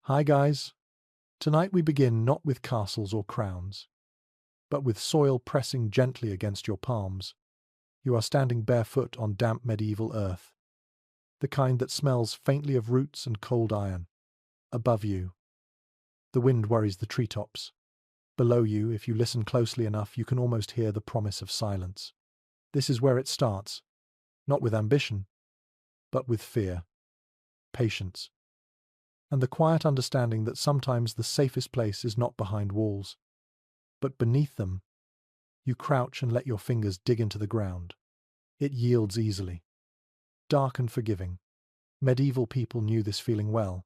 Hi guys. Tonight we begin not with castles or crowns, but with soil pressing gently against your palms. You are standing barefoot on damp medieval earth, the kind that smells faintly of roots and cold iron. Above you, the wind worries the treetops. Below you, if you listen closely enough, you can almost hear the promise of silence. This is where it starts, not with ambition, but with fear, patience, and the quiet understanding that sometimes the safest place is not behind walls, but beneath them. You crouch and let your fingers dig into the ground. It yields easily. Dark and forgiving. Medieval people knew this feeling well.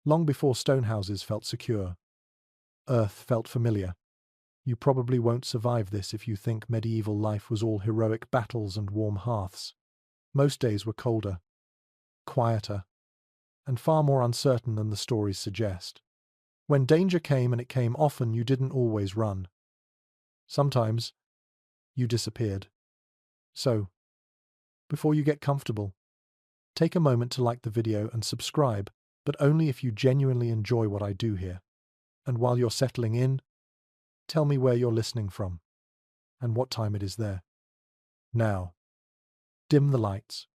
Long before stone houses felt secure, earth felt familiar. You probably won't survive this if you think medieval life was all heroic battles and warm hearths. Most days were colder, quieter, and far more uncertain than the stories suggest. When danger came, and it came often, you didn't always run. Sometimes you disappeared. So, before you get comfortable, take a moment to like the video and subscribe, but only if you genuinely enjoy what I do here. And while you're settling in, tell me where you're listening from and what time it is there. Now, dim the lights.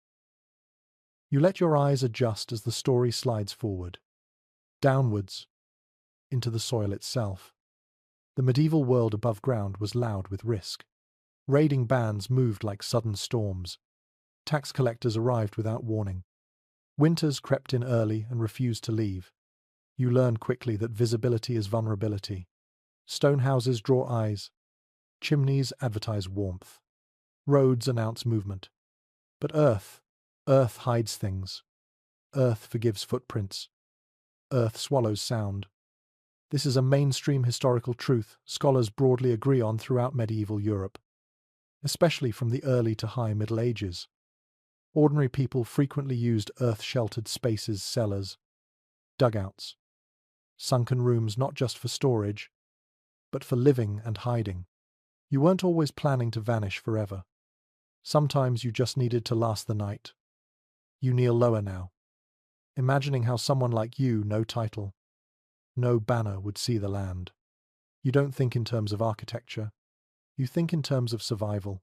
You let your eyes adjust as the story slides forward, downwards, into the soil itself. The medieval world above ground was loud with risk. Raiding bands moved like sudden storms. Tax collectors arrived without warning. Winters crept in early and refused to leave. You learn quickly that visibility is vulnerability. Stone houses draw eyes. Chimneys advertise warmth. Roads announce movement. But earth hides things. Earth forgives footprints. Earth swallows sound. This is a mainstream historical truth scholars broadly agree on throughout medieval Europe, especially from the early to high Middle Ages. Ordinary people frequently used earth-sheltered spaces, cellars, dugouts, sunken rooms not just for storage, but for living and hiding. You weren't always planning to vanish forever. Sometimes you just needed to last the night. You kneel lower now, imagining how someone like you, no title, no banner, would see the land. You don't think in terms of architecture. You think in terms of survival.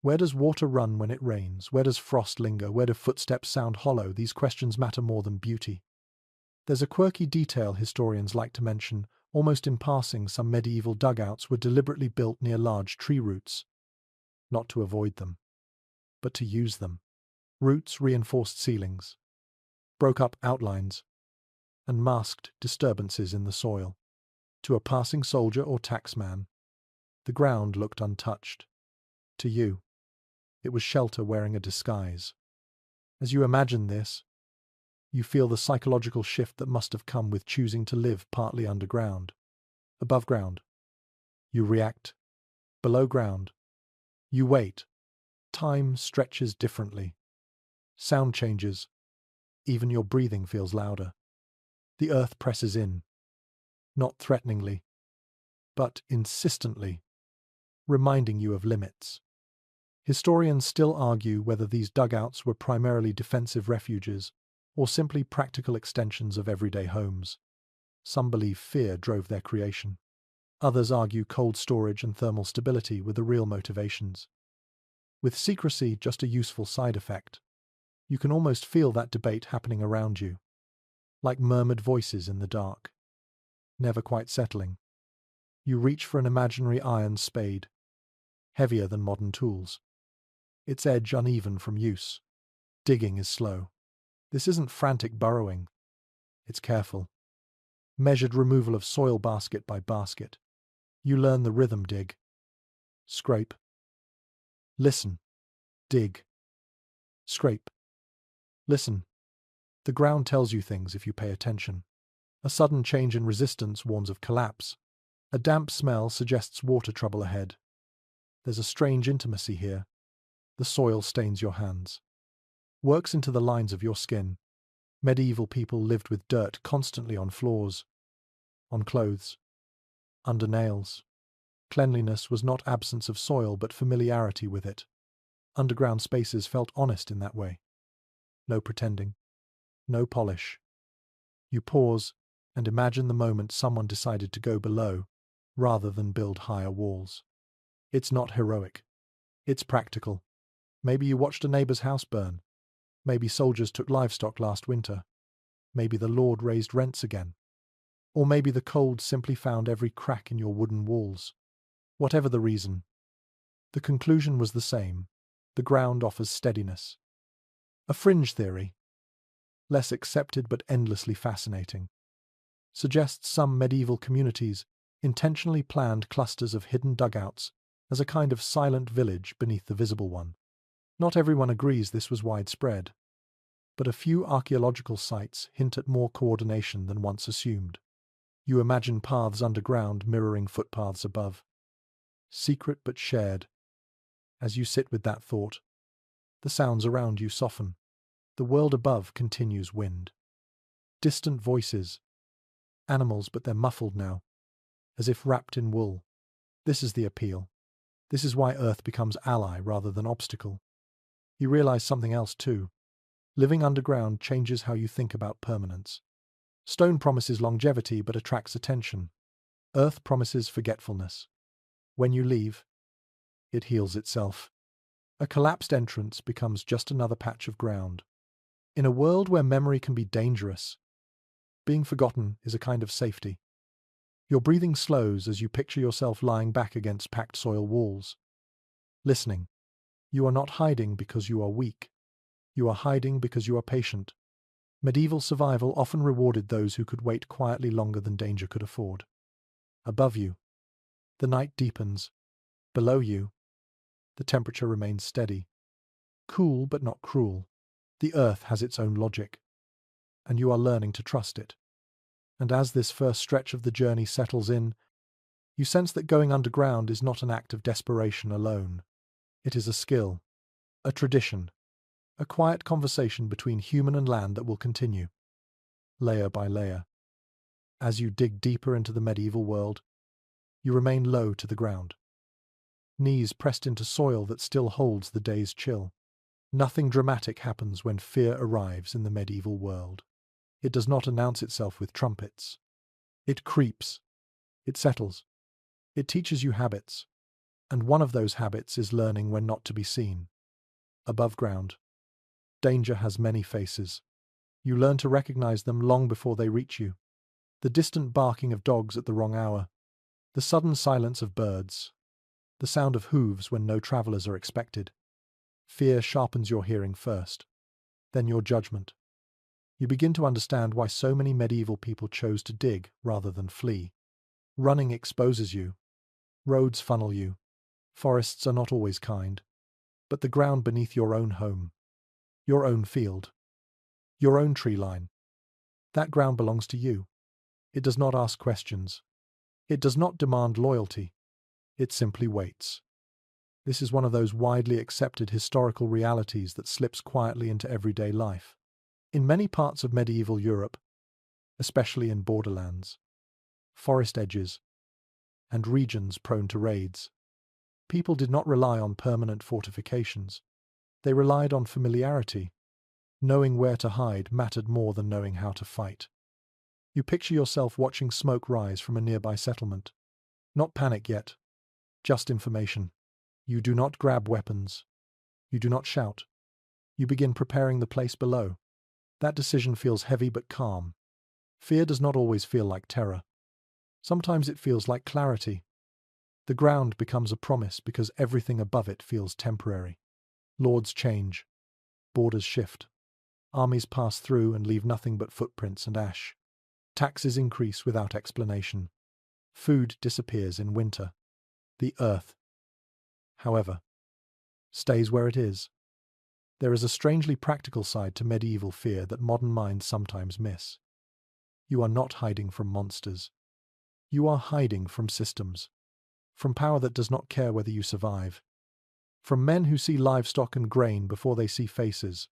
Where does water run when it rains? Where does frost linger? Where do footsteps sound hollow? These questions matter more than beauty. There's a quirky detail historians like to mention. Almost in passing, some medieval dugouts were deliberately built near large tree roots. Not to avoid them, but to use them. Roots reinforced ceilings, broke up outlines, and masked disturbances in the soil. To a passing soldier or taxman, the ground looked untouched. To you, it was shelter wearing a disguise. As you imagine this, you feel the psychological shift that must have come with choosing to live partly underground. Above ground, you react. Below ground, you wait. Time stretches differently. Sound changes. Even your breathing feels louder. The earth presses in, not threateningly, but insistently, reminding you of limits. Historians still argue whether these dugouts were primarily defensive refuges or simply practical extensions of everyday homes. Some believe fear drove their creation. Others argue cold storage and thermal stability were the real motivations. With secrecy just a useful side effect, you can almost feel that debate happening around you, like murmured voices in the dark, never quite settling. You reach for an imaginary iron spade, heavier than modern tools. Its edge uneven from use. Digging is slow. This isn't frantic burrowing. It's careful, measured removal of soil basket by basket. You learn the rhythm: dig, scrape, listen, dig, scrape, listen. The ground tells you things if you pay attention. A sudden change in resistance warns of collapse. A damp smell suggests water trouble ahead. There's a strange intimacy here. The soil stains your hands, works into the lines of your skin. Medieval people lived with dirt constantly on floors, on clothes, under nails. Cleanliness was not absence of soil, but familiarity with it. Underground spaces felt honest in that way. No pretending, no polish. You pause, And imagine the moment someone decided to go below, rather than build higher walls. It's not heroic. It's practical. Maybe you watched a neighbor's house burn. Maybe soldiers took livestock last winter. Maybe the Lord raised rents again. Or maybe the cold simply found every crack in your wooden walls. Whatever the reason, the conclusion was the same. The ground offers steadiness. A fringe theory, less accepted but endlessly fascinating, suggests some medieval communities intentionally planned clusters of hidden dugouts as a kind of silent village beneath the visible one. Not everyone agrees this was widespread, but a few archaeological sites hint at more coordination than once assumed. You imagine paths underground mirroring footpaths above. Secret but shared. As you sit with that thought, the sounds around you soften. The world above continues wind. Distant voices. Animals, but they're muffled now, as if wrapped in wool. This is the appeal. This is why Earth becomes ally rather than obstacle. You realize something else too. Living underground changes how you think about permanence. Stone promises longevity but attracts attention. Earth promises forgetfulness. When you leave, it heals itself. A collapsed entrance becomes just another patch of ground. In a world where memory can be dangerous, being forgotten is a kind of safety. Your breathing slows as you picture yourself lying back against packed soil walls. Listening. You are not hiding because you are weak. You are hiding because you are patient. Medieval survival often rewarded those who could wait quietly longer than danger could afford. Above you, the night deepens. Below you, the temperature remains steady. Cool but not cruel. The earth has its own logic, and you are learning to trust it. And as this first stretch of the journey settles in, you sense that going underground is not an act of desperation alone. It is a skill, a tradition, a quiet conversation between human and land that will continue, layer by layer. As you dig deeper into the medieval world, you remain low to the ground, knees pressed into soil that still holds the day's chill. Nothing dramatic happens when fear arrives in the medieval world. It does not announce itself with trumpets. It creeps. It settles. It teaches you habits, and one of those habits is learning when not to be seen. Above ground, danger has many faces. You learn to recognize them long before they reach you. The distant barking of dogs at the wrong hour, the sudden silence of birds, the sound of hooves when no travelers are expected. Fear sharpens your hearing first, then your judgment. You begin to understand why so many medieval people chose to dig rather than flee. Running exposes you. Roads funnel you. Forests are not always kind. But the ground beneath your own home, your own field, your own tree line, that ground belongs to you. It does not ask questions. It does not demand loyalty. It simply waits. This is one of those widely accepted historical realities that slips quietly into everyday life. In many parts of medieval Europe, especially in borderlands, forest edges, and regions prone to raids, people did not rely on permanent fortifications. They relied on familiarity. Knowing where to hide mattered more than knowing how to fight. You picture yourself watching smoke rise from a nearby settlement. Not panic yet, just information. You do not grab weapons. You do not shout. You begin preparing the place below. That decision feels heavy but calm. Fear does not always feel like terror. Sometimes it feels like clarity. The ground becomes a promise because everything above it feels temporary. Lords change. Borders shift. Armies pass through and leave nothing but footprints and ash. Taxes increase without explanation. Food disappears in winter. The earth, however, stays where it is. There is a strangely practical side to medieval fear that modern minds sometimes miss. You are not hiding from monsters. You are hiding from systems, from power that does not care whether you survive, from men who see livestock and grain before they see faces.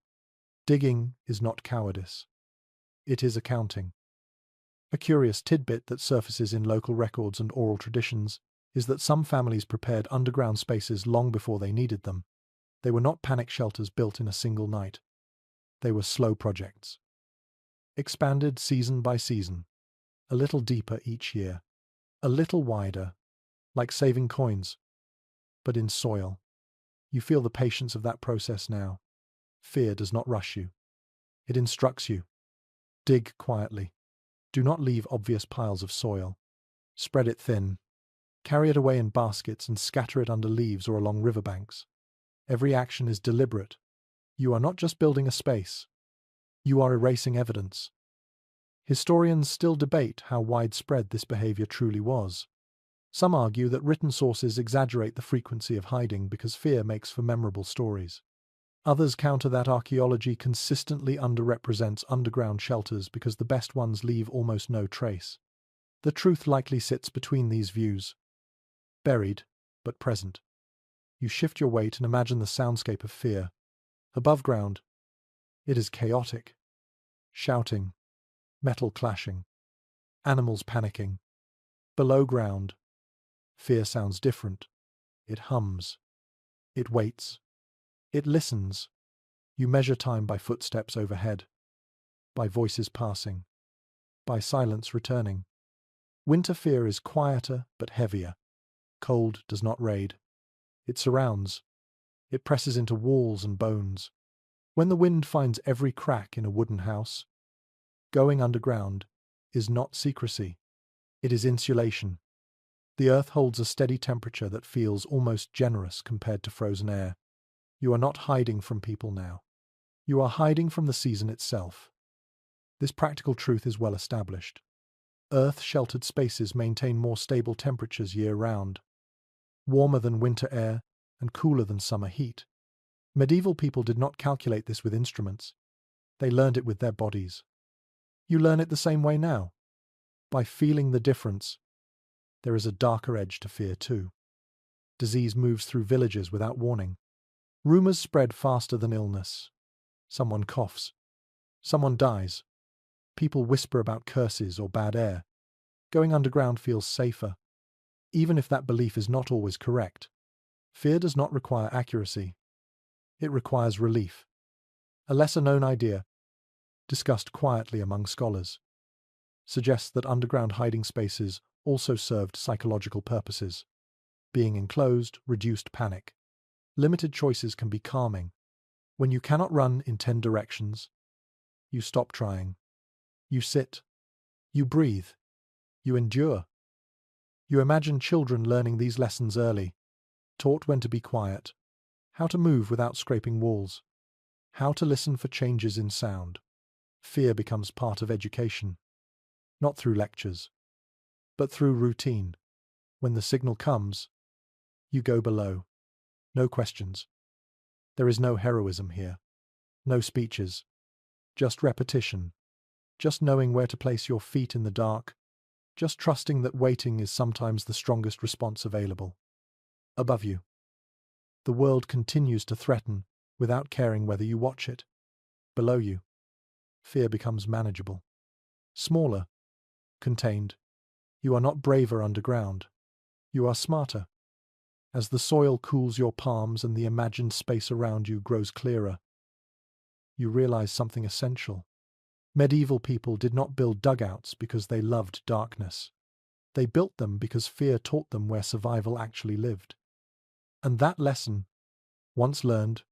Digging is not cowardice. It is accounting. A curious tidbit that surfaces in local records and oral traditions is that some families prepared underground spaces long before they needed them. They were not panic shelters built in a single night. They were slow projects, expanded season by season. a little deeper each year, a little wider, like saving coins, but in soil. You feel the patience of that process now. Fear does not rush you. It instructs you. Dig quietly. Do not leave obvious piles of soil. Spread it thin. Carry it away in baskets and scatter it under leaves or along riverbanks. Every action is deliberate. You are not just building a space. You are erasing evidence. Historians still debate how widespread this behavior truly was. Some argue that written sources exaggerate the frequency of hiding because fear makes for memorable stories. Others counter that archaeology consistently underrepresents underground shelters because the best ones leave almost no trace. The truth likely sits between these views. Buried, but present. You shift your weight and imagine the soundscape of fear. Above ground, it is chaotic. Shouting, metal clashing, animals panicking. Below ground, fear sounds different. It hums. It waits. It listens. You measure time by footsteps overhead, by voices passing, by silence returning. Winter fear is quieter but heavier. Cold does not raid. It surrounds. It presses into walls and bones. When the wind finds every crack in a wooden house, going underground is not secrecy. It is insulation. The earth holds a steady temperature that feels almost generous compared to frozen air. You are not hiding from people now. You are hiding from the season itself. This practical truth is well established. Earth-sheltered spaces maintain more stable temperatures year-round, warmer than winter air and cooler than summer heat. Medieval people did not calculate this with instruments. They learned it with their bodies. You learn it the same way now. By feeling the difference, there is a darker edge to fear too. Disease moves through villages without warning. Rumors spread faster than illness. Someone coughs. Someone dies. People whisper about curses or bad air. Going underground feels safer, even if that belief is not always correct. Fear does not require accuracy. It requires relief. A lesser-known idea, discussed quietly among scholars, suggests that underground hiding spaces also served psychological purposes. Being enclosed reduced panic. Limited choices can be calming. When you cannot run in 10 directions, you stop trying. You sit. You breathe. You endure. You imagine children learning these lessons early, taught when to be quiet, how to move without scraping walls, how to listen for changes in sound. Fear becomes part of education, not through lectures, but through routine. When the signal comes, you go below. No questions. There is no heroism here. No speeches. Just repetition. Just knowing where to place your feet in the dark. Just trusting that waiting is sometimes the strongest response available. Above you, the world continues to threaten without caring whether you watch it. Below you, fear becomes manageable. Smaller. Contained. You are not braver underground. You are smarter. As the soil cools your palms and the imagined space around you grows clearer, you realize something essential. Medieval people did not build dugouts because they loved darkness. They built them because fear taught them where survival actually lived. And that lesson, once learned,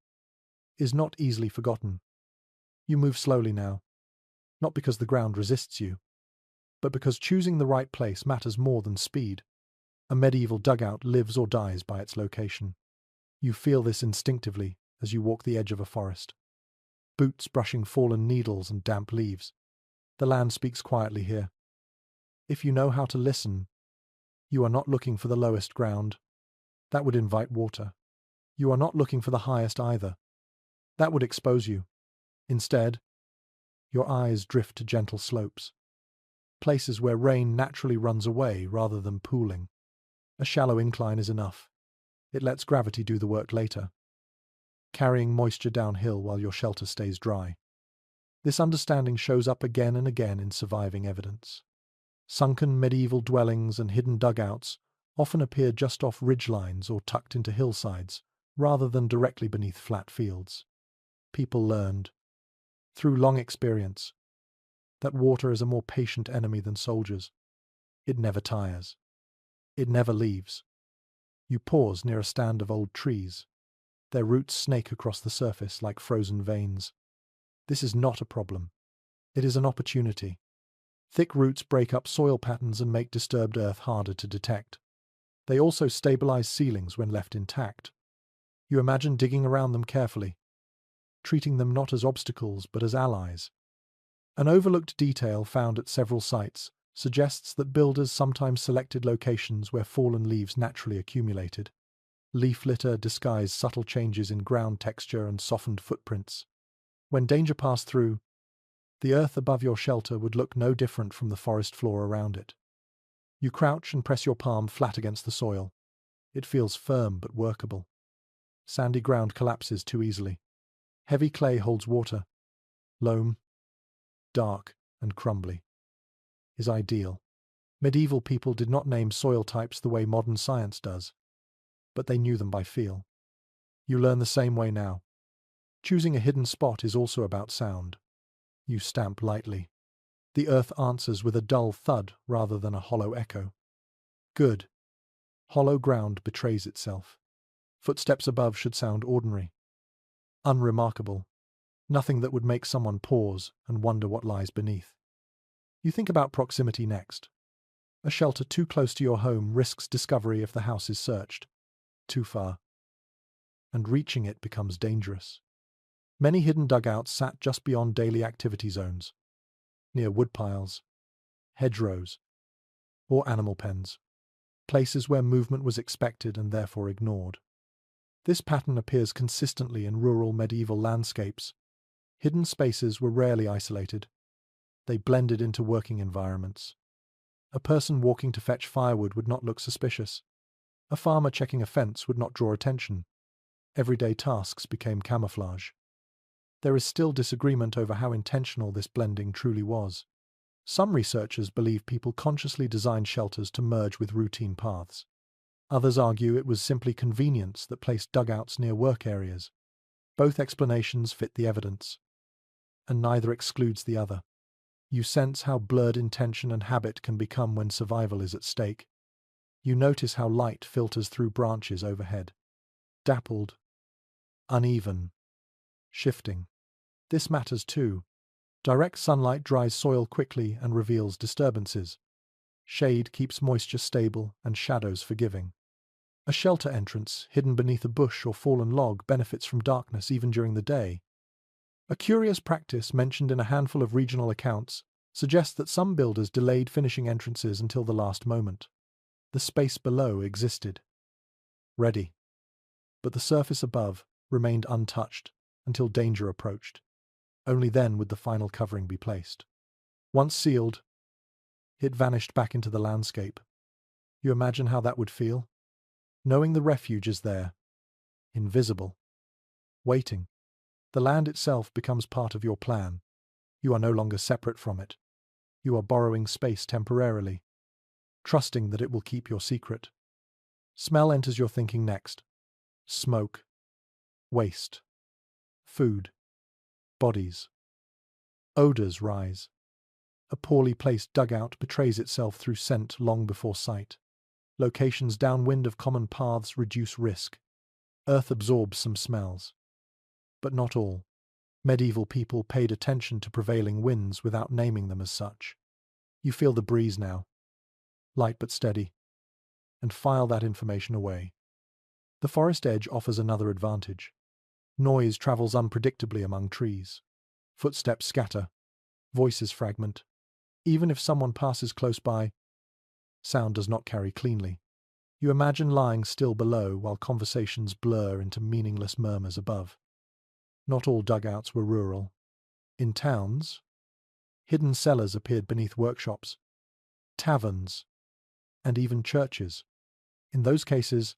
is not easily forgotten. You move slowly now, not because the ground resists you, but because choosing the right place matters more than speed. A medieval dugout lives or dies by its location. You feel this instinctively as you walk the edge of a forest. Boots brushing fallen needles and damp leaves. The land speaks quietly here. If you know how to listen, you are not looking for the lowest ground. That would invite water. You are not looking for the highest either. That would expose you. Instead, your eyes drift to gentle slopes, places where rain naturally runs away rather than pooling. A shallow incline is enough. It lets gravity do the work later, carrying moisture downhill while your shelter stays dry. This understanding shows up again and again in surviving evidence. Sunken medieval dwellings and hidden dugouts often appear just off ridgelines or tucked into hillsides, rather than directly beneath flat fields. People learned, through long experience, that water is a more patient enemy than soldiers. It never tires. It never leaves. You pause near a stand of old trees. Their roots snake across the surface like frozen veins. This is not a problem. It is an opportunity. Thick roots break up soil patterns and make disturbed earth harder to detect. They also stabilize ceilings when left intact. You imagine digging around them carefully, treating them not as obstacles but as allies. An overlooked detail found at several sites suggests that builders sometimes selected locations where fallen leaves naturally accumulated. Leaf litter disguised subtle changes in ground texture and softened footprints. When danger passed through, the earth above your shelter would look no different from the forest floor around it. You crouch and press your palm flat against the soil. It feels firm but workable. Sandy ground collapses too easily. Heavy clay holds water. Loam, dark and crumbly, is ideal. Medieval people did not name soil types the way modern science does, but they knew them by feel. You learn the same way now. Choosing a hidden spot is also about sound. You stamp lightly. The earth answers with a dull thud rather than a hollow echo. Good. Hollow ground betrays itself. Footsteps above should sound ordinary. Unremarkable. Nothing that would make someone pause and wonder what lies beneath. You think about proximity next. A shelter too close to your home risks discovery if the house is searched. Too far. And reaching it becomes dangerous. Many hidden dugouts sat just beyond daily activity zones, near woodpiles, hedgerows, or animal pens, places where movement was expected and therefore ignored. This pattern appears consistently in rural medieval landscapes. Hidden spaces were rarely isolated. They blended into working environments. A person walking to fetch firewood would not look suspicious. A farmer checking a fence would not draw attention. Everyday tasks became camouflage. There is still disagreement over how intentional this blending truly was. Some researchers believe people consciously designed shelters to merge with routine paths. Others argue it was simply convenience that placed dugouts near work areas. Both explanations fit the evidence, and neither excludes the other. You sense how blurred intention and habit can become when survival is at stake. You notice how light filters through branches overhead. Dappled, uneven, shifting. This matters too. Direct sunlight dries soil quickly and reveals disturbances. Shade keeps moisture stable and shadows forgiving. A shelter entrance, hidden beneath a bush or fallen log, benefits from darkness even during the day. A curious practice mentioned in a handful of regional accounts suggests that some builders delayed finishing entrances until the last moment. The space below existed, ready, but the surface above remained untouched until danger approached. Only then would the final covering be placed. Once sealed, it vanished back into the landscape. You imagine how that would feel? Knowing the refuge is there, invisible, waiting. The land itself becomes part of your plan. You are no longer separate from it. You are borrowing space temporarily, trusting that it will keep your secret. Smell enters your thinking next. Smoke, waste, food, bodies. Odors rise. A poorly placed dugout betrays itself through scent long before sight. Locations downwind of common paths reduce risk. Earth absorbs some smells, but not all. Medieval people paid attention to prevailing winds without naming them as such. You feel the breeze now, light but steady, and file that information away. The forest edge offers another advantage. Noise travels unpredictably among trees. Footsteps scatter, voices fragment. Even if someone passes close by, sound does not carry cleanly. You imagine lying still below while conversations blur into meaningless murmurs above. Not all dugouts were rural. In towns, hidden cellars appeared beneath workshops, taverns, and even churches. In those cases,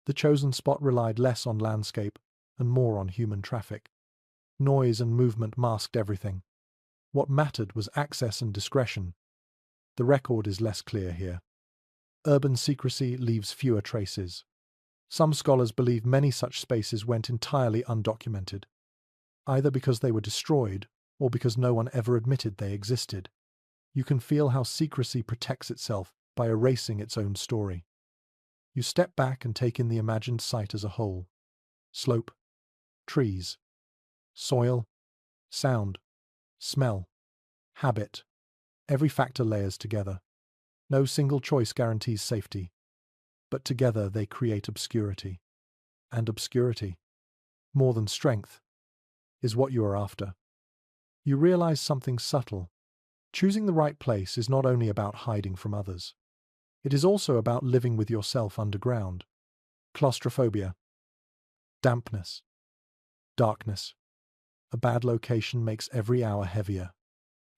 the chosen spot relied less on landscape and more on human traffic. Noise and movement masked everything. What mattered was access and discretion. The record is less clear here. Urban secrecy leaves fewer traces. Some scholars believe many such spaces went entirely undocumented, either because they were destroyed or because no one ever admitted they existed. You can feel how secrecy protects itself by erasing its own story. You step back and take in the imagined site as a whole. Slope, trees, soil, sound, smell, habit. Every factor layers together. No single choice guarantees safety, but together they create obscurity. And obscurity, more than strength, is what you are after. You realize something subtle. Choosing the right place is not only about hiding from others. It is also about living with yourself underground. Claustrophobia, dampness, darkness. A bad location makes every hour heavier.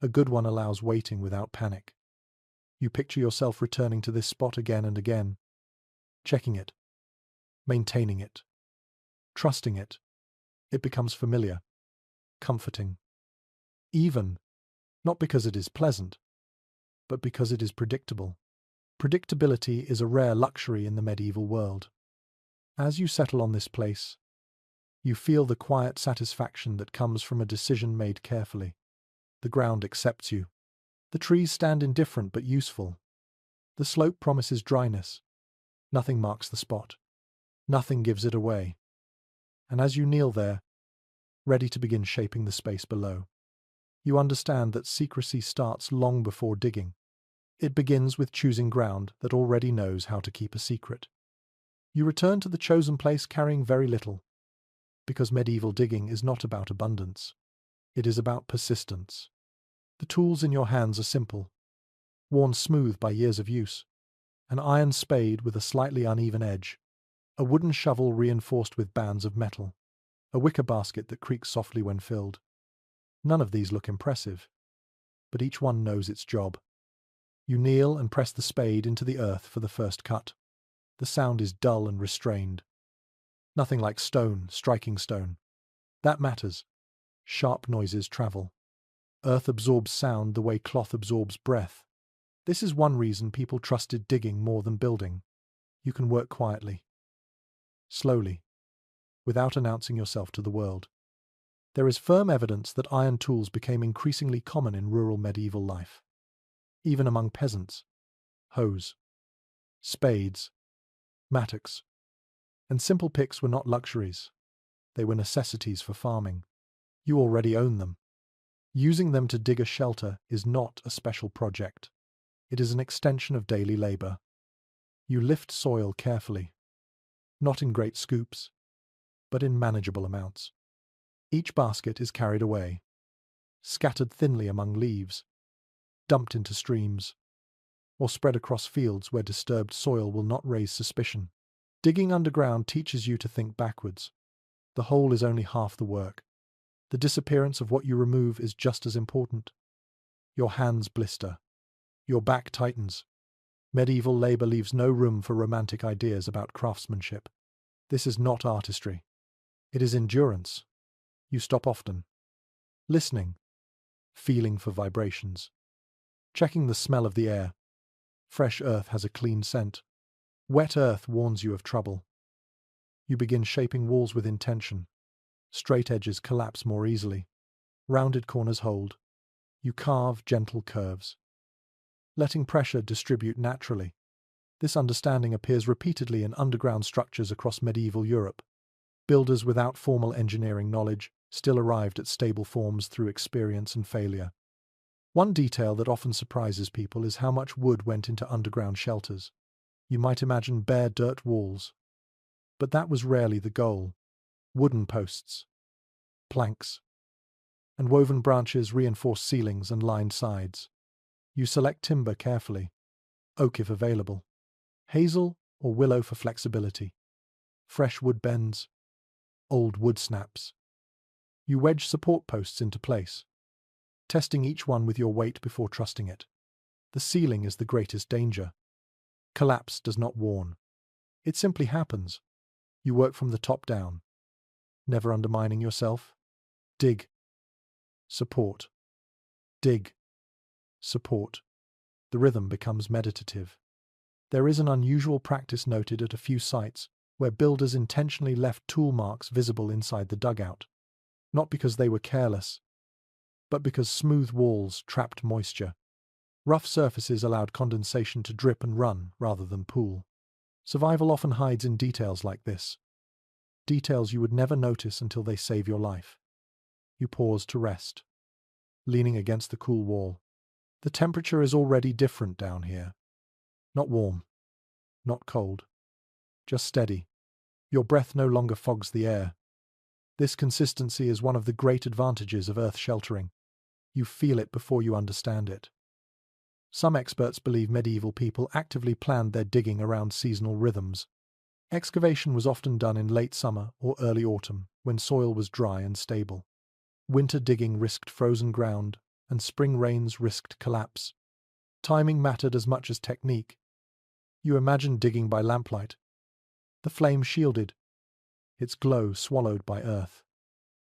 A good one allows waiting without panic. You picture yourself returning to this spot again and again, checking it, maintaining it, trusting it. It becomes familiar, comforting. Even, not because it is pleasant, but because it is predictable. Predictability is a rare luxury in the medieval world. As you settle on this place, you feel the quiet satisfaction that comes from a decision made carefully. The ground accepts you. The trees stand indifferent but useful. The slope promises dryness. Nothing marks the spot. Nothing gives it away. And as you kneel there, ready to begin shaping the space below, you understand that secrecy starts long before digging. It begins with choosing ground that already knows how to keep a secret. You return to the chosen place carrying very little, because medieval digging is not about abundance. It is about persistence. The tools in your hands are simple, worn smooth by years of use. An iron spade with a slightly uneven edge, a wooden shovel reinforced with bands of metal, a wicker basket that creaks softly when filled. None of these look impressive, but each one knows its job. You kneel and press the spade into the earth for the first cut. The sound is dull and restrained. Nothing like stone striking stone. That matters. Sharp noises travel. Earth absorbs sound the way cloth absorbs breath. This is one reason people trusted digging more than building. You can work quietly, slowly, without announcing yourself to the world. There is firm evidence that iron tools became increasingly common in rural medieval life. Even among peasants, hoes, spades, mattocks, and simple picks were not luxuries. They were necessities for farming. You already own them. Using them to dig a shelter is not a special project. It is an extension of daily labor. You lift soil carefully, not in great scoops, but in manageable amounts. Each basket is carried away, scattered thinly among leaves, dumped into streams, or spread across fields where disturbed soil will not raise suspicion. Digging underground teaches you to think backwards. The whole is only half the work. The disappearance of what you remove is just as important. Your hands blister. Your back tightens. Medieval labor leaves no room for romantic ideas about craftsmanship. This is not artistry. It is endurance. You stop often, listening, feeling for vibrations, checking the smell of the air. Fresh earth has a clean scent. Wet earth warns you of trouble. You begin shaping walls with intention. Straight edges collapse more easily. Rounded corners hold. You carve gentle curves, letting pressure distribute naturally. This understanding appears repeatedly in underground structures across medieval Europe. Builders without formal engineering knowledge still arrived at stable forms through experience and failure. One detail that often surprises people is how much wood went into underground shelters. You might imagine bare dirt walls, but that was rarely the goal. Wooden posts, planks, and woven branches reinforce ceilings and lined sides. You select timber carefully, oak if available, hazel or willow for flexibility, fresh wood bends, old wood snaps. You wedge support posts into place, testing each one with your weight before trusting it. The ceiling is the greatest danger. Collapse does not warn. It simply happens. You work from the top down, never undermining yourself. Dig. Support. Dig. Support. The rhythm becomes meditative. There is an unusual practice noted at a few sites where builders intentionally left tool marks visible inside the dugout. Not because they were careless, but because smooth walls trapped moisture. Rough surfaces allowed condensation to drip and run rather than pool. Survival often hides in details like this. Details you would never notice until they save your life. You pause to rest, leaning against the cool wall. The temperature is already different down here. Not warm, not cold, just steady. Your breath no longer fogs the air. This consistency is one of the great advantages of earth sheltering. You feel it before you understand it. Some experts believe medieval people actively planned their digging around seasonal rhythms. Excavation was often done in late summer or early autumn, when soil was dry and stable. Winter digging risked frozen ground, and spring rains risked collapse. Timing mattered as much as technique. You imagine digging by lamplight. The flame shielded, its glow swallowed by earth.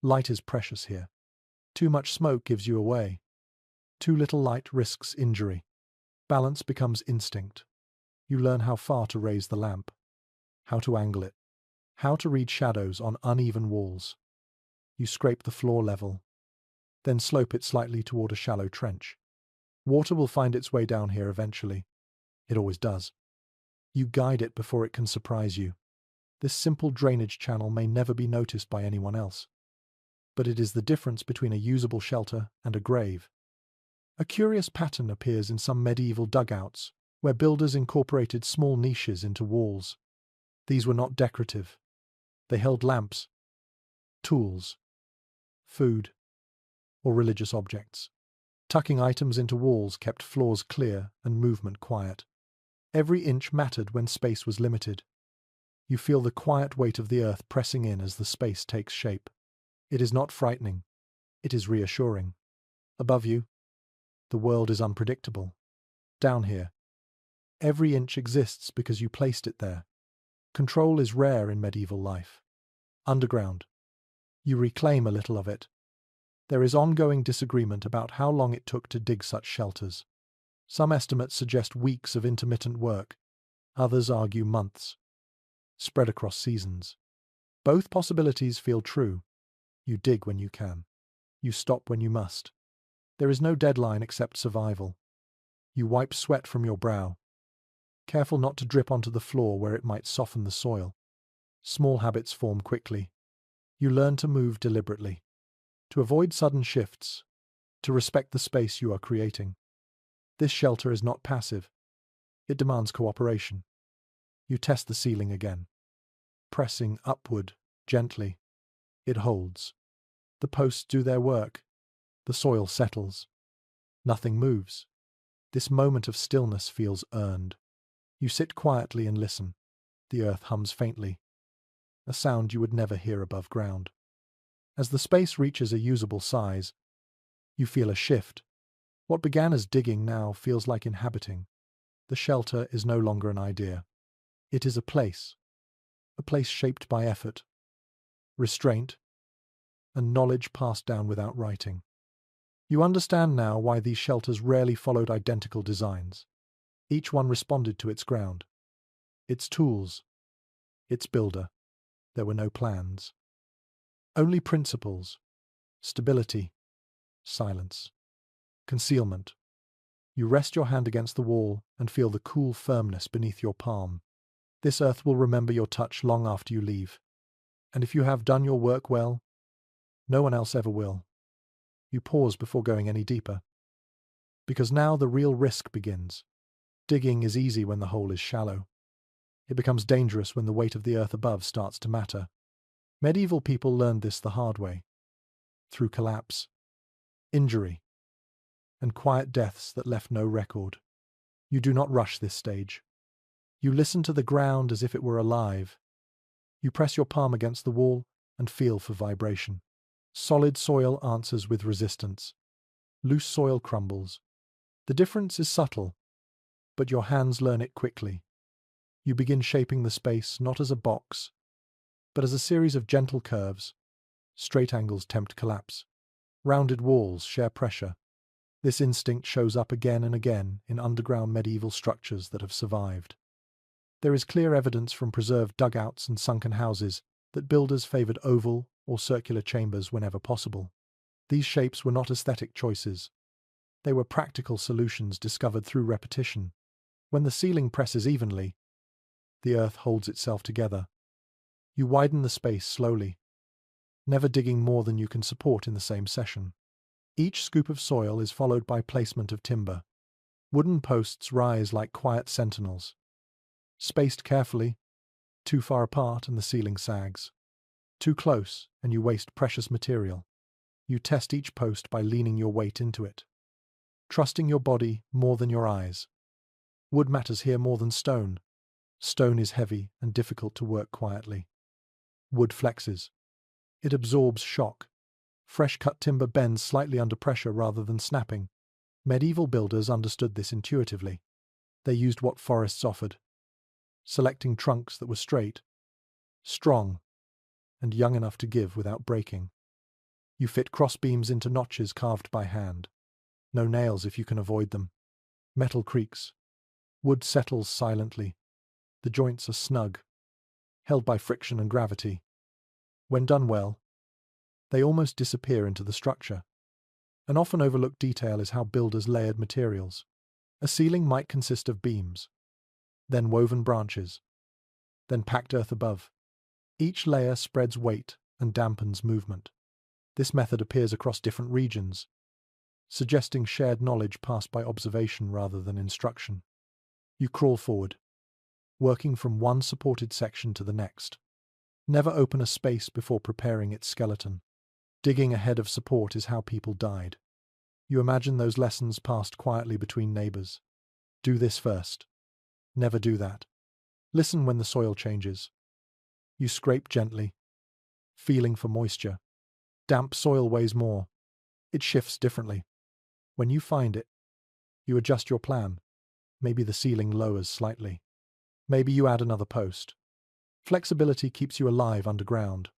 Light is precious here. Too much smoke gives you away. Too little light risks injury. Balance becomes instinct. You learn how far to raise the lamp, how to angle it, how to read shadows on uneven walls. You scrape the floor level, then slope it slightly toward a shallow trench. Water will find its way down here eventually. It always does. You guide it before it can surprise you. This simple drainage channel may never be noticed by anyone else, but it is the difference between a usable shelter and a grave. A curious pattern appears in some medieval dugouts, where builders incorporated small niches into walls. These were not decorative. They held lamps, tools, food, or religious objects. Tucking items into walls kept floors clear and movement quiet. Every inch mattered when space was limited. You feel the quiet weight of the earth pressing in as the space takes shape. It is not frightening. It is reassuring. Above you, the world is unpredictable. Down here, every inch exists because you placed it there. Control is rare in medieval life. Underground, you reclaim a little of it. There is ongoing disagreement about how long it took to dig such shelters. Some estimates suggest weeks of intermittent work. Others argue months, spread across seasons. Both possibilities feel true. You dig when you can. You stop when you must. There is no deadline except survival. You wipe sweat from your brow, careful not to drip onto the floor where it might soften the soil. Small habits form quickly. You learn to move deliberately, to avoid sudden shifts, to respect the space you are creating. This shelter is not passive. It demands cooperation. You test the ceiling again, pressing upward gently. It holds. The posts do their work. The soil settles. Nothing moves. This moment of stillness feels earned. You sit quietly and listen. The earth hums faintly, a sound you would never hear above ground. As the space reaches a usable size, you feel a shift. What began as digging now feels like inhabiting. The shelter is no longer an idea. It is a place shaped by effort, restraint, and knowledge passed down without writing. You understand now why these shelters rarely followed identical designs. Each one responded to its ground, its tools, its builder. There were no plans. Only principles: stability, silence, concealment. You rest your hand against the wall and feel the cool firmness beneath your palm. This earth will remember your touch long after you leave. And if you have done your work well, no one else ever will. You pause before going any deeper, because now the real risk begins. Digging is easy when the hole is shallow. It becomes dangerous when the weight of the earth above starts to matter. Medieval people learned this the hard way, through collapse, injury, and quiet deaths that left no record. You do not rush this stage. You listen to the ground as if it were alive. You press your palm against the wall and feel for vibration. Solid soil answers with resistance. Loose soil crumbles. The difference is subtle, but your hands learn it quickly. You begin shaping the space not as a box, but as a series of gentle curves. Straight angles tempt collapse. Rounded walls share pressure. This instinct shows up again and again in underground medieval structures that have survived. There is clear evidence from preserved dugouts and sunken houses that builders favored oval or circular chambers whenever possible. These shapes were not aesthetic choices. They were practical solutions discovered through repetition. When the ceiling presses evenly, the earth holds itself together. You widen the space slowly, never digging more than you can support in the same session. Each scoop of soil is followed by placement of timber. Wooden posts rise like quiet sentinels. Spaced carefully, too far apart and the ceiling sags. Too close and you waste precious material. You test each post by leaning your weight into it, trusting your body more than your eyes. Wood matters here more than stone. Stone is heavy and difficult to work quietly. Wood flexes. It absorbs shock. Fresh-cut timber bends slightly under pressure rather than snapping. Medieval builders understood this intuitively. They used what forests offered, selecting trunks that were straight, strong, and young enough to give without breaking. You fit crossbeams into notches carved by hand. No nails if you can avoid them. Metal creaks. Wood settles silently. The joints are snug, held by friction and gravity. When done well, they almost disappear into the structure. An often overlooked detail is how builders layered materials. A ceiling might consist of beams, then woven branches, then packed earth above. Each layer spreads weight and dampens movement. This method appears across different regions, suggesting shared knowledge passed by observation rather than instruction. You crawl forward, working from one supported section to the next. Never open a space before preparing its skeleton. Digging ahead of support is how people died. You imagine those lessons passed quietly between neighbors. Do this first. Never do that. Listen when the soil changes. You scrape gently, feeling for moisture. Damp soil weighs more. It shifts differently. When you find it, you adjust your plan. Maybe the ceiling lowers slightly. Maybe you add another post. Flexibility keeps you alive underground.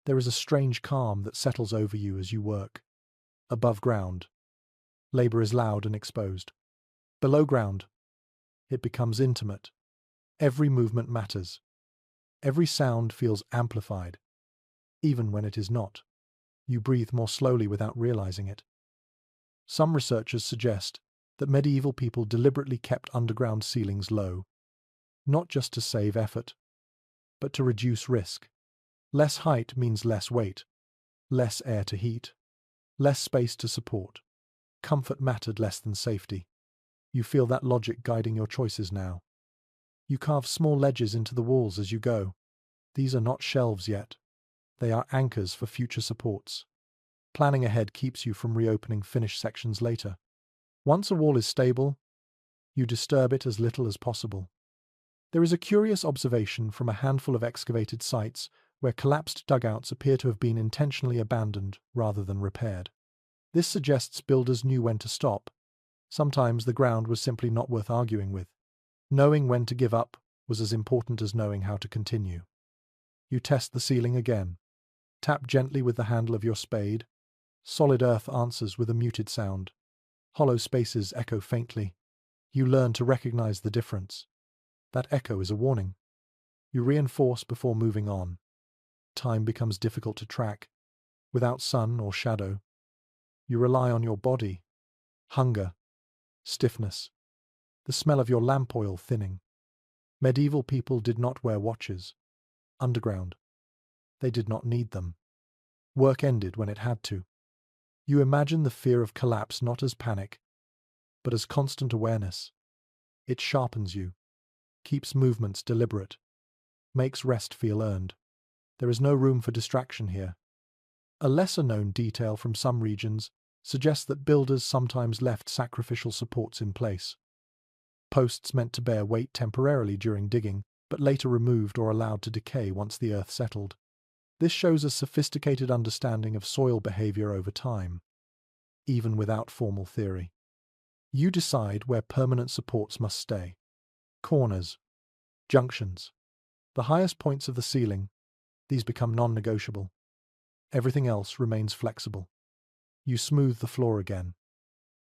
There is a strange calm that settles over you as you work. Above ground, labor is loud and exposed. Below ground, it becomes intimate. Every movement matters. Every sound feels amplified, even when it is not. You breathe more slowly without realizing it. Some researchers suggest that medieval people deliberately kept underground ceilings low, not just to save effort, but to reduce risk. Less height means less weight, less air to heat, less space to support. Comfort mattered less than safety. You feel that logic guiding your choices now. You carve small ledges into the walls as you go. These are not shelves yet. They are anchors for future supports. Planning ahead keeps you from reopening finished sections later. Once a wall is stable, you disturb it as little as possible. There is a curious observation from a handful of excavated sites where collapsed dugouts appear to have been intentionally abandoned rather than repaired. This suggests builders knew when to stop. Sometimes the ground was simply not worth arguing with. Knowing when to give up was as important as knowing how to continue. You test the ceiling again. Tap gently with the handle of your spade. Solid earth answers with a muted sound. Hollow spaces echo faintly. You learn to recognize the difference. That echo is a warning. You reinforce before moving on. Time becomes difficult to track. Without sun or shadow, you rely on your body. Hunger, stiffness, the smell of your lamp oil thinning. Medieval people did not wear watches. Underground, they did not need them. Work ended when it had to. You imagine the fear of collapse not as panic, but as constant awareness. It sharpens you, keeps movements deliberate, makes rest feel earned. There is no room for distraction here. A lesser-known detail from some regions suggests that builders sometimes left sacrificial supports in place. Posts meant to bear weight temporarily during digging, but later removed or allowed to decay once the earth settled. This shows a sophisticated understanding of soil behavior over time, even without formal theory. You decide where permanent supports must stay. Corners, junctions, the highest points of the ceiling, these become non-negotiable. Everything else remains flexible. You smooth the floor again,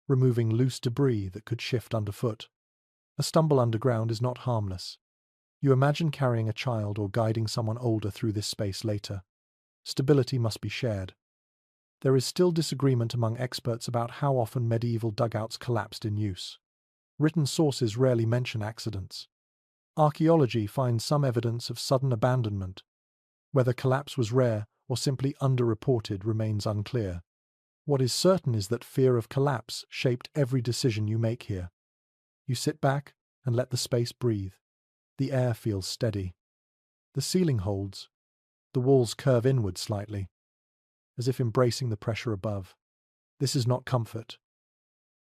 removing loose debris that could shift underfoot. A stumble underground is not harmless. You imagine carrying a child or guiding someone older through this space later. Stability must be shared. There is still disagreement among experts about how often medieval dugouts collapsed in use. Written sources rarely mention accidents. Archaeology finds some evidence of sudden abandonment. Whether collapse was rare or simply underreported remains unclear. What is certain is that fear of collapse shaped every decision you make here. You sit back and let the space breathe. The air feels steady. The ceiling holds. The walls curve inward slightly, as if embracing the pressure above. This is not comfort,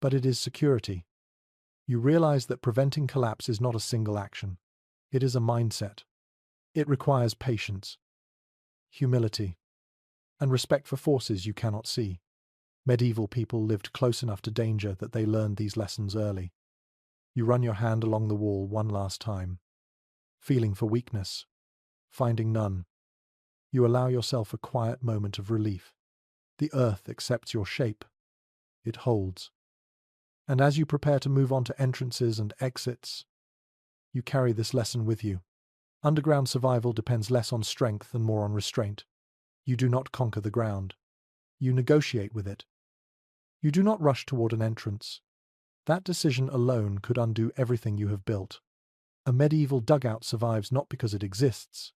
but it is security. You realize that preventing collapse is not a single action. It is a mindset. It requires patience, humility, and respect for forces you cannot see. Medieval people lived close enough to danger that they learned these lessons early. You run your hand along the wall one last time, feeling for weakness, finding none. You allow yourself a quiet moment of relief. The earth accepts your shape. It holds. And as you prepare to move on to entrances and exits, you carry this lesson with you. Underground survival depends less on strength and more on restraint. You do not conquer the ground. You negotiate with it. You do not rush toward an entrance. That decision alone could undo everything you have built. A medieval dugout survives not because it exists,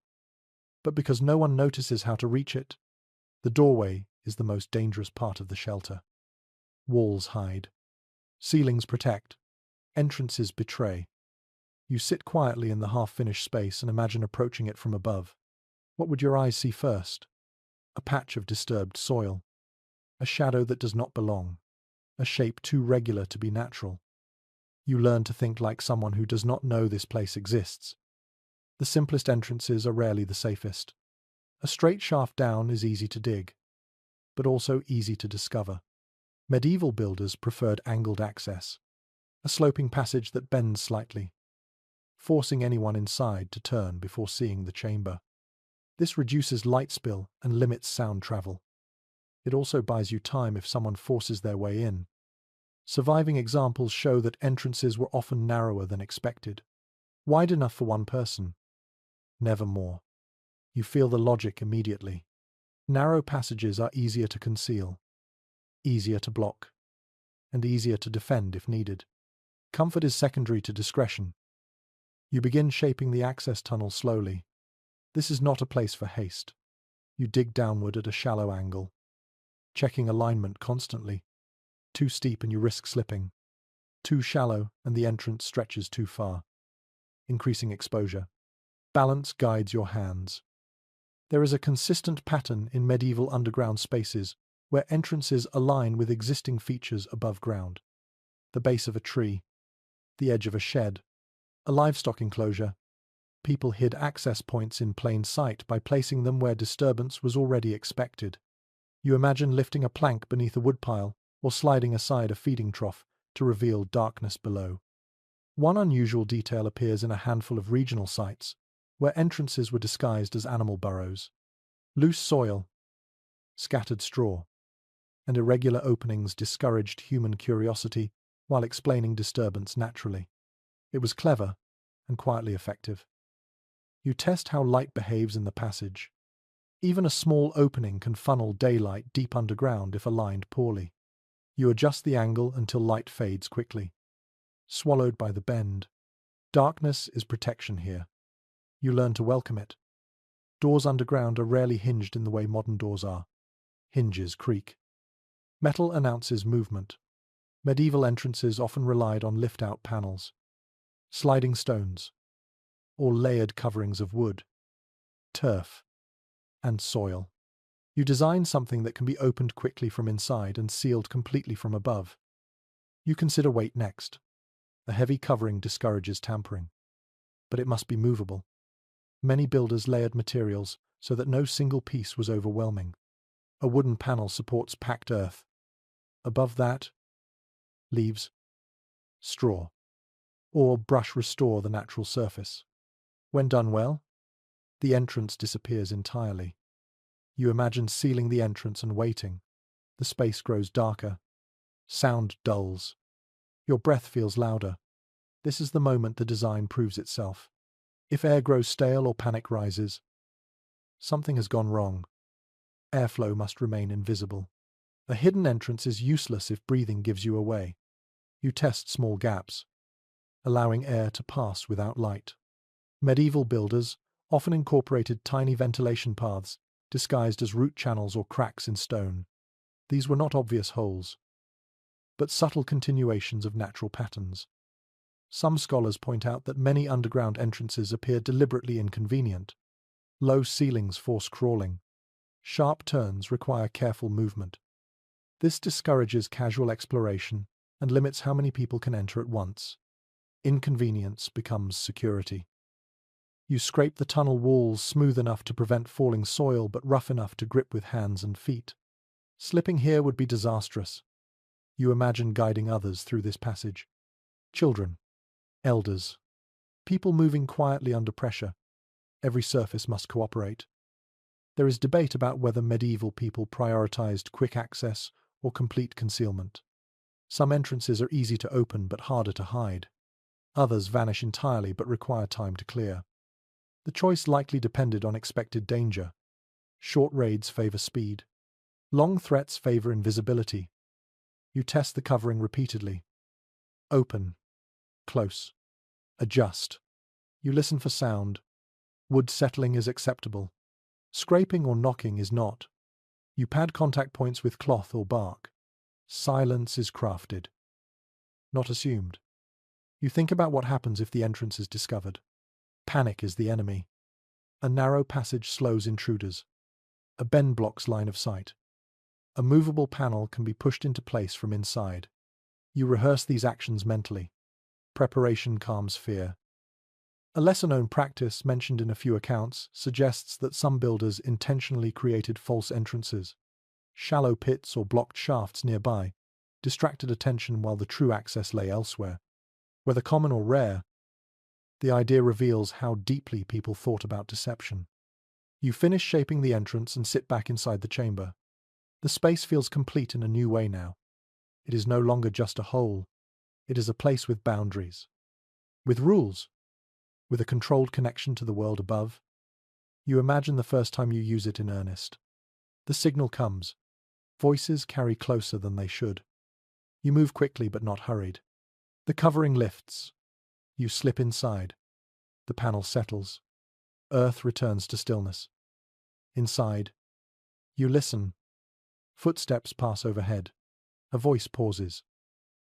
but because no one notices how to reach it. The doorway is the most dangerous part of the shelter. Walls hide. Ceilings protect. Entrances betray. You sit quietly in the half-finished space and imagine approaching it from above. What would your eyes see first? A patch of disturbed soil. A shadow that does not belong. A shape too regular to be natural. You learn to think like someone who does not know this place exists. The simplest entrances are rarely the safest. A straight shaft down is easy to dig, but also easy to discover. Medieval builders preferred angled access, a sloping passage that bends slightly, forcing anyone inside to turn before seeing the chamber. This reduces light spill and limits sound travel. It also buys you time if someone forces their way in. Surviving examples show that entrances were often narrower than expected. Wide enough for one person. Never more. You feel the logic immediately. Narrow passages are easier to conceal, easier to block, and easier to defend if needed. Comfort is secondary to discretion. You begin shaping the access tunnel slowly. This is not a place for haste. You dig downward at a shallow angle, checking alignment constantly. Too steep and you risk slipping. Too shallow and the entrance stretches too far. Increasing exposure. Balance guides your hands. There is a consistent pattern in medieval underground spaces where entrances align with existing features above ground. The base of a tree, the edge of a shed, a livestock enclosure. People hid access points in plain sight by placing them where disturbance was already expected. You imagine lifting a plank beneath a woodpile or sliding aside a feeding trough to reveal darkness below. One unusual detail appears in a handful of regional sites, where entrances were disguised as animal burrows. Loose soil, scattered straw, and irregular openings discouraged human curiosity while explaining disturbance naturally. It was clever and quietly effective. You test how light behaves in the passage. Even a small opening can funnel daylight deep underground if aligned poorly. You adjust the angle until light fades quickly, swallowed by the bend. Darkness is protection here. You learn to welcome it. Doors underground are rarely hinged in the way modern doors are. Hinges creak. Metal announces movement. Medieval entrances often relied on lift-out panels, sliding stones, or layered coverings of wood, turf, and soil. You design something that can be opened quickly from inside and sealed completely from above. You consider weight next. A heavy covering discourages tampering, but it must be movable. Many builders layered materials so that no single piece was overwhelming. A wooden panel supports packed earth. Above that, leaves, straw, or brush restore the natural surface. When done well, the entrance disappears entirely. You imagine sealing the entrance and waiting. The space grows darker. Sound dulls. Your breath feels louder. This is the moment the design proves itself. If air grows stale or panic rises, something has gone wrong. Airflow must remain invisible. A hidden entrance is useless if breathing gives you away. You test small gaps, allowing air to pass without light. Medieval builders often incorporated tiny ventilation paths, disguised as root channels or cracks in stone. These were not obvious holes, but subtle continuations of natural patterns. Some scholars point out that many underground entrances appear deliberately inconvenient. Low ceilings force crawling. Sharp turns require careful movement. This discourages casual exploration and limits how many people can enter at once. Inconvenience becomes security. You scrape the tunnel walls smooth enough to prevent falling soil but rough enough to grip with hands and feet. Slipping here would be disastrous. You imagine guiding others through this passage. Children, elders, people moving quietly under pressure. Every surface must cooperate. There is debate about whether medieval people prioritized quick access or complete concealment. Some entrances are easy to open but harder to hide. Others vanish entirely but require time to clear. The choice likely depended on expected danger. Short raids favor speed. Long threats favor invisibility. You test the covering repeatedly. Open. Close. Adjust. You listen for sound. Wood settling is acceptable. Scraping or knocking is not. You pad contact points with cloth or bark. Silence is crafted, not assumed. You think about what happens if the entrance is discovered. Panic is the enemy. A narrow passage slows intruders. A bend blocks line of sight. A movable panel can be pushed into place from inside. You rehearse these actions mentally. Preparation calms fear. A lesser-known practice mentioned in a few accounts suggests that some builders intentionally created false entrances. Shallow pits or blocked shafts nearby distracted attention while the true access lay elsewhere. Whether common or rare, the idea reveals how deeply people thought about deception. You finish shaping the entrance and sit back inside the chamber. The space feels complete in a new way now. It is no longer just a hole. It is a place with boundaries, with rules, with a controlled connection to the world above. You imagine the first time you use it in earnest. The signal comes. Voices carry closer than they should. You move quickly but not hurried. The covering lifts. You slip inside. The panel settles. Earth returns to stillness. Inside. You listen. Footsteps pass overhead. A voice pauses,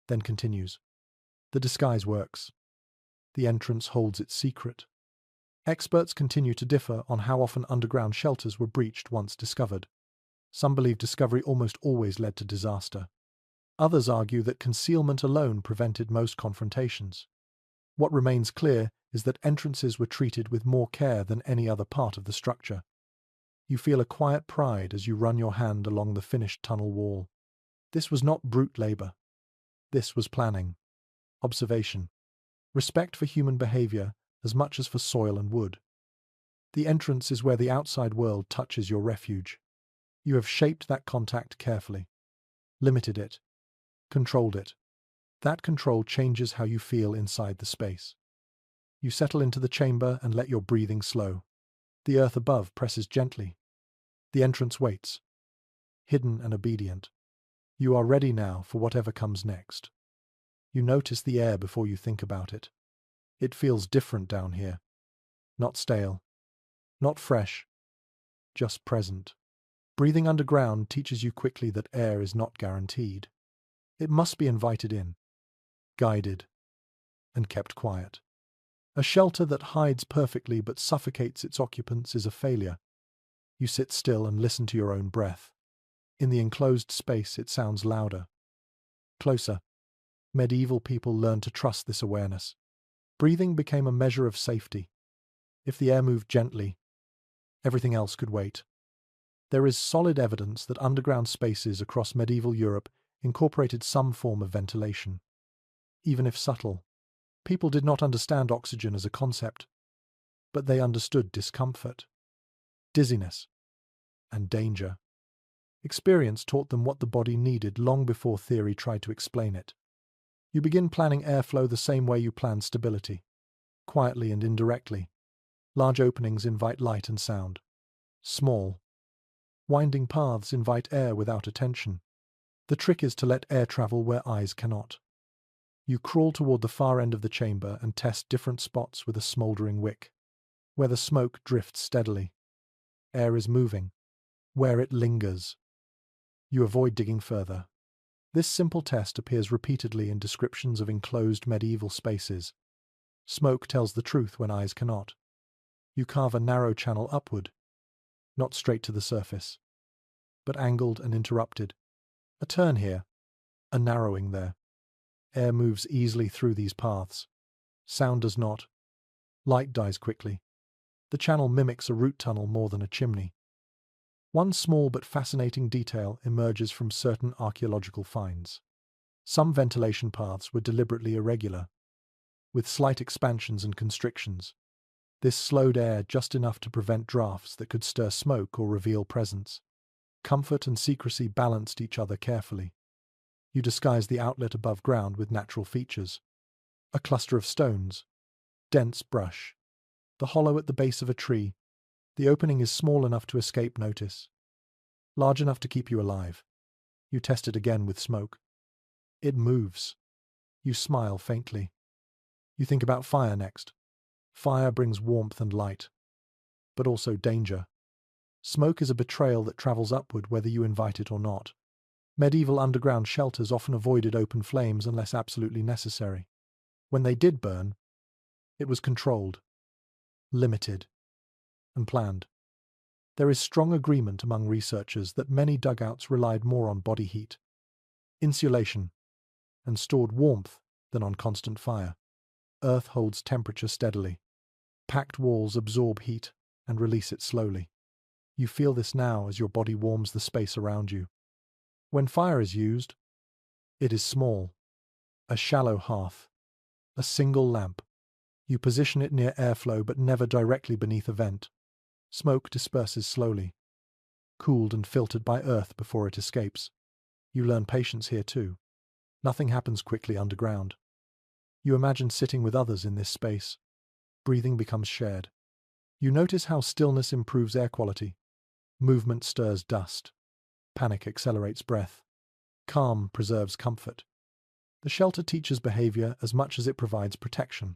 then continues. The disguise works. The entrance holds its secret. Experts continue to differ on how often underground shelters were breached once discovered. Some believe discovery almost always led to disaster. Others argue that concealment alone prevented most confrontations. What remains clear is that entrances were treated with more care than any other part of the structure. You feel a quiet pride as you run your hand along the finished tunnel wall. This was not brute labor. This was planning, observation, respect for human behavior as much as for soil and wood. The entrance is where the outside world touches your refuge. You have shaped that contact carefully, limited it, controlled it. That control changes how you feel inside the space. You settle into the chamber and let your breathing slow. The earth above presses gently. The entrance waits, hidden and obedient. You are ready now for whatever comes next. You notice the air before you think about it. It feels different down here. Not stale, not fresh, just present. Breathing underground teaches you quickly that air is not guaranteed. It must be invited in, guided, and kept quiet. A shelter that hides perfectly but suffocates its occupants is a failure. You sit still and listen to your own breath. In the enclosed space, it sounds louder, closer. Medieval people learned to trust this awareness. Breathing became a measure of safety. If the air moved gently, everything else could wait. There is solid evidence that underground spaces across medieval Europe incorporated some form of ventilation. Even if subtle, people did not understand oxygen as a concept, but they understood discomfort, dizziness, and danger. Experience taught them what the body needed long before theory tried to explain it. You begin planning airflow the same way you plan stability, quietly and indirectly. Large openings invite light and sound. Small, winding paths invite air without attention. The trick is to let air travel where eyes cannot. You crawl toward the far end of the chamber and test different spots with a smouldering wick. Where the smoke drifts steadily. Air is moving. Where it lingers. You avoid digging further. This simple test appears repeatedly in descriptions of enclosed medieval spaces. Smoke tells the truth when eyes cannot. You carve a narrow channel upward, not straight to the surface, but angled and interrupted. A turn here, a narrowing there. Air moves easily through these paths. Sound does not. Light dies quickly. The channel mimics a root tunnel more than a chimney. One small but fascinating detail emerges from certain archaeological finds. Some ventilation paths were deliberately irregular, with slight expansions and constrictions. This slowed air just enough to prevent drafts that could stir smoke or reveal presence. Comfort and secrecy balanced each other carefully. You disguise the outlet above ground with natural features. A cluster of stones, dense brush, the hollow at the base of a tree. The opening is small enough to escape notice, large enough to keep you alive. You test it again with smoke. It moves. You smile faintly. You think about fire next. Fire brings warmth and light, but also danger. Smoke is a betrayal that travels upward whether you invite it or not. Medieval underground shelters often avoided open flames unless absolutely necessary. When they did burn, it was controlled, limited, and planned. There is strong agreement among researchers that many dugouts relied more on body heat, insulation, and stored warmth than on constant fire. Earth holds temperature steadily. Packed walls absorb heat and release it slowly. You feel this now as your body warms the space around you. When fire is used, it is small, a shallow hearth, a single lamp. You position it near airflow but never directly beneath a vent. Smoke disperses slowly, cooled and filtered by earth before it escapes. You learn patience here too. Nothing happens quickly underground. You imagine sitting with others in this space. Breathing becomes shared. You notice how stillness improves air quality. Movement stirs dust. Panic accelerates breath. Calm preserves comfort. The shelter teaches behavior as much as it provides protection.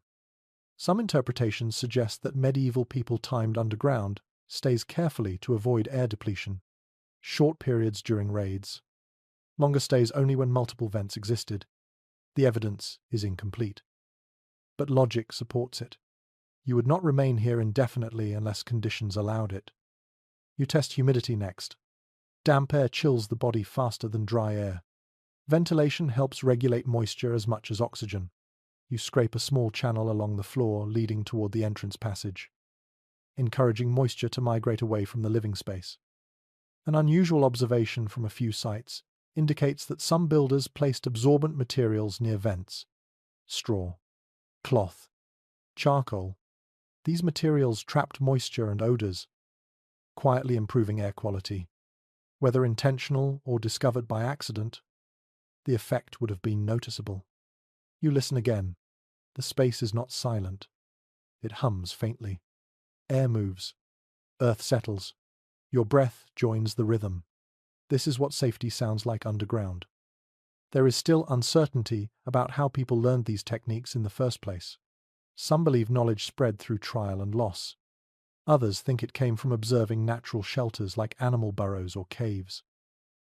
Some interpretations suggest that medieval people timed underground stays carefully to avoid air depletion. Short periods during raids. Longer stays only when multiple vents existed. The evidence is incomplete. But logic supports it. You would not remain here indefinitely unless conditions allowed it. You test humidity next. Damp air chills the body faster than dry air. Ventilation helps regulate moisture as much as oxygen. You scrape a small channel along the floor leading toward the entrance passage, encouraging moisture to migrate away from the living space. An unusual observation from a few sites indicates that some builders placed absorbent materials near vents. Straw, cloth, charcoal. These materials trapped moisture and odors, quietly improving air quality. Whether intentional or discovered by accident, the effect would have been noticeable. You listen again. The space is not silent. It hums faintly. Air moves. Earth settles. Your breath joins the rhythm. This is what safety sounds like underground. There is still uncertainty about how people learned these techniques in the first place. Some believe knowledge spread through trial and loss. Others think it came from observing natural shelters like animal burrows or caves.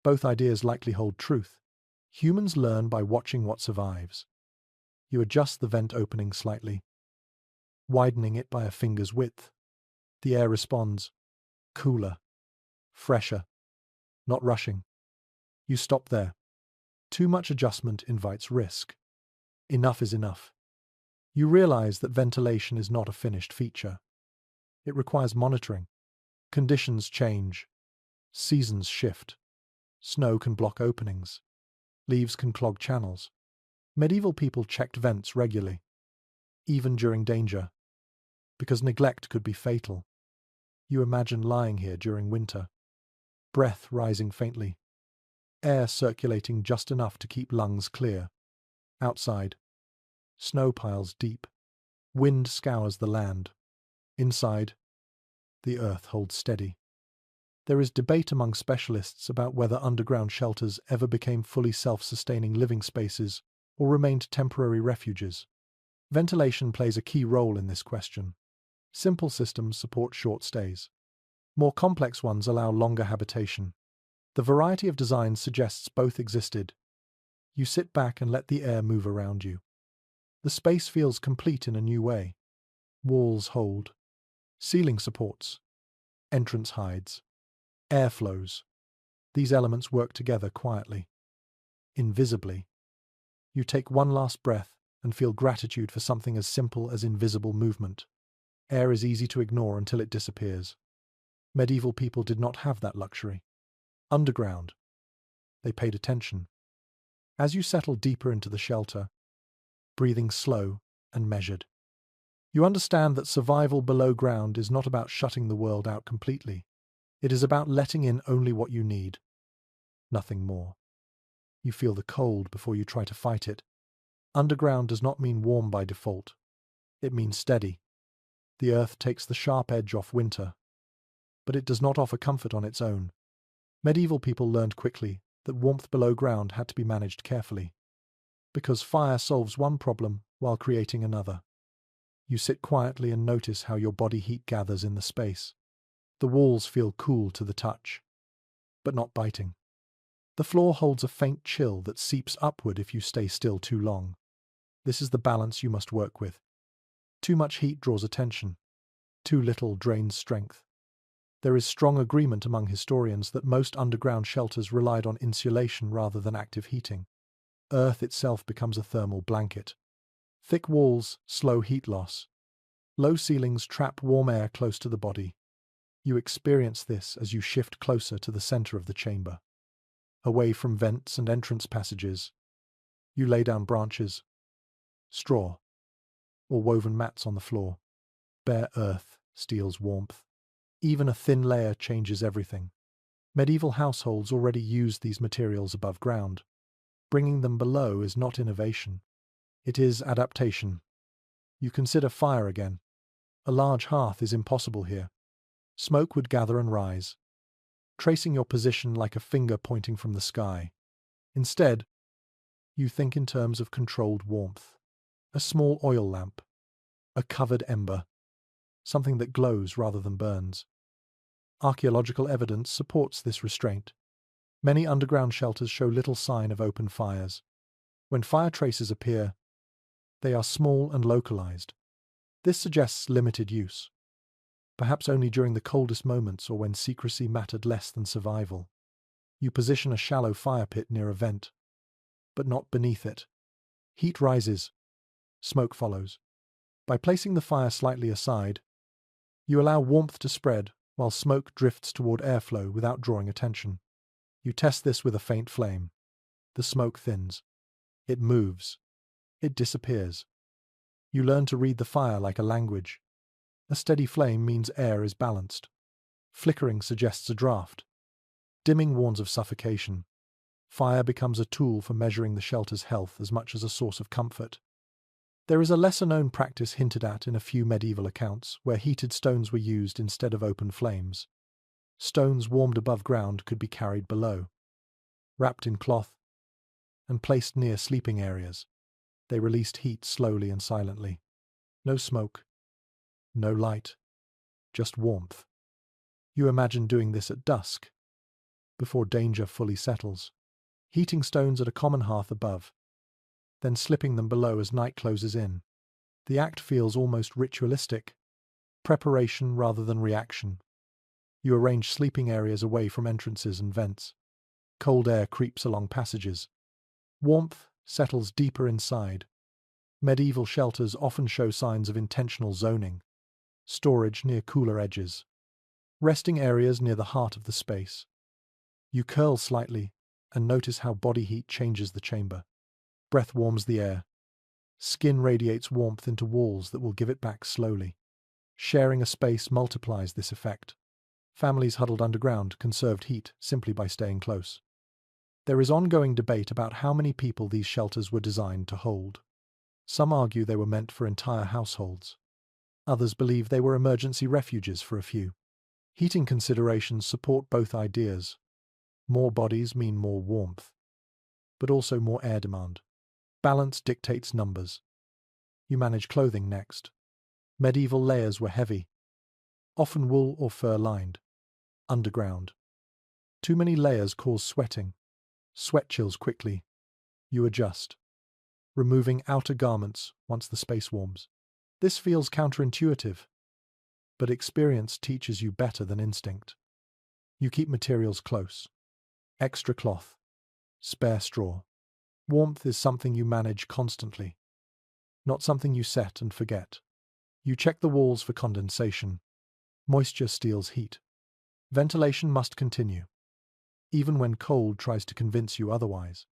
Both ideas likely hold truth. Humans learn by watching what survives. You adjust the vent opening slightly, widening it by a finger's width. The air responds, cooler, fresher, not rushing. You stop there. Too much adjustment invites risk. Enough is enough. You realize that ventilation is not a finished feature. It requires monitoring. Conditions change. Seasons shift. Snow can block openings. Leaves can clog channels. Medieval people checked vents regularly, even during danger, because neglect could be fatal. You imagine lying here during winter, breath rising faintly, air circulating just enough to keep lungs clear. Outside, snow piles deep, wind scours the land. Inside, the earth holds steady. There is debate among specialists about whether underground shelters ever became fully self-sustaining living spaces or remained temporary refuges. Ventilation plays a key role in this question. Simple systems support short stays. More complex ones allow longer habitation. The variety of designs suggests both existed. You sit back and let the air move around you. The space feels complete in a new way. Walls hold. Ceiling supports. Entrance hides. Air flows. These elements work together quietly. Invisibly. You take one last breath and feel gratitude for something as simple as invisible movement. Air is easy to ignore until it disappears. Medieval people did not have that luxury. Underground. They paid attention. As you settle deeper into the shelter, breathing slow and measured, you understand that survival below ground is not about shutting the world out completely. It is about letting in only what you need. Nothing more. You feel the cold before you try to fight it. Underground does not mean warm by default. It means steady. The earth takes the sharp edge off winter, but it does not offer comfort on its own. Medieval people learned quickly that warmth below ground had to be managed carefully, because fire solves one problem while creating another. You sit quietly and notice how your body heat gathers in the space. The walls feel cool to the touch, but not biting. The floor holds a faint chill that seeps upward if you stay still too long. This is the balance you must work with. Too much heat draws attention. Too little drains strength. There is strong agreement among historians that most underground shelters relied on insulation rather than active heating. Earth itself becomes a thermal blanket. Thick walls slow heat loss. Low ceilings trap warm air close to the body. You experience this as you shift closer to the center of the chamber. Away from vents and entrance passages, you lay down branches, straw, or woven mats on the floor. Bare earth steals warmth. Even a thin layer changes everything. Medieval households already used these materials above ground. Bringing them below is not innovation. It is adaptation. You consider fire again. A large hearth is impossible here. Smoke would gather and rise, tracing your position like a finger pointing from the sky. Instead, you think in terms of controlled warmth. A small oil lamp, a covered ember, something that glows rather than burns. Archaeological evidence supports this restraint. Many underground shelters show little sign of open fires. When fire traces appear, they are small and localized. This suggests limited use, perhaps only during the coldest moments or when secrecy mattered less than survival. You position a shallow fire pit near a vent, but not beneath it. Heat rises. Smoke follows. By placing the fire slightly aside, you allow warmth to spread while smoke drifts toward airflow without drawing attention. You test this with a faint flame. The smoke thins. It moves. It disappears. You learn to read the fire like a language. A steady flame means air is balanced. Flickering suggests a draft. Dimming warns of suffocation. Fire becomes a tool for measuring the shelter's health as much as a source of comfort. There is a lesser-known practice hinted at in a few medieval accounts where heated stones were used instead of open flames. Stones warmed above ground could be carried below, wrapped in cloth, and placed near sleeping areas. They released heat slowly and silently. No smoke, no light, just warmth. You imagine doing this at dusk, before danger fully settles. Heating stones at a common hearth above, then slipping them below as night closes in. The act feels almost ritualistic, preparation rather than reaction. You arrange sleeping areas away from entrances and vents. Cold air creeps along passages. Warmth settles deeper inside. Medieval shelters often show signs of intentional zoning. Storage near cooler edges. Resting areas near the heart of the space. You curl slightly and notice how body heat changes the chamber. Breath warms the air. Skin radiates warmth into walls that will give it back slowly. Sharing a space multiplies this effect. Families huddled underground conserved heat simply by staying close. There is ongoing debate about how many people these shelters were designed to hold. Some argue they were meant for entire households. Others believe they were emergency refuges for a few. Heating considerations support both ideas. More bodies mean more warmth, but also more air demand. Balance dictates numbers. You manage clothing next. Medieval layers were heavy, often wool or fur lined. Underground. Too many layers cause sweating. Sweat chills quickly. You adjust, removing outer garments once the space warms. This feels counterintuitive, but experience teaches you better than instinct. You keep materials close. Extra cloth. Spare straw. Warmth is something you manage constantly, not something you set and forget. You check the walls for condensation. Moisture steals heat. Ventilation must continue, even when cold tries to convince you otherwise.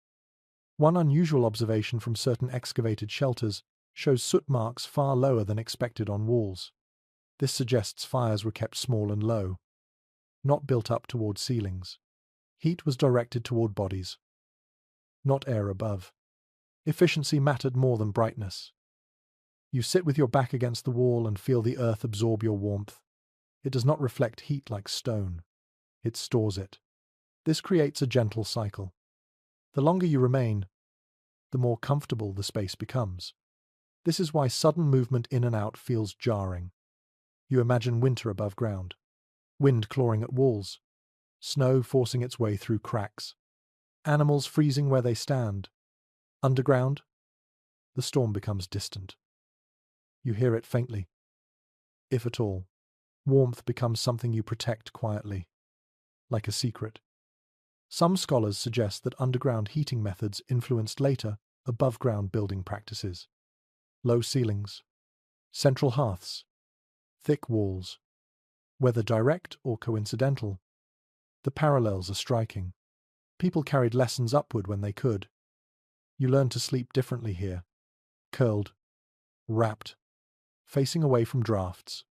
One unusual observation from certain excavated shelters shows soot marks far lower than expected on walls. This suggests fires were kept small and low, not built up toward ceilings. Heat was directed toward bodies, not air above. Efficiency mattered more than brightness. You sit with your back against the wall and feel the earth absorb your warmth. It does not reflect heat like stone. It stores it. This creates a gentle cycle. The longer you remain, the more comfortable the space becomes. This is why sudden movement in and out feels jarring. You imagine winter above ground, wind clawing at walls, snow forcing its way through cracks, animals freezing where they stand. Underground, the storm becomes distant. You hear it faintly, if at all. Warmth becomes something you protect quietly, like a secret. Some scholars suggest that underground heating methods influenced later, above-ground building practices. Low ceilings, central hearths, thick walls. Whether direct or coincidental, the parallels are striking. People carried lessons upward when they could. You learn to sleep differently here, curled, wrapped, facing away from drafts,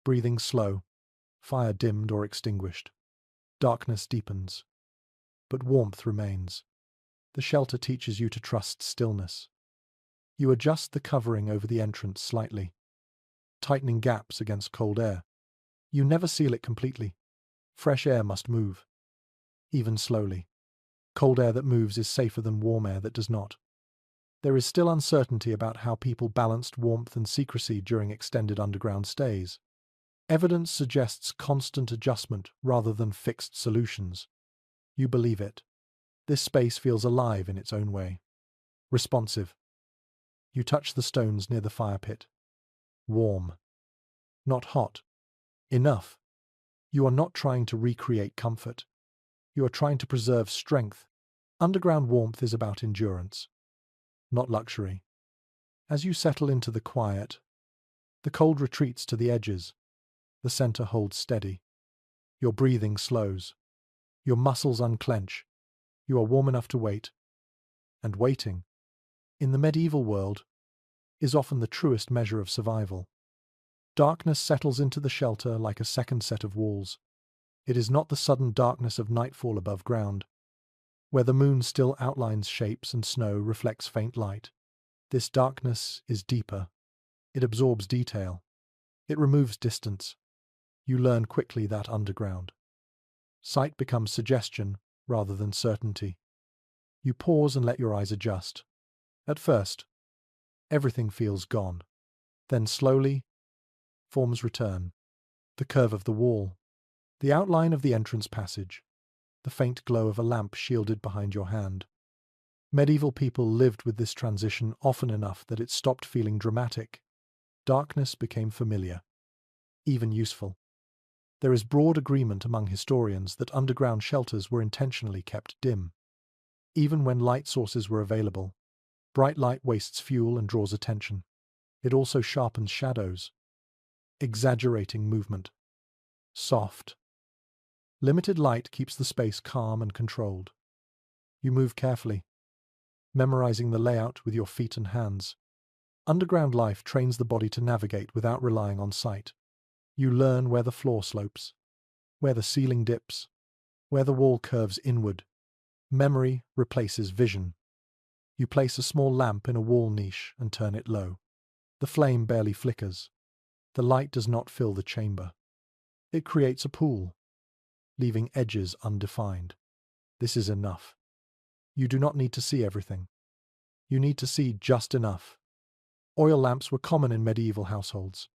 breathing slow, fire dimmed or extinguished. Darkness deepens, but warmth remains. The shelter teaches you to trust stillness. You adjust the covering over the entrance slightly, tightening gaps against cold air. You never seal it completely. Fresh air must move, even slowly. Cold air that moves is safer than warm air that does not. There is still uncertainty about how people balanced warmth and secrecy during extended underground stays. Evidence suggests constant adjustment rather than fixed solutions. You believe it. This space feels alive in its own way. Responsive. You touch the stones near the fire pit. Warm. Not hot. Enough. You are not trying to recreate comfort. You are trying to preserve strength. Underground warmth is about endurance, not luxury. As you settle into the quiet, the cold retreats to the edges. The center holds steady. Your breathing slows. Your muscles unclench. You are warm enough to wait. And waiting, in the medieval world, is often the truest measure of survival. Darkness settles into the shelter like a second set of walls. It is not the sudden darkness of nightfall above ground, where the moon still outlines shapes and snow reflects faint light. This darkness is deeper. It absorbs detail. It removes distance. You learn quickly that underground. Sight becomes suggestion rather than certainty. You pause and let your eyes adjust. At first, everything feels gone. Then slowly, forms return. The curve of the wall, the outline of the entrance passage, the faint glow of a lamp shielded behind your hand. Medieval people lived with this transition often enough that it stopped feeling dramatic. Darkness became familiar, even useful. There is broad agreement among historians that underground shelters were intentionally kept dim. Even when light sources were available, bright light wastes fuel and draws attention. It also sharpens shadows, exaggerating movement. Soft, limited light keeps the space calm and controlled. You move carefully, memorizing the layout with your feet and hands. Underground life trains the body to navigate without relying on sight. You learn where the floor slopes, where the ceiling dips, where the wall curves inward. Memory replaces vision. You place a small lamp in a wall niche and turn it low. The flame barely flickers. The light does not fill the chamber. It creates a pool, leaving edges undefined. This is enough. You do not need to see everything. You need to see just enough. Oil lamps were common in medieval households,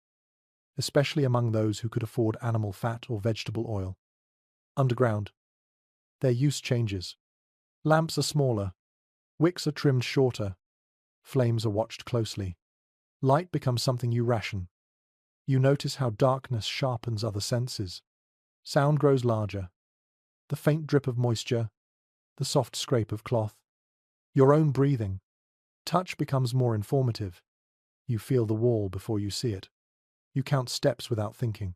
especially among those who could afford animal fat or vegetable oil. Underground, their use changes. Lamps are smaller, wicks are trimmed shorter, flames are watched closely. Light becomes something you ration. You notice how darkness sharpens other senses. Sound grows larger. The faint drip of moisture, the soft scrape of cloth, your own breathing. Touch becomes more informative. You feel the wall before you see it. You count steps without thinking.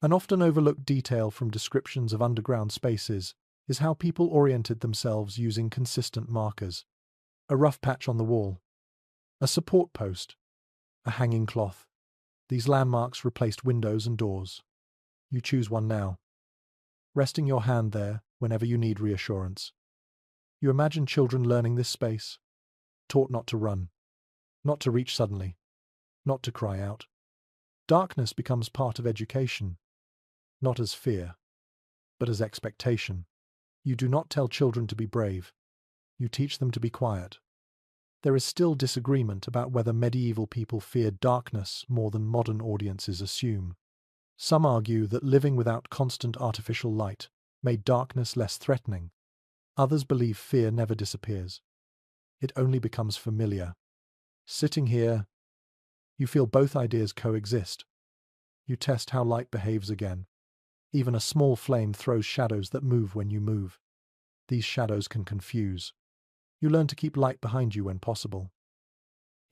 An often overlooked detail from descriptions of underground spaces is how people oriented themselves using consistent markers. A rough patch on the wall, a support post, a hanging cloth. These landmarks replaced windows and doors. You choose one now, resting your hand there whenever you need reassurance. You imagine children learning this space, taught not to run, not to reach suddenly, not to cry out. Darkness becomes part of education, not as fear, but as expectation. You do not tell children to be brave. You teach them to be quiet. There is still disagreement about whether medieval people feared darkness more than modern audiences assume. Some argue that living without constant artificial light made darkness less threatening. Others believe fear never disappears. It only becomes familiar. Sitting here, you feel both ideas coexist. You test how light behaves again. Even a small flame throws shadows that move when you move. These shadows can confuse. You learn to keep light behind you when possible,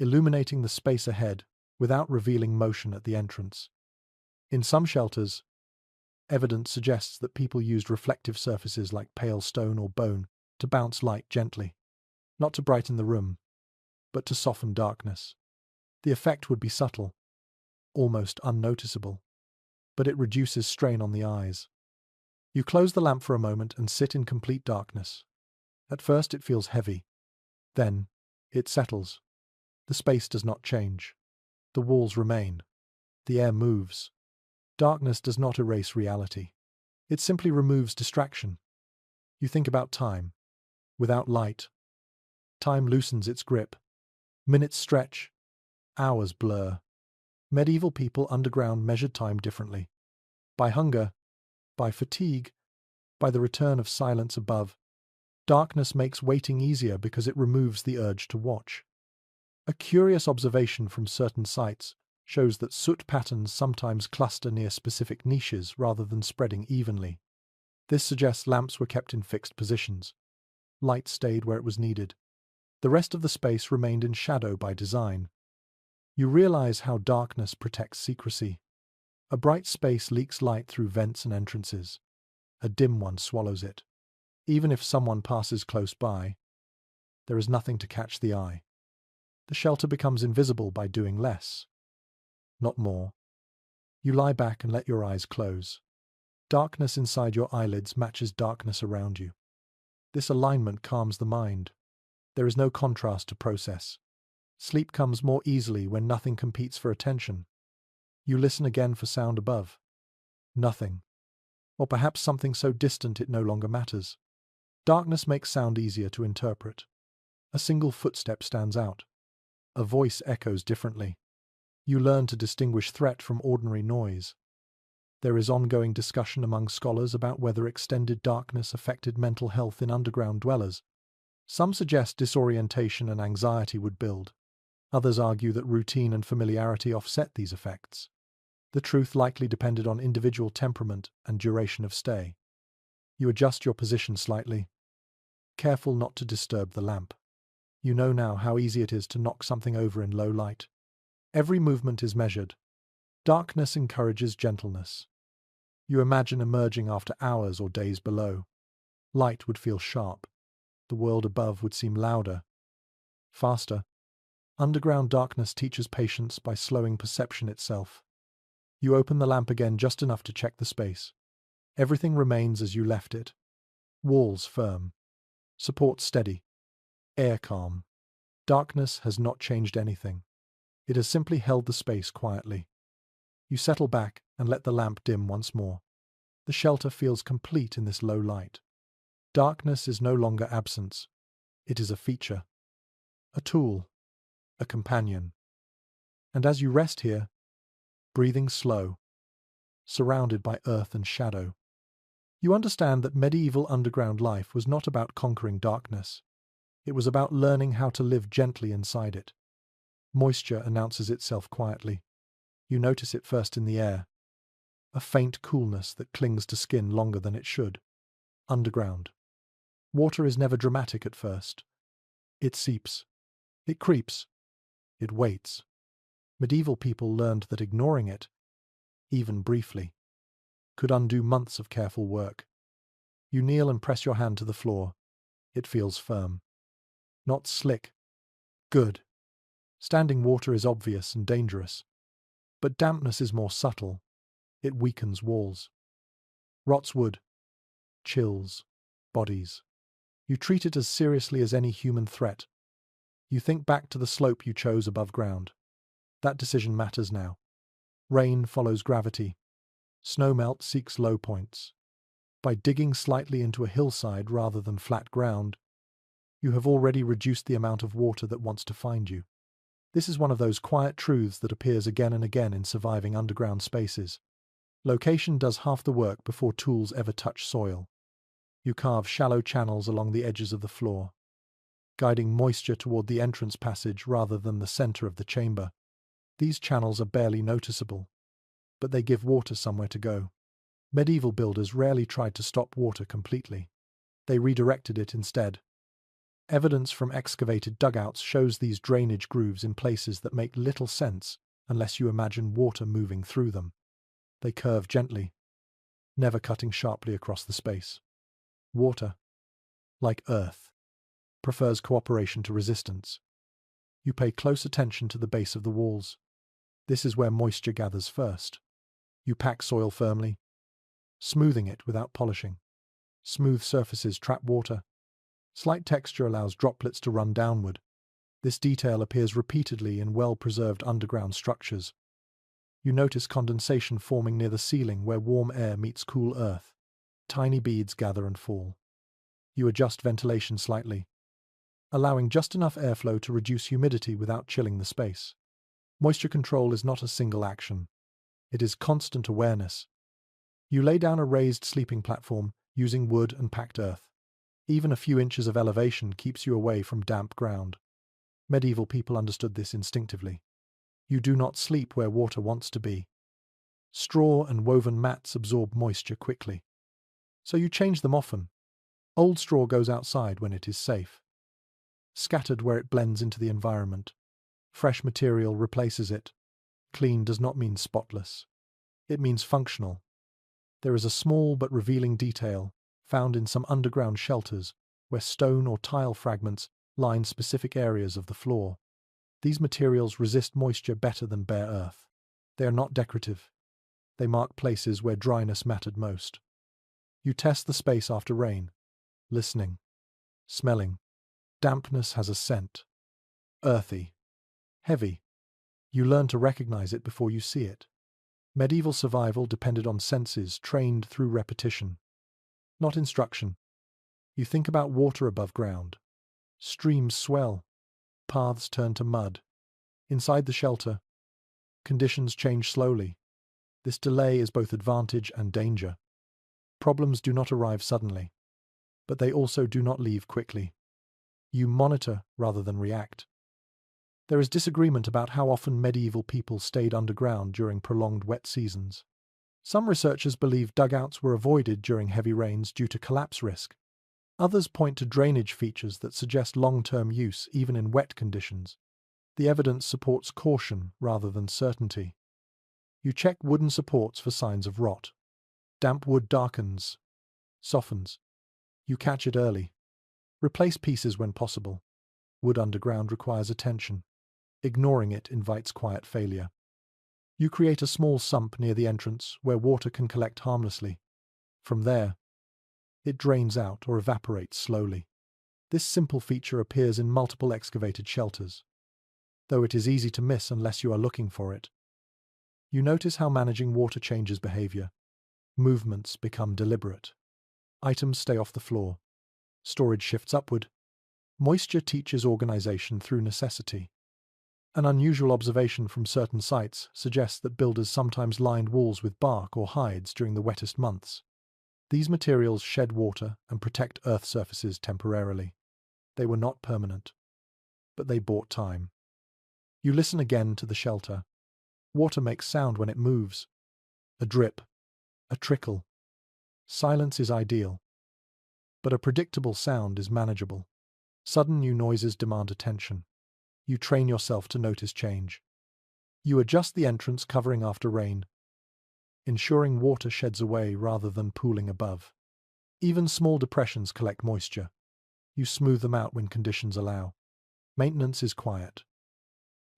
illuminating the space ahead without revealing motion at the entrance. In some shelters, evidence suggests that people used reflective surfaces like pale stone or bone to bounce light gently, not to brighten the room, but to soften darkness. The effect would be subtle, almost unnoticeable, but it reduces strain on the eyes. You close the lamp for a moment and sit in complete darkness. At first it feels heavy. Then it settles. The space does not change. The walls remain. The air moves. Darkness does not erase reality. It simply removes distraction. You think about time. Without light, time loosens its grip. Minutes stretch. Hours blur. Medieval people underground measured time differently. By hunger, by fatigue, by the return of silence above. Darkness makes waiting easier because it removes the urge to watch. A curious observation from certain sites shows that soot patterns sometimes cluster near specific niches rather than spreading evenly. This suggests lamps were kept in fixed positions. Light stayed where it was needed. The rest of the space remained in shadow by design. You realize how darkness protects secrecy. A bright space leaks light through vents and entrances. A dim one swallows it. Even if someone passes close by, there is nothing to catch the eye. The shelter becomes invisible by doing less, not more. You lie back and let your eyes close. Darkness inside your eyelids matches darkness around you. This alignment calms the mind. There is no contrast to process. Sleep comes more easily when nothing competes for attention. You listen again for sound above. Nothing. Or perhaps something so distant it no longer matters. Darkness makes sound easier to interpret. A single footstep stands out. A voice echoes differently. You learn to distinguish threat from ordinary noise. There is ongoing discussion among scholars about whether extended darkness affected mental health in underground dwellers. Some suggest disorientation and anxiety would build. Others argue that routine and familiarity offset these effects. The truth likely depended on individual temperament and duration of stay. You adjust your position slightly, careful not to disturb the lamp. You know now how easy it is to knock something over in low light. Every movement is measured. Darkness encourages gentleness. You imagine emerging after hours or days below. Light would feel sharp. The world above would seem louder, faster. Underground darkness teaches patience by slowing perception itself. You open the lamp again just enough to check the space. Everything remains as you left it. Walls firm. Support steady. Air calm. Darkness has not changed anything. It has simply held the space quietly. You settle back and let the lamp dim once more. The shelter feels complete in this low light. Darkness is no longer absence. It is a feature, a tool, a companion. And as you rest here, breathing slow, surrounded by earth and shadow, you understand that medieval underground life was not about conquering darkness. It was about learning how to live gently inside it. Moisture announces itself quietly. You notice it first in the air, a faint coolness that clings to skin longer than it should. Underground. Water is never dramatic at first. It seeps. It creeps. It waits. Medieval people learned that ignoring it, even briefly, could undo months of careful work. You kneel and press your hand to the floor. It feels firm. Not slick. Good. Standing water is obvious and dangerous. But dampness is more subtle. It weakens walls. Rots wood. Chills. Bodies. You treat it as seriously as any human threat. You think back to the slope you chose above ground. That decision matters now. Rain follows gravity. Snowmelt seeks low points. By digging slightly into a hillside rather than flat ground, you have already reduced the amount of water that wants to find you. This is one of those quiet truths that appears again and again in surviving underground spaces. Location does half the work before tools ever touch soil. You carve shallow channels along the edges of the floor, guiding moisture toward the entrance passage rather than the center of the chamber. These channels are barely noticeable, but they give water somewhere to go. Medieval builders rarely tried to stop water completely. They redirected it instead. Evidence from excavated dugouts shows these drainage grooves in places that make little sense unless you imagine water moving through them. They curve gently, never cutting sharply across the space. Water, like earth, prefers cooperation to resistance. You pay close attention to the base of the walls. This is where moisture gathers first. You pack soil firmly, smoothing it without polishing. Smooth surfaces trap water. Slight texture allows droplets to run downward. This detail appears repeatedly in well-preserved underground structures. You notice condensation forming near the ceiling where warm air meets cool earth. Tiny beads gather and fall. You adjust ventilation slightly, allowing just enough airflow to reduce humidity without chilling the space. Moisture control is not a single action. It is constant awareness. You lay down a raised sleeping platform using wood and packed earth. Even a few inches of elevation keeps you away from damp ground. Medieval people understood this instinctively. You do not sleep where water wants to be. Straw and woven mats absorb moisture quickly, so you change them often. Old straw goes outside when it is safe, scattered where it blends into the environment. Fresh material replaces it. Clean does not mean spotless. It means functional. There is a small but revealing detail found in some underground shelters where stone or tile fragments line specific areas of the floor. These materials resist moisture better than bare earth. They are not decorative. They mark places where dryness mattered most. You test the space after rain, listening, smelling. Dampness has a scent. Earthy. Heavy. You learn to recognize it before you see it. Medieval survival depended on senses trained through repetition, not instruction. You think about water above ground. Streams swell. Paths turn to mud. Inside the shelter, conditions change slowly. This delay is both advantage and danger. Problems do not arrive suddenly, but they also do not leave quickly. You monitor rather than react. There is disagreement about how often medieval people stayed underground during prolonged wet seasons. Some researchers believe dugouts were avoided during heavy rains due to collapse risk. Others point to drainage features that suggest long-term use even in wet conditions. The evidence supports caution rather than certainty. You check wooden supports for signs of rot. Damp wood darkens, softens. You catch it early. Replace pieces when possible. Wood underground requires attention. Ignoring it invites quiet failure. You create a small sump near the entrance where water can collect harmlessly. From there, it drains out or evaporates slowly. This simple feature appears in multiple excavated shelters, though it is easy to miss unless you are looking for it. You notice how managing water changes behavior. Movements become deliberate. Items stay off the floor. Storage shifts upward. Moisture teaches organization through necessity. An unusual observation from certain sites suggests that builders sometimes lined walls with bark or hides during the wettest months. These materials shed water and protect earth surfaces temporarily. They were not permanent, but they bought time. You listen again to the shelter. Water makes sound when it moves. A drip, a trickle. Silence is ideal, but a predictable sound is manageable. Sudden new noises demand attention. You train yourself to notice change. You adjust the entrance covering after rain, ensuring water sheds away rather than pooling above. Even small depressions collect moisture. You smooth them out when conditions allow. Maintenance is quiet.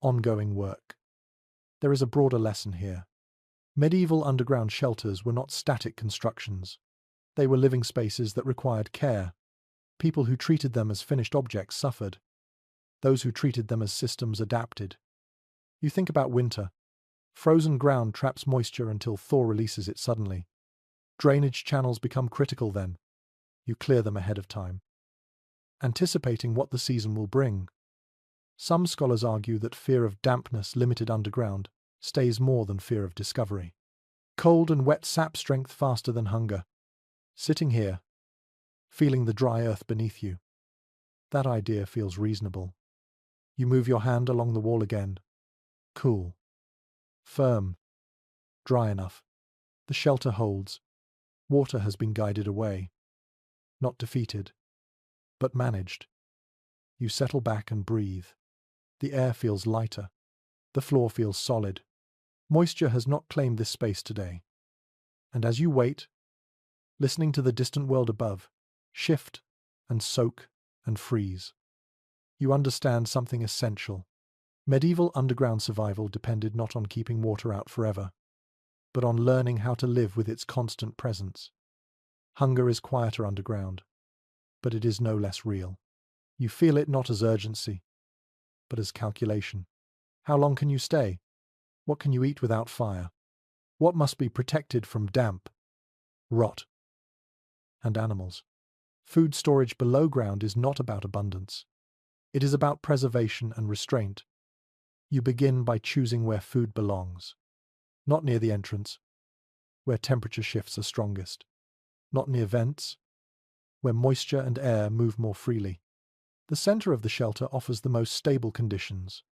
Ongoing work. There is a broader lesson here. Medieval underground shelters were not static constructions. They were living spaces that required care. People who treated them as finished objects suffered. Those who treated them as systems adapted. You think about winter. Frozen ground traps moisture until thaw releases it suddenly. Drainage channels become critical then. You clear them ahead of time, anticipating what the season will bring. Some scholars argue that fear of dampness limited underground stays more than fear of discovery. Cold and wet sap strength faster than hunger. Sitting here, feeling the dry earth beneath you. That idea feels reasonable. You move your hand along the wall again. Cool. Firm. Dry enough. The shelter holds. Water has been guided away. Not defeated, but managed. You settle back and breathe. The air feels lighter. The floor feels solid. Moisture has not claimed this space today. And as you wait, listening to the distant world above, shift and soak and freeze, you understand something essential. Medieval underground survival depended not on keeping water out forever, but on learning how to live with its constant presence. Hunger is quieter underground, but it is no less real. You feel it not as urgency, but as calculation. How long can you stay? What can you eat without fire? What must be protected from damp, rot, and animals? Food storage below ground is not about abundance. It is about preservation and restraint. You begin by choosing where food belongs. Not near the entrance, where temperature shifts are strongest. Not near vents, where moisture and air move more freely. The center of the shelter offers the most stable conditions.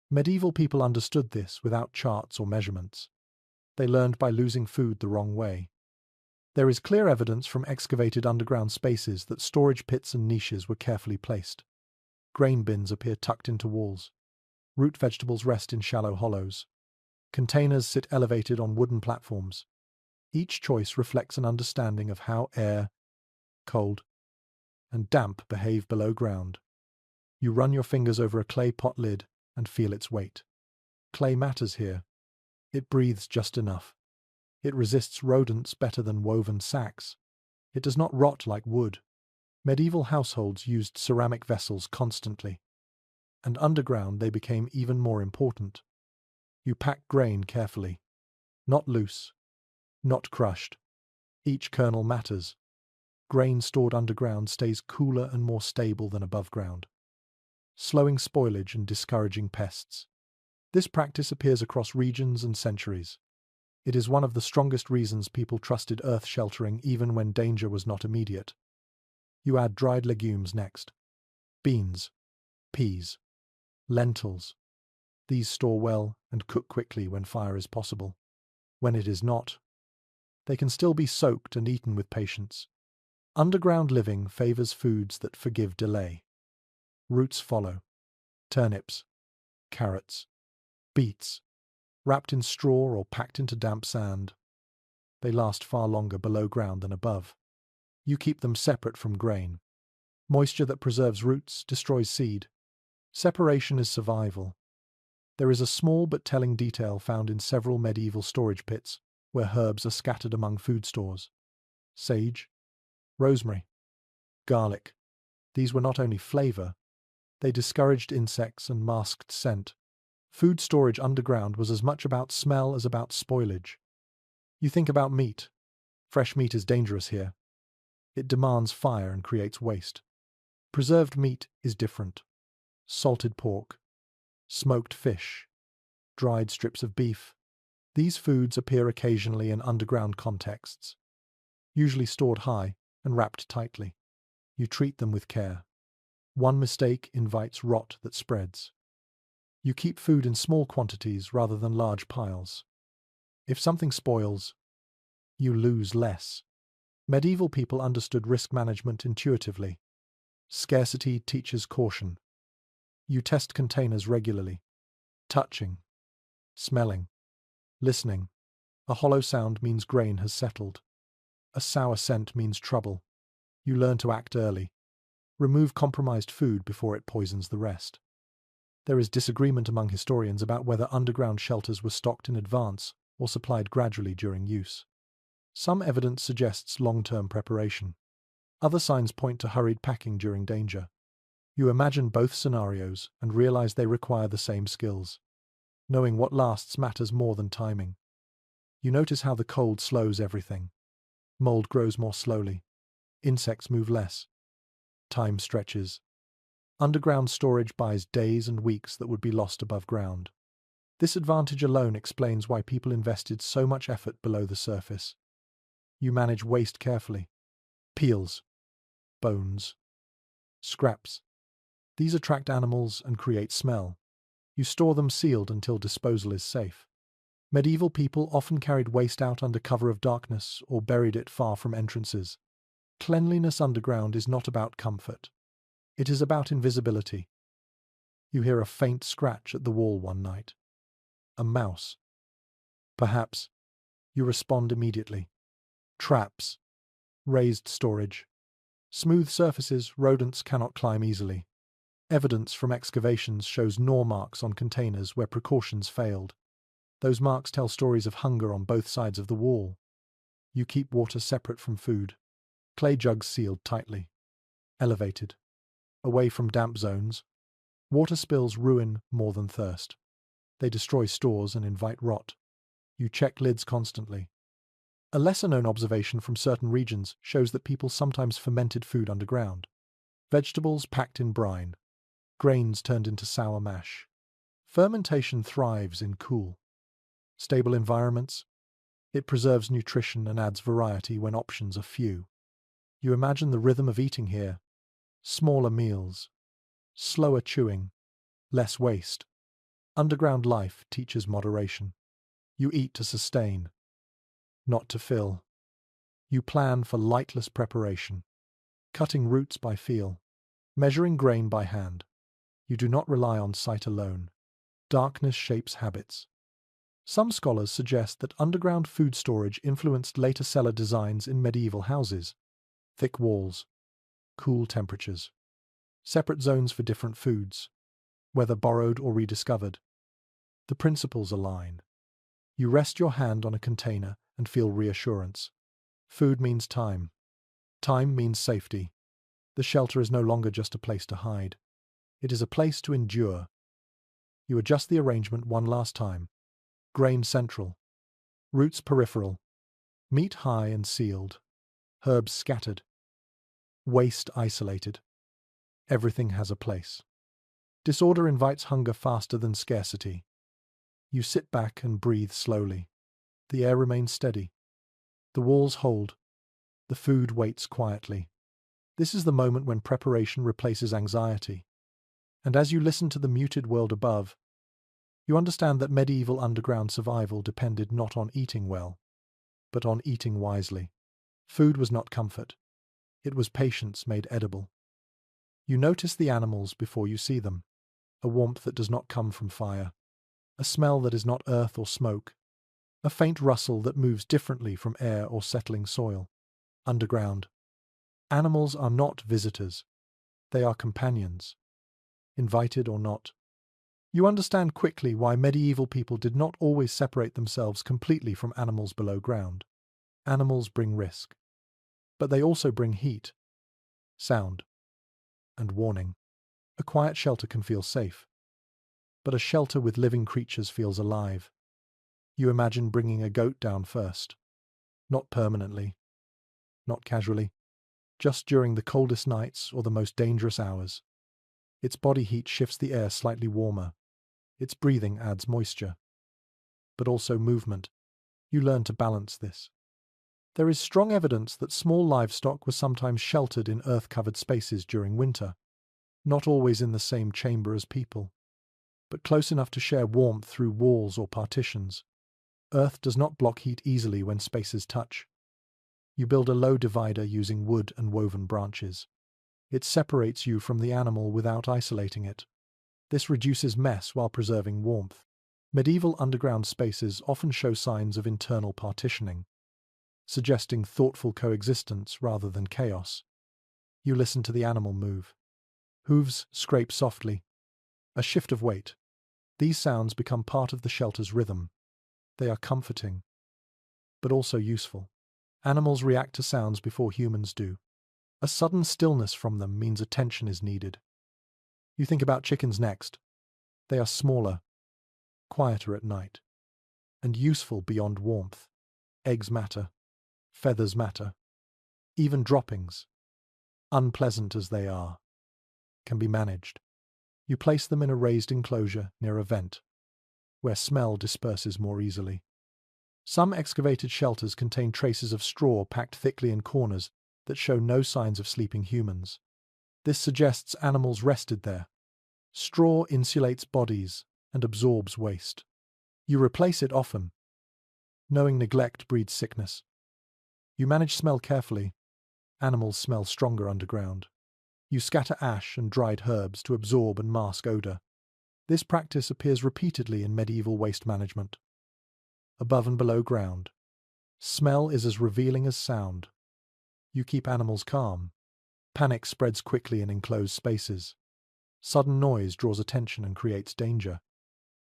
Medieval people understood this without charts or measurements. They learned by losing food the wrong way. There is clear evidence from excavated underground spaces that storage pits and niches were carefully placed. Grain bins appear tucked into walls. Root vegetables rest in shallow hollows. Containers sit elevated on wooden platforms. Each choice reflects an understanding of how air, cold, and damp behave below ground. You run your fingers over a clay pot lid and feel its weight. Clay matters here. It breathes just enough. It resists rodents better than woven sacks. It does not rot like wood. Medieval households used ceramic vessels constantly, and underground they became even more important. You pack grain carefully, not loose, not crushed. Each kernel matters. Grain stored underground stays cooler and more stable than above ground, slowing spoilage and discouraging pests. This practice appears across regions and centuries. It is one of the strongest reasons people trusted earth sheltering even when danger was not immediate. You add dried legumes next. Beans, peas, lentils. These store well and cook quickly when fire is possible. When it is not, they can still be soaked and eaten with patience. Underground living favors foods that forgive delay. Roots follow. Turnips, carrots, beets, wrapped in straw or packed into damp sand. They last far longer below ground than above. You keep them separate from grain. Moisture that preserves roots destroys seed. Separation is survival. There is a small but telling detail found in several medieval storage pits where herbs are scattered among food stores. Sage, rosemary, garlic. These were not only flavor, they discouraged insects and masked scent. Food storage underground was as much about smell as about spoilage. You think about meat. Fresh meat is dangerous here. It demands fire and creates waste. Preserved meat is different. Salted pork, smoked fish, dried strips of beef. These foods appear occasionally in underground contexts, usually stored high and wrapped tightly. You treat them with care. One mistake invites rot that spreads. You keep food in small quantities rather than large piles. If something spoils, you lose less. Medieval people understood risk management intuitively. Scarcity teaches caution. You test containers regularly, touching, smelling, listening. A hollow sound means grain has settled. A sour scent means trouble. You learn to act early. Remove compromised food before it poisons the rest. There is disagreement among historians about whether underground shelters were stocked in advance or supplied gradually during use. Some evidence suggests long-term preparation. Other signs point to hurried packing during danger. You imagine both scenarios and realize they require the same skills. Knowing what lasts matters more than timing. You notice how the cold slows everything. Mold grows more slowly. Insects move less. Time stretches. Underground storage buys days and weeks that would be lost above ground. This advantage alone explains why people invested so much effort below the surface. You manage waste carefully. Peels, bones, scraps. These attract animals and create smell. You store them sealed until disposal is safe. Medieval people often carried waste out under cover of darkness or buried it far from entrances. Cleanliness underground is not about comfort. It is about invisibility. You hear a faint scratch at the wall one night. A mouse. Perhaps. You respond immediately. Traps. Raised storage. Smooth surfaces rodents cannot climb easily. Evidence from excavations shows gnaw marks on containers where precautions failed. Those marks tell stories of hunger on both sides of the wall. You keep water separate from food. Clay jugs sealed tightly. Elevated. Away from damp zones. Water spills ruin more than thirst. They destroy stores and invite rot. You check lids constantly. A lesser-known observation from certain regions shows that people sometimes fermented food underground. Vegetables packed in brine. Grains turned into sour mash. Fermentation thrives in cool, stable environments. It preserves nutrition and adds variety when options are few. You imagine the rhythm of eating here. Smaller meals, slower chewing, less waste. Underground life teaches moderation. You eat to sustain, not to fill. You plan for lightless preparation, cutting roots by feel, measuring grain by hand. You do not rely on sight alone. Darkness shapes habits. Some scholars suggest that underground food storage influenced later cellar designs in medieval houses. Thick walls, cool temperatures, separate zones for different foods, whether borrowed or rediscovered. The principles align. You rest your hand on a container and feel reassurance. Food means time. Time means safety. The shelter is no longer just a place to hide. It is a place to endure. You adjust the arrangement one last time. Grain central. Roots peripheral. Meat high and sealed. Herbs scattered. Waste isolated. Everything has a place. Disorder invites hunger faster than scarcity. You sit back and breathe slowly. The air remains steady. The walls hold. The food waits quietly. This is the moment when preparation replaces anxiety. And as you listen to the muted world above, you understand that medieval underground survival depended not on eating well, but on eating wisely. Food was not comfort. It was patience made edible. You notice the animals before you see them, a warmth that does not come from fire, a smell that is not earth or smoke, a faint rustle that moves differently from air or settling soil. Underground. Animals are not visitors. They are companions, invited or not. You understand quickly why medieval people did not always separate themselves completely from animals below ground. Animals bring risk, but they also bring heat, sound, and warning. A quiet shelter can feel safe. But a shelter with living creatures feels alive. You imagine bringing a goat down first. Not permanently, not casually, just during the coldest nights or the most dangerous hours. Its body heat shifts the air slightly warmer. Its breathing adds moisture. But also movement. You learn to balance this. There is strong evidence that small livestock were sometimes sheltered in earth-covered spaces during winter, not always in the same chamber as people, but close enough to share warmth through walls or partitions. Earth does not block heat easily when spaces touch. You build a low divider using wood and woven branches. It separates you from the animal without isolating it. This reduces mess while preserving warmth. Medieval underground spaces often show signs of internal partitioning, suggesting thoughtful coexistence rather than chaos. You listen to the animal move. Hooves scrape softly. A shift of weight. These sounds become part of the shelter's rhythm. They are comforting, but also useful. Animals react to sounds before humans do. A sudden stillness from them means attention is needed. You think about chickens next. They are smaller, quieter at night, and useful beyond warmth. Eggs matter. Feathers matter. Even droppings, unpleasant as they are, can be managed. You place them in a raised enclosure near a vent, where smell disperses more easily. Some excavated shelters contain traces of straw packed thickly in corners that show no signs of sleeping humans. This suggests animals rested there. Straw insulates bodies and absorbs waste. You replace it often. Knowing neglect breeds sickness. You manage smell carefully. Animals smell stronger underground. You scatter ash and dried herbs to absorb and mask odor. This practice appears repeatedly in medieval waste management. Above and below ground, smell is as revealing as sound. You keep animals calm. Panic spreads quickly in enclosed spaces. Sudden noise draws attention and creates danger.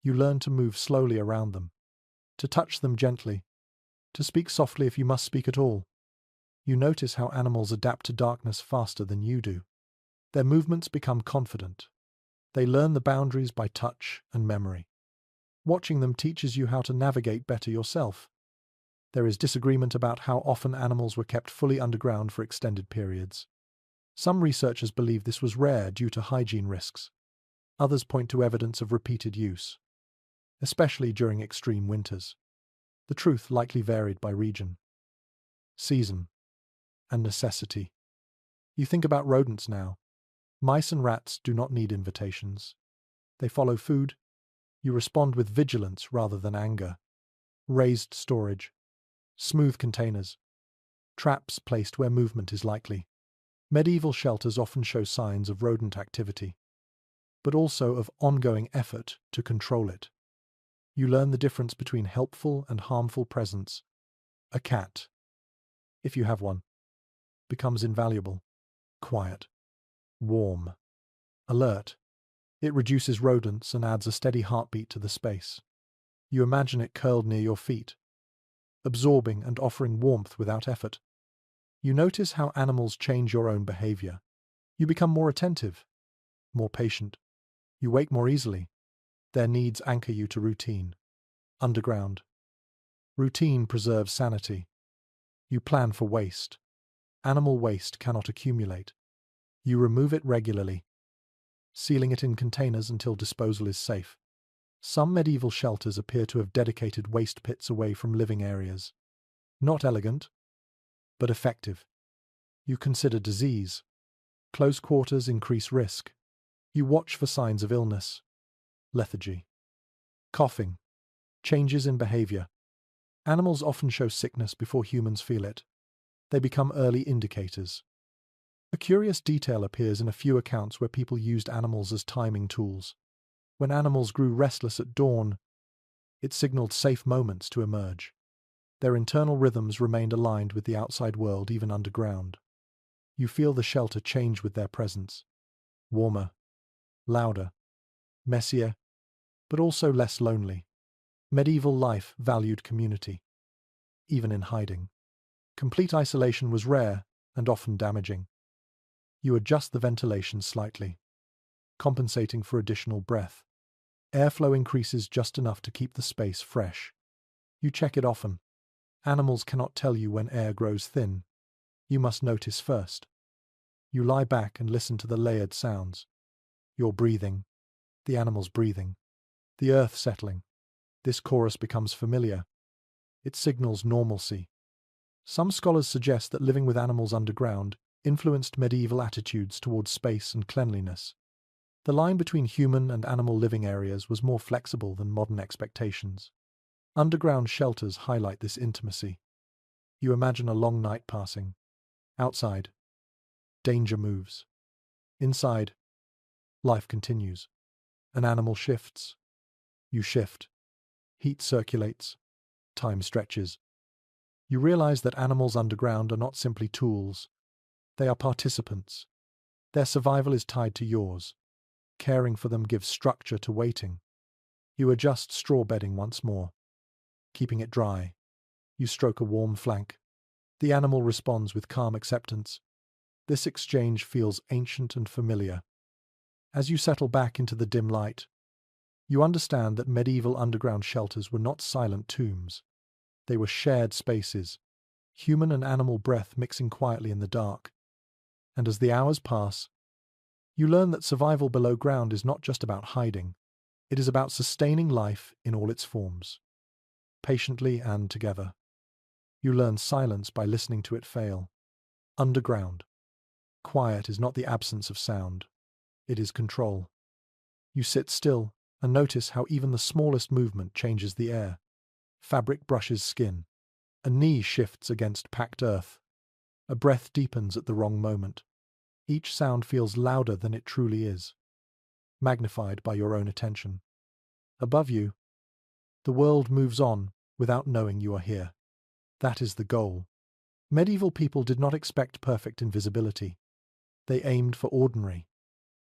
You learn to move slowly around them, to touch them gently, to speak softly if you must speak at all. You notice how animals adapt to darkness faster than you do. Their movements become confident. They learn the boundaries by touch and memory. Watching them teaches you how to navigate better yourself. There is disagreement about how often animals were kept fully underground for extended periods. Some researchers believe this was rare due to hygiene risks. Others point to evidence of repeated use, especially during extreme winters. The truth likely varied by region, season, and necessity. You think about rodents now. Mice and rats do not need invitations. They follow food. You respond with vigilance rather than anger. Raised storage, smooth containers, traps placed where movement is likely. Medieval shelters often show signs of rodent activity, but also of ongoing effort to control it. You learn the difference between helpful and harmful presence. A cat, if you have one, becomes invaluable. Quiet, warm, alert. It reduces rodents and adds a steady heartbeat to the space. You imagine it curled near your feet, absorbing and offering warmth without effort. You notice how animals change your own behavior. You become more attentive, more patient. You wake more easily. Their needs anchor you to routine. Underground. Routine preserves sanity. You plan for waste. Animal waste cannot accumulate. You remove it regularly, sealing it in containers until disposal is safe. Some medieval shelters appear to have dedicated waste pits away from living areas. Not elegant, but effective. You consider disease. Close quarters increase risk. You watch for signs of illness, lethargy, coughing, changes in behavior. Animals often show sickness before humans feel it. They become early indicators. A curious detail appears in a few accounts where people used animals as timing tools. When animals grew restless at dawn, it signaled safe moments to emerge. Their internal rhythms remained aligned with the outside world even underground. You feel the shelter change with their presence. Warmer, louder, messier, but also less lonely. Medieval life valued community, even in hiding. Complete isolation was rare and often damaging. You adjust the ventilation slightly, compensating for additional breath. Airflow increases just enough to keep the space fresh. You check it often. Animals cannot tell you when air grows thin. You must notice first. You lie back and listen to the layered sounds. You're breathing. The animal's breathing. The earth settling. This chorus becomes familiar. It signals normalcy. Some scholars suggest that living with animals underground influenced medieval attitudes towards space and cleanliness. The line between human and animal living areas was more flexible than modern expectations. Underground shelters highlight this intimacy. You imagine a long night passing. Outside, danger moves. Inside, life continues. An animal shifts. You shift. Heat circulates. Time stretches. You realize that animals underground are not simply tools. They are participants. Their survival is tied to yours. Caring for them gives structure to waiting. You adjust straw bedding once more, keeping it dry. You stroke a warm flank. The animal responds with calm acceptance. This exchange feels ancient and familiar. As you settle back into the dim light, you understand that medieval underground shelters were not silent tombs. They were shared spaces, human and animal breath mixing quietly in the dark. And as the hours pass, you learn that survival below ground is not just about hiding. It is about sustaining life in all its forms, patiently and together. You learn silence by listening to it fail. Underground, quiet is not the absence of sound. It is control. You sit still and notice how even the smallest movement changes the air. Fabric brushes skin. A knee shifts against packed earth. A breath deepens at the wrong moment. Each sound feels louder than it truly is, magnified by your own attention. Above you, the world moves on without knowing you are here. That is the goal. Medieval people did not expect perfect invisibility. They aimed for ordinary.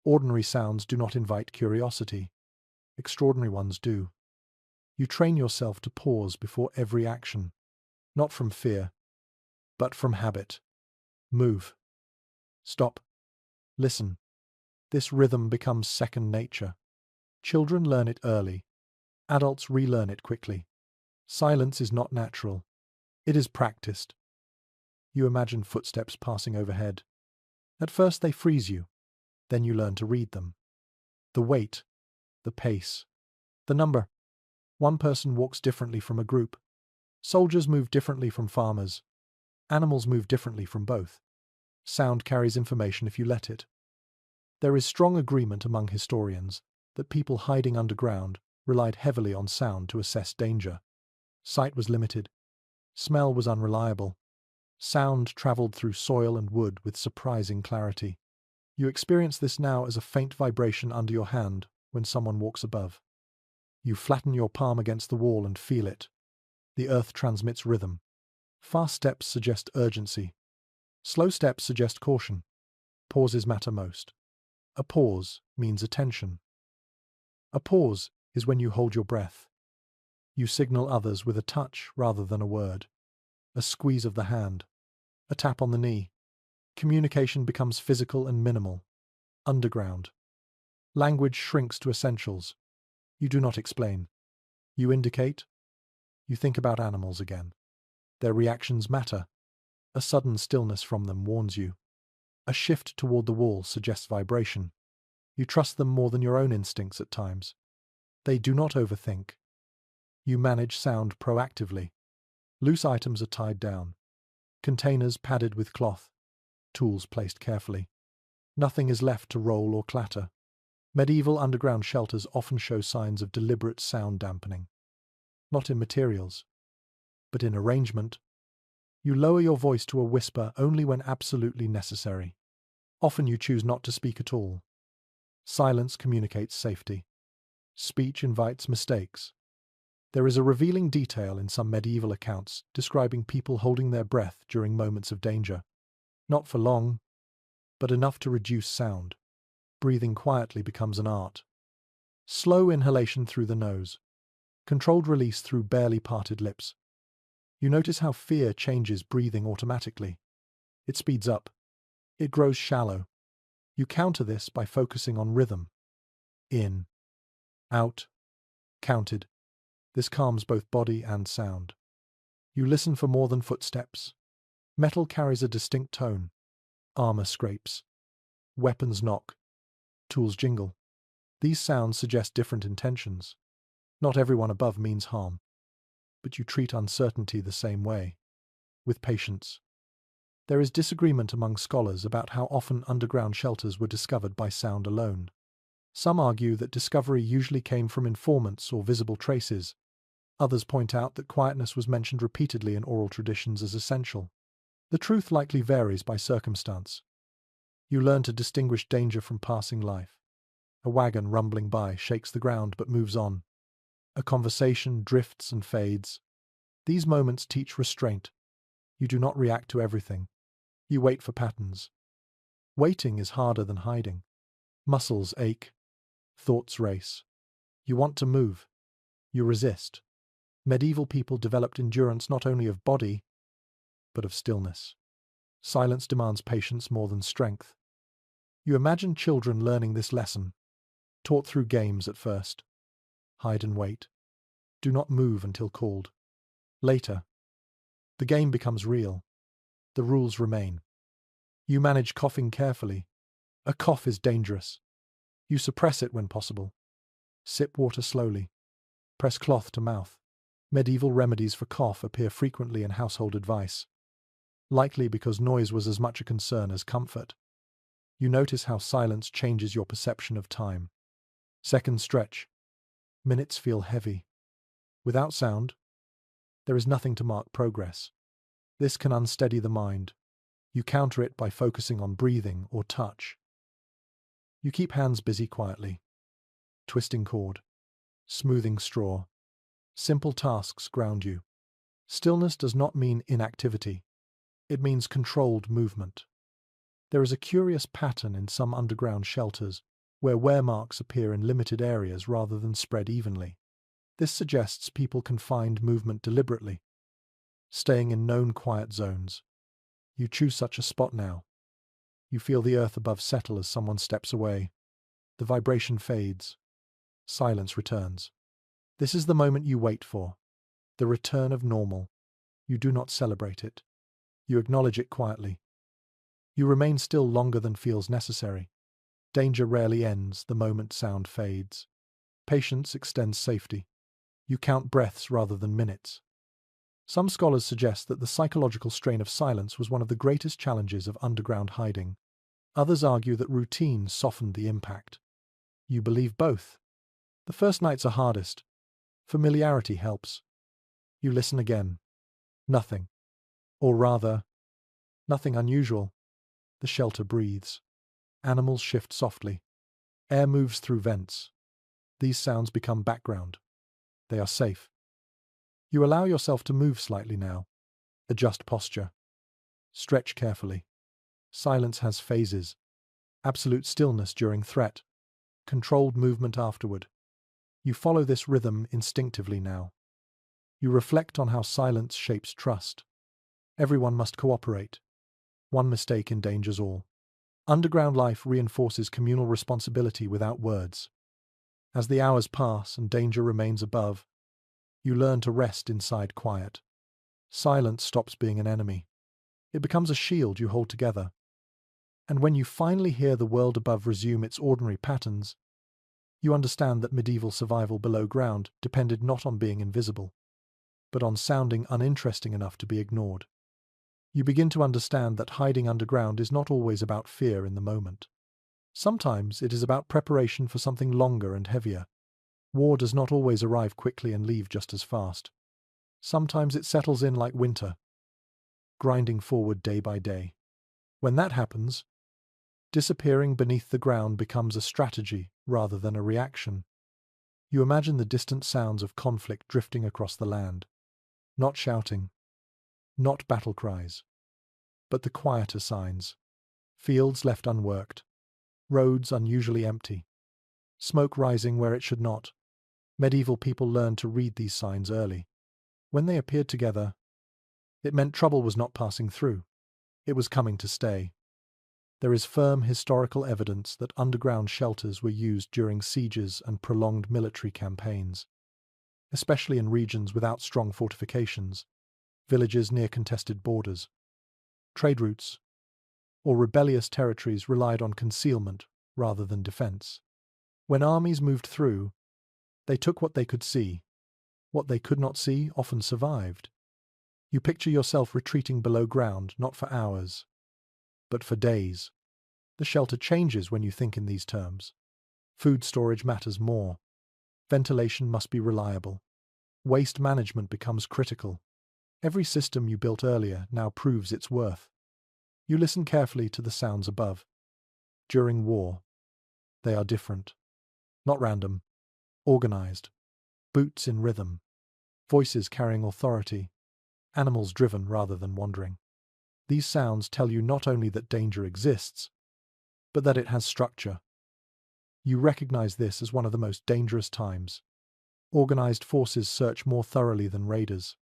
Ordinary sounds do not invite curiosity. Extraordinary ones do. You train yourself to pause before every action, not from fear, but from habit. Move. Stop. Listen. This rhythm becomes second nature. Children learn it early. Adults relearn it quickly. Silence is not natural. It is practiced. You imagine footsteps passing overhead. At first they freeze you. Then you learn to read them. The weight, the pace, the number. One person walks differently from a group. Soldiers move differently from farmers. Animals move differently from both. Sound carries information if you let it. There is strong agreement among historians that people hiding underground relied heavily on sound to assess danger. Sight was limited. Smell was unreliable. Sound traveled through soil and wood with surprising clarity. You experience this now as a faint vibration under your hand when someone walks above. You flatten your palm against the wall and feel it. The earth transmits rhythm. Fast steps suggest urgency. Slow steps suggest caution. Pauses matter most. A pause means attention. A pause is when you hold your breath. You signal others with a touch rather than a word. A squeeze of the hand. A tap on the knee. Communication becomes physical and minimal. Underground. Language shrinks to essentials. You do not explain. You indicate. You think about animals again. Their reactions matter. A sudden stillness from them warns you. A shift toward the wall suggests vibration. You trust them more than your own instincts at times. They do not overthink. You manage sound proactively. Loose items are tied down. Containers padded with cloth. Tools placed carefully. Nothing is left to roll or clatter. Medieval underground shelters often show signs of deliberate sound dampening. Not in materials, but in arrangement. You lower your voice to a whisper only when absolutely necessary. Often you choose not to speak at all. Silence communicates safety. Speech invites mistakes. There is a revealing detail in some medieval accounts describing people holding their breath during moments of danger. Not for long, but enough to reduce sound. Breathing quietly becomes an art. Slow inhalation through the nose. Controlled release through barely parted lips. You notice how fear changes breathing automatically. It speeds up. It grows shallow. You counter this by focusing on rhythm. In, out, counted. This calms both body and sound. You listen for more than footsteps. Metal carries a distinct tone. Armor scrapes. Weapons knock. Tools jingle. These sounds suggest different intentions. Not everyone above means harm. But you treat uncertainty the same way, with patience. There is disagreement among scholars about how often underground shelters were discovered by sound alone. Some argue that discovery usually came from informants or visible traces. Others point out that quietness was mentioned repeatedly in oral traditions as essential. The truth likely varies by circumstance. You learn to distinguish danger from passing life. A wagon rumbling by shakes the ground but moves on. A conversation drifts and fades. These moments teach restraint. You do not react to everything. You wait for patterns. Waiting is harder than hiding. Muscles ache. Thoughts race. You want to move. You resist. Medieval people developed endurance not only of body, but of stillness. Silence demands patience more than strength. You imagine children learning this lesson, taught through games at first. Hide and wait. Do not move until called. Later, the game becomes real. The rules remain. You manage coughing carefully. A cough is dangerous. You suppress it when possible. Sip water slowly. Press cloth to mouth. Medieval remedies for cough appear frequently in household advice, likely because noise was as much a concern as comfort. You notice how silence changes your perception of time. Seconds stretch. Minutes feel heavy. Without sound, there is nothing to mark progress. This can unsteady the mind. You counter it by focusing on breathing or touch. You keep hands busy quietly. Twisting cord. Smoothing straw. Simple tasks ground you. Stillness does not mean inactivity. It means controlled movement. There is a curious pattern in some underground shelters where wear marks appear in limited areas rather than spread evenly. This suggests people confined movement deliberately, staying in known quiet zones. You choose such a spot now. You feel the earth above settle as someone steps away. The vibration fades. Silence returns. This is the moment you wait for, the return of normal. You do not celebrate it. You acknowledge it quietly. You remain still longer than feels necessary. Danger rarely ends the moment sound fades. Patience extends safety. You count breaths rather than minutes. Some scholars suggest that the psychological strain of silence was one of the greatest challenges of underground hiding. Others argue that routine softened the impact. You believe both. The first nights are hardest. Familiarity helps. You listen again. Nothing. Or rather, nothing unusual. The shelter breathes. Animals shift softly. Air moves through vents. These sounds become background. They are safe. You allow yourself to move slightly now. Adjust posture. Stretch carefully. Silence has phases. Absolute stillness during threat. Controlled movement afterward. You follow this rhythm instinctively now. You reflect on how silence shapes trust. Everyone must cooperate. One mistake endangers all. Underground life reinforces communal responsibility without words. As the hours pass and danger remains above, you learn to rest inside quiet. Silence stops being an enemy. It becomes a shield you hold together. And when you finally hear the world above resume its ordinary patterns, you understand that medieval survival below ground depended not on being invisible, but on sounding uninteresting enough to be ignored. You begin to understand that hiding underground is not always about fear in the moment. Sometimes it is about preparation for something longer and heavier. War does not always arrive quickly and leave just as fast. Sometimes it settles in like winter, grinding forward day by day. When that happens, disappearing beneath the ground becomes a strategy rather than a reaction. You imagine the distant sounds of conflict drifting across the land. Not shouting, not battle cries, but the quieter signs. Fields left unworked, roads unusually empty, smoke rising where it should not. Medieval people learned to read these signs early. When they appeared together, it meant trouble was not passing through. It was coming to stay. There is firm historical evidence that underground shelters were used during sieges and prolonged military campaigns. especially in regions without strong fortifications, villages near contested borders. Trade routes or rebellious territories relied on concealment rather than defense. When armies moved through, they took what they could see. What they could not see often survived. You picture yourself retreating below ground, not for hours, but for days. The shelter changes when you think in these terms. Food storage matters more. Ventilation must be reliable. Waste management becomes critical. Every system you built earlier now proves its worth. You listen carefully to the sounds above. During war, they are different. Not random. Organized. Boots in rhythm. Voices carrying authority. Animals driven rather than wandering. These sounds tell you not only that danger exists, but that it has structure. You recognize this as one of the most dangerous times. Organized forces search more thoroughly than raiders.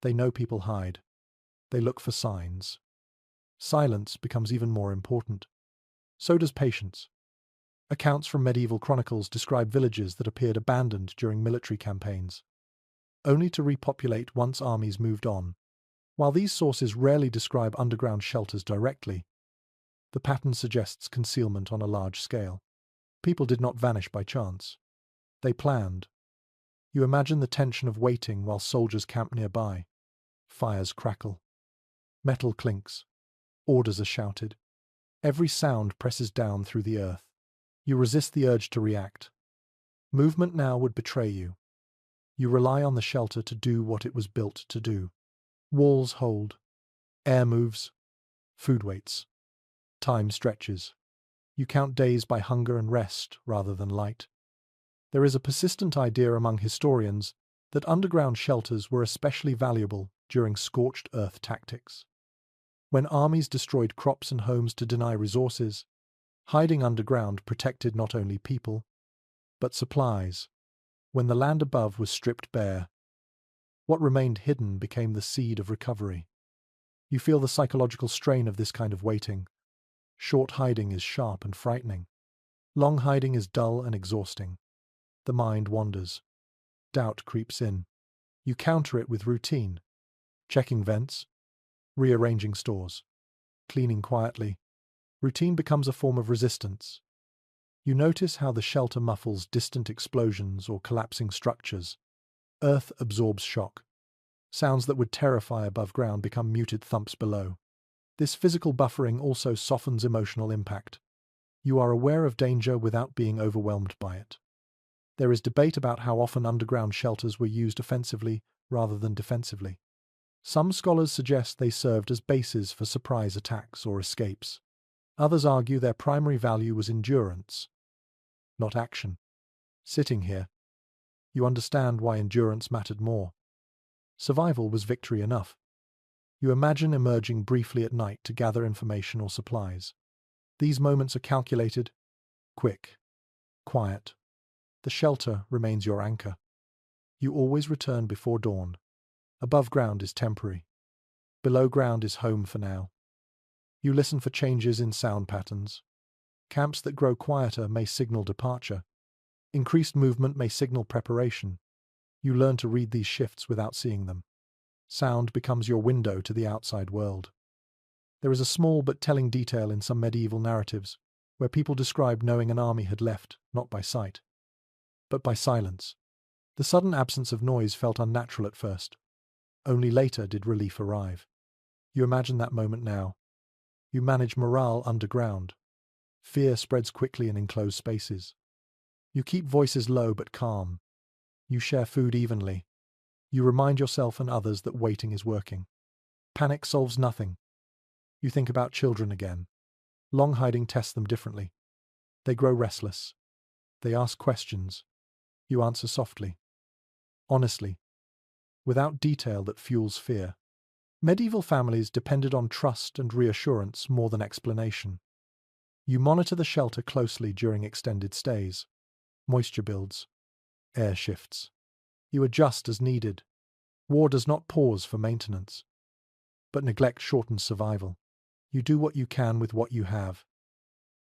They know people hide. They look for signs. Silence becomes even more important. So does patience. Accounts from medieval chronicles describe villages that appeared abandoned during military campaigns, only to repopulate once armies moved on. While these sources rarely describe underground shelters directly, the pattern suggests concealment on a large scale. People did not vanish by chance. They planned. You imagine the tension of waiting while soldiers camp nearby. Fires crackle. Metal clinks. Orders are shouted. Every sound presses down through the earth. You resist the urge to react. Movement now would betray you. You rely on the shelter to do what it was built to do. Walls hold. Air moves. Food waits. Time stretches. You count days by hunger and rest rather than light. There is a persistent idea among historians that underground shelters were especially valuable during scorched earth tactics. When armies destroyed crops and homes to deny resources, hiding underground protected not only people, but supplies. When the land above was stripped bare, what remained hidden became the seed of recovery. You feel the psychological strain of this kind of waiting. Short hiding is sharp and frightening. Long hiding is dull and exhausting. The mind wanders. Doubt creeps in. You counter it with routine. Checking vents, rearranging stores, cleaning quietly. Routine becomes a form of resistance. You notice how the shelter muffles distant explosions or collapsing structures. Earth absorbs shock. Sounds that would terrify above ground become muted thumps below. This physical buffering also softens emotional impact. You are aware of danger without being overwhelmed by it. There is debate about how often underground shelters were used offensively rather than defensively. Some scholars suggest they served as bases for surprise attacks or escapes. Others argue their primary value was endurance, not action. Sitting here, you understand why endurance mattered more. Survival was victory enough. You imagine emerging briefly at night to gather information or supplies. These moments are calculated, quick, quiet. The shelter remains your anchor. You always return before dawn. Above ground is temporary. Below ground is home for now. You listen for changes in sound patterns. Camps that grow quieter may signal departure. Increased movement may signal preparation. You learn to read these shifts without seeing them. Sound becomes your window to the outside world. There is a small but telling detail in some medieval narratives where people describe knowing an army had left, not by sight, but by silence. The sudden absence of noise felt unnatural at first. Only later did relief arrive. You imagine that moment now. You manage morale underground. Fear spreads quickly in enclosed spaces. You keep voices low but calm. You share food evenly. You remind yourself and others that waiting is working. Panic solves nothing. You think about children again. Long hiding tests them differently. They grow restless. They ask questions. You answer softly, honestly, without detail that fuels fear. Medieval families depended on trust and reassurance more than explanation. You monitor the shelter closely during extended stays. Moisture builds. Air shifts. You adjust as needed. War does not pause for maintenance, but neglect shortens survival. You do what you can with what you have.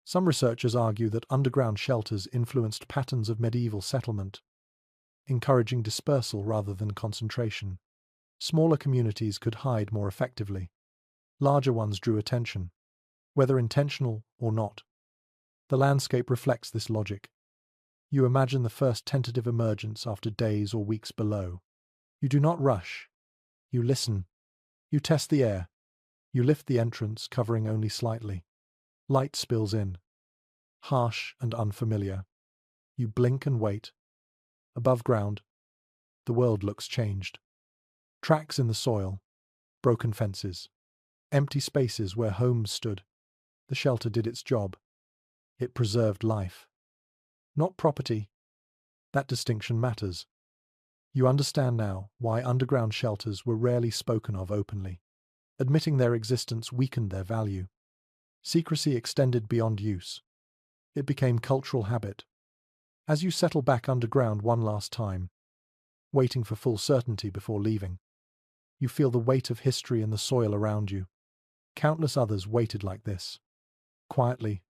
Some researchers argue that underground shelters influenced patterns of medieval settlement. encouraging dispersal rather than concentration. Smaller communities could hide more effectively. Larger ones drew attention, whether intentional or not. The landscape reflects this logic. You imagine the first tentative emergence after days or weeks below. You do not rush. You listen. You test the air. You lift the entrance, covering only slightly. Light spills in, harsh and unfamiliar. You blink and wait. Above ground, the world looks changed. Tracks in the soil, broken fences, empty spaces where homes stood. The shelter did its job. It preserved life. Not property. That distinction matters. You understand now why underground shelters were rarely spoken of openly. Admitting their existence weakened their value. Secrecy extended beyond use. It became cultural habit. As you settle back underground one last time, waiting for full certainty before leaving, you feel the weight of history in the soil around you. Countless others waited like this, quietly,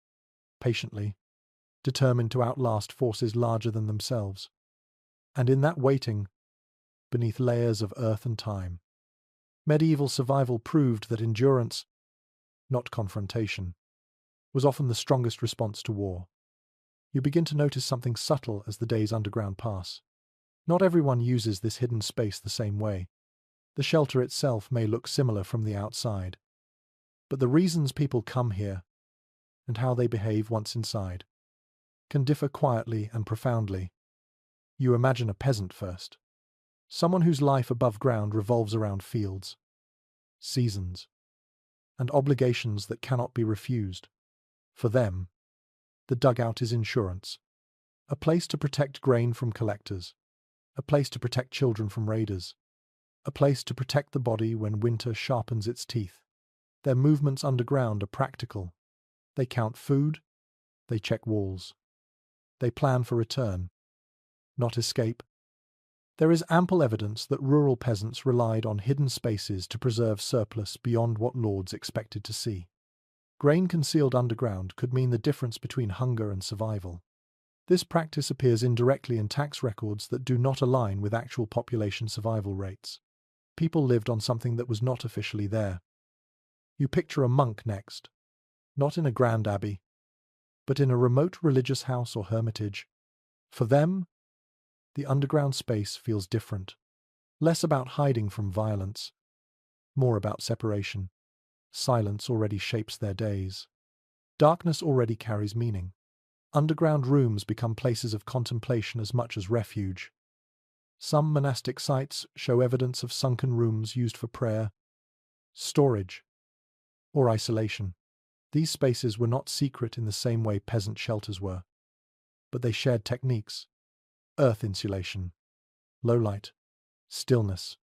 patiently, determined to outlast forces larger than themselves. And in that waiting, beneath layers of earth and time, medieval survival proved that endurance, not confrontation, was often the strongest response to war. You begin to notice something subtle as the days underground pass. Not everyone uses this hidden space the same way. The shelter itself may look similar from the outside, but the reasons people come here, and how they behave once inside, can differ quietly and profoundly. You imagine a peasant first, someone whose life above ground revolves around fields, seasons, and obligations that cannot be refused. For them, the dugout is insurance, a place to protect grain from collectors, a place to protect children from raiders, a place to protect the body when winter sharpens its teeth. Their movements underground are practical. They count food, they check walls, they plan for return, not escape. There is ample evidence that rural peasants relied on hidden spaces to preserve surplus beyond what lords expected to see. Grain concealed underground could mean the difference between hunger and survival. This practice appears indirectly in tax records that do not align with actual population survival rates. People lived on something that was not officially there. You picture a monk next, not in a grand abbey, but in a remote religious house or hermitage. For them, the underground space feels different, less about hiding from violence, more about separation. Silence already shapes their days. Darkness already carries meaning. Underground rooms become places of contemplation as much as refuge. Some monastic sites show evidence of sunken rooms used for prayer, storage, or isolation. These spaces were not secret in the same way peasant shelters were, but they shared techniques: earth insulation, low light, stillness.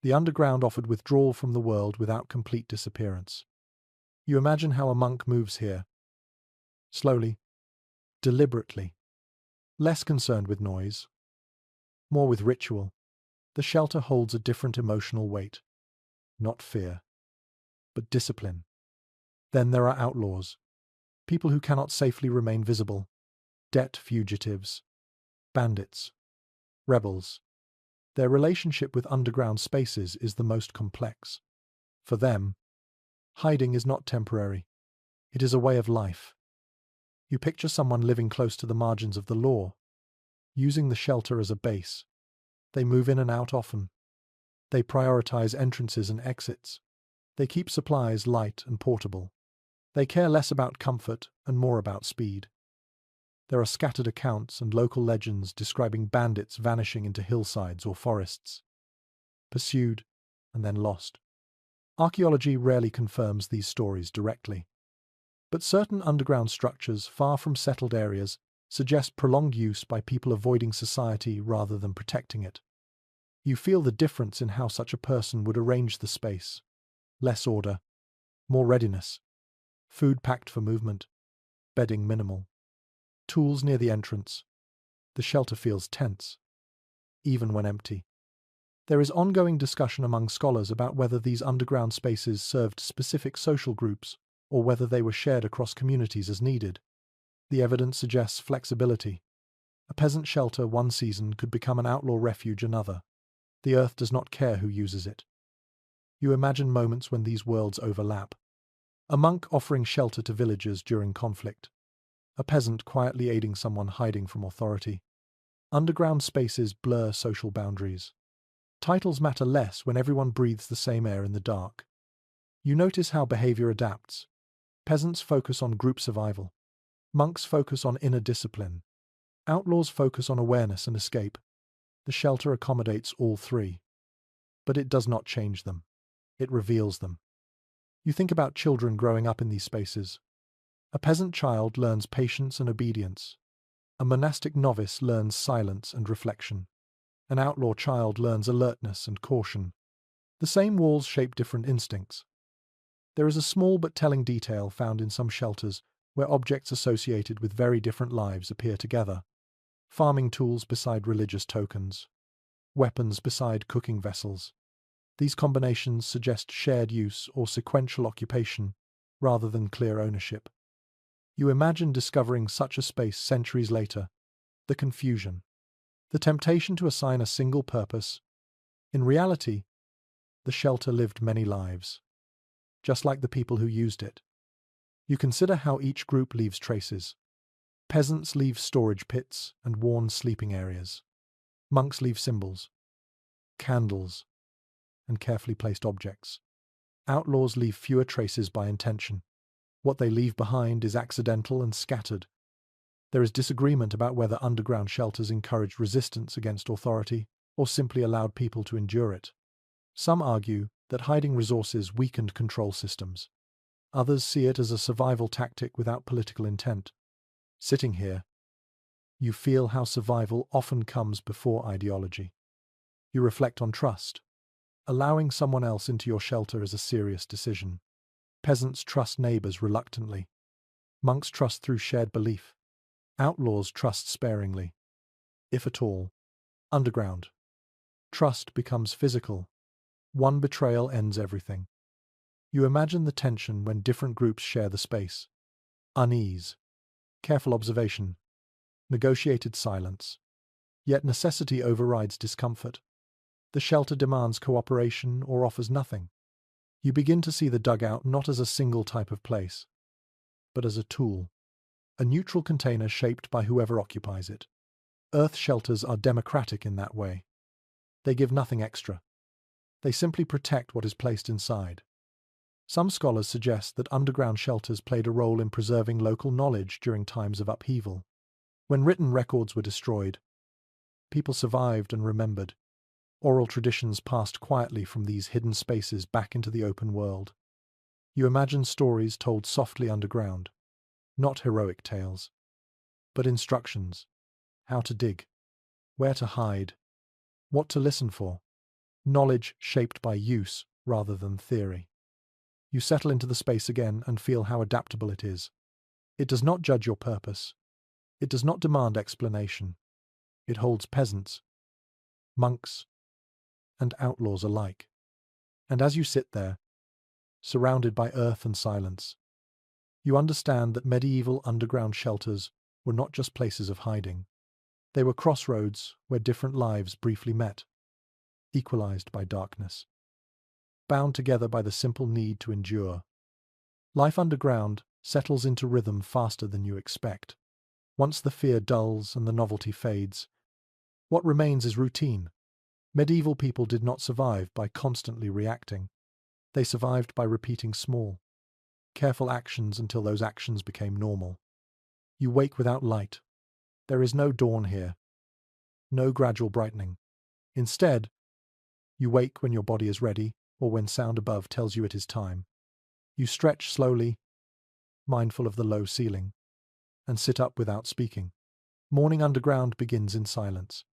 The underground offered withdrawal from the world without complete disappearance. You imagine how a monk moves here. Slowly, deliberately, less concerned with noise, more with ritual. The shelter holds a different emotional weight. Not fear, but discipline. Then there are outlaws, people who cannot safely remain visible, debt fugitives, bandits, rebels. Their relationship with underground spaces is the most complex. For them, hiding is not temporary. It is a way of life. You picture someone living close to the margins of the law, using the shelter as a base. They move in and out often. They prioritize entrances and exits. They keep supplies light and portable. They care less about comfort and more about speed. There are scattered accounts and local legends describing bandits vanishing into hillsides or forests, pursued and then lost. Archaeology rarely confirms these stories directly, but certain underground structures far from settled areas suggest prolonged use by people avoiding society rather than protecting it. You feel the difference in how such a person would arrange the space. Less order, more readiness. Food packed for movement, bedding minimal. Tools near the entrance. The shelter feels tense, even when empty. There is ongoing discussion among scholars about whether these underground spaces served specific social groups or whether they were shared across communities as needed. The evidence suggests flexibility. A peasant shelter one season could become an outlaw refuge another. The earth does not care who uses it. You imagine moments when these worlds overlap. A monk offering shelter to villagers during conflict. A peasant quietly aiding someone hiding from authority. Underground spaces blur social boundaries. Titles matter less when everyone breathes the same air in the dark. You notice how behavior adapts. Peasants focus on group survival. Monks focus on inner discipline. Outlaws focus on awareness and escape. The shelter accommodates all three. But it does not change them. It reveals them. You think about children growing up in these spaces. A peasant child learns patience and obedience. A monastic novice learns silence and reflection. An outlaw child learns alertness and caution. The same walls shape different instincts. There is a small but telling detail found in some shelters where objects associated with very different lives appear together. Farming tools beside religious tokens. Weapons beside cooking vessels. These combinations suggest shared use or sequential occupation rather than clear ownership. You imagine discovering such a space centuries later. The confusion. The temptation to assign a single purpose. In reality, the shelter lived many lives, just like the people who used it. You consider how each group leaves traces. Peasants leave storage pits and worn sleeping areas. Monks leave symbols, candles, and carefully placed objects. Outlaws leave fewer traces by intention. What they leave behind is accidental and scattered. There is disagreement about whether underground shelters encouraged resistance against authority or simply allowed people to endure it. Some argue that hiding resources weakened control systems. Others see it as a survival tactic without political intent. Sitting here, you feel how survival often comes before ideology. You reflect on trust. Allowing someone else into your shelter is a serious decision. Peasants trust neighbors reluctantly. Monks trust through shared belief. Outlaws trust sparingly, if at all. Underground. Trust becomes physical. One betrayal ends everything. You imagine the tension when different groups share the space. Unease. Careful observation. Negotiated silence. Yet necessity overrides discomfort. The shelter demands cooperation or offers nothing. You begin to see the dugout not as a single type of place, but as a tool, a neutral container shaped by whoever occupies it. Earth shelters are democratic in that way. They give nothing extra. They simply protect what is placed inside. Some scholars suggest that underground shelters played a role in preserving local knowledge during times of upheaval. When written records were destroyed, people survived and remembered. Oral traditions passed quietly from these hidden spaces back into the open world. You imagine stories told softly underground, not heroic tales, but instructions: how to dig, where to hide, what to listen for, knowledge shaped by use rather than theory. You settle into the space again and feel how adaptable it is. It does not judge your purpose. It does not demand explanation. It holds peasants, monks, and outlaws alike. And as you sit there, surrounded by earth and silence, you understand that medieval underground shelters were not just places of hiding. They were crossroads where different lives briefly met, equalized by darkness, bound together by the simple need to endure. Life underground settles into rhythm faster than you expect. Once the fear dulls and the novelty fades, what remains is routine. Medieval people did not survive by constantly reacting. They survived by repeating small, careful actions until those actions became normal. You wake without light. There is no dawn here, no gradual brightening. Instead, you wake when your body is ready or when sound above tells you it is time. You stretch slowly, mindful of the low ceiling, and sit up without speaking. Morning underground begins in silence.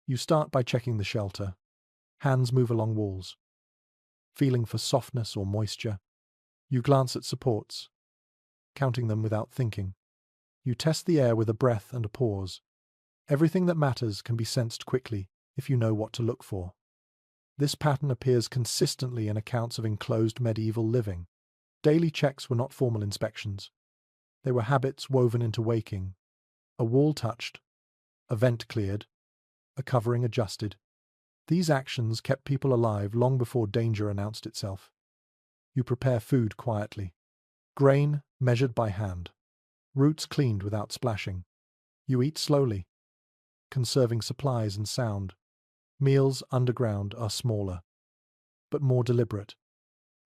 You start by checking the shelter. Hands move along walls, feeling for softness or moisture. You glance at supports, counting them without thinking. You test the air with a breath and a pause. Everything that matters can be sensed quickly if you know what to look for. This pattern appears consistently in accounts of enclosed medieval living. Daily checks were not formal inspections. They were habits woven into waking. A wall touched, A vent cleared, a covering adjusted. These actions kept people alive long before danger announced itself. You prepare food quietly. Grain measured by hand. Roots cleaned without splashing. You eat slowly, conserving supplies and sound. Meals underground are smaller, but more deliberate.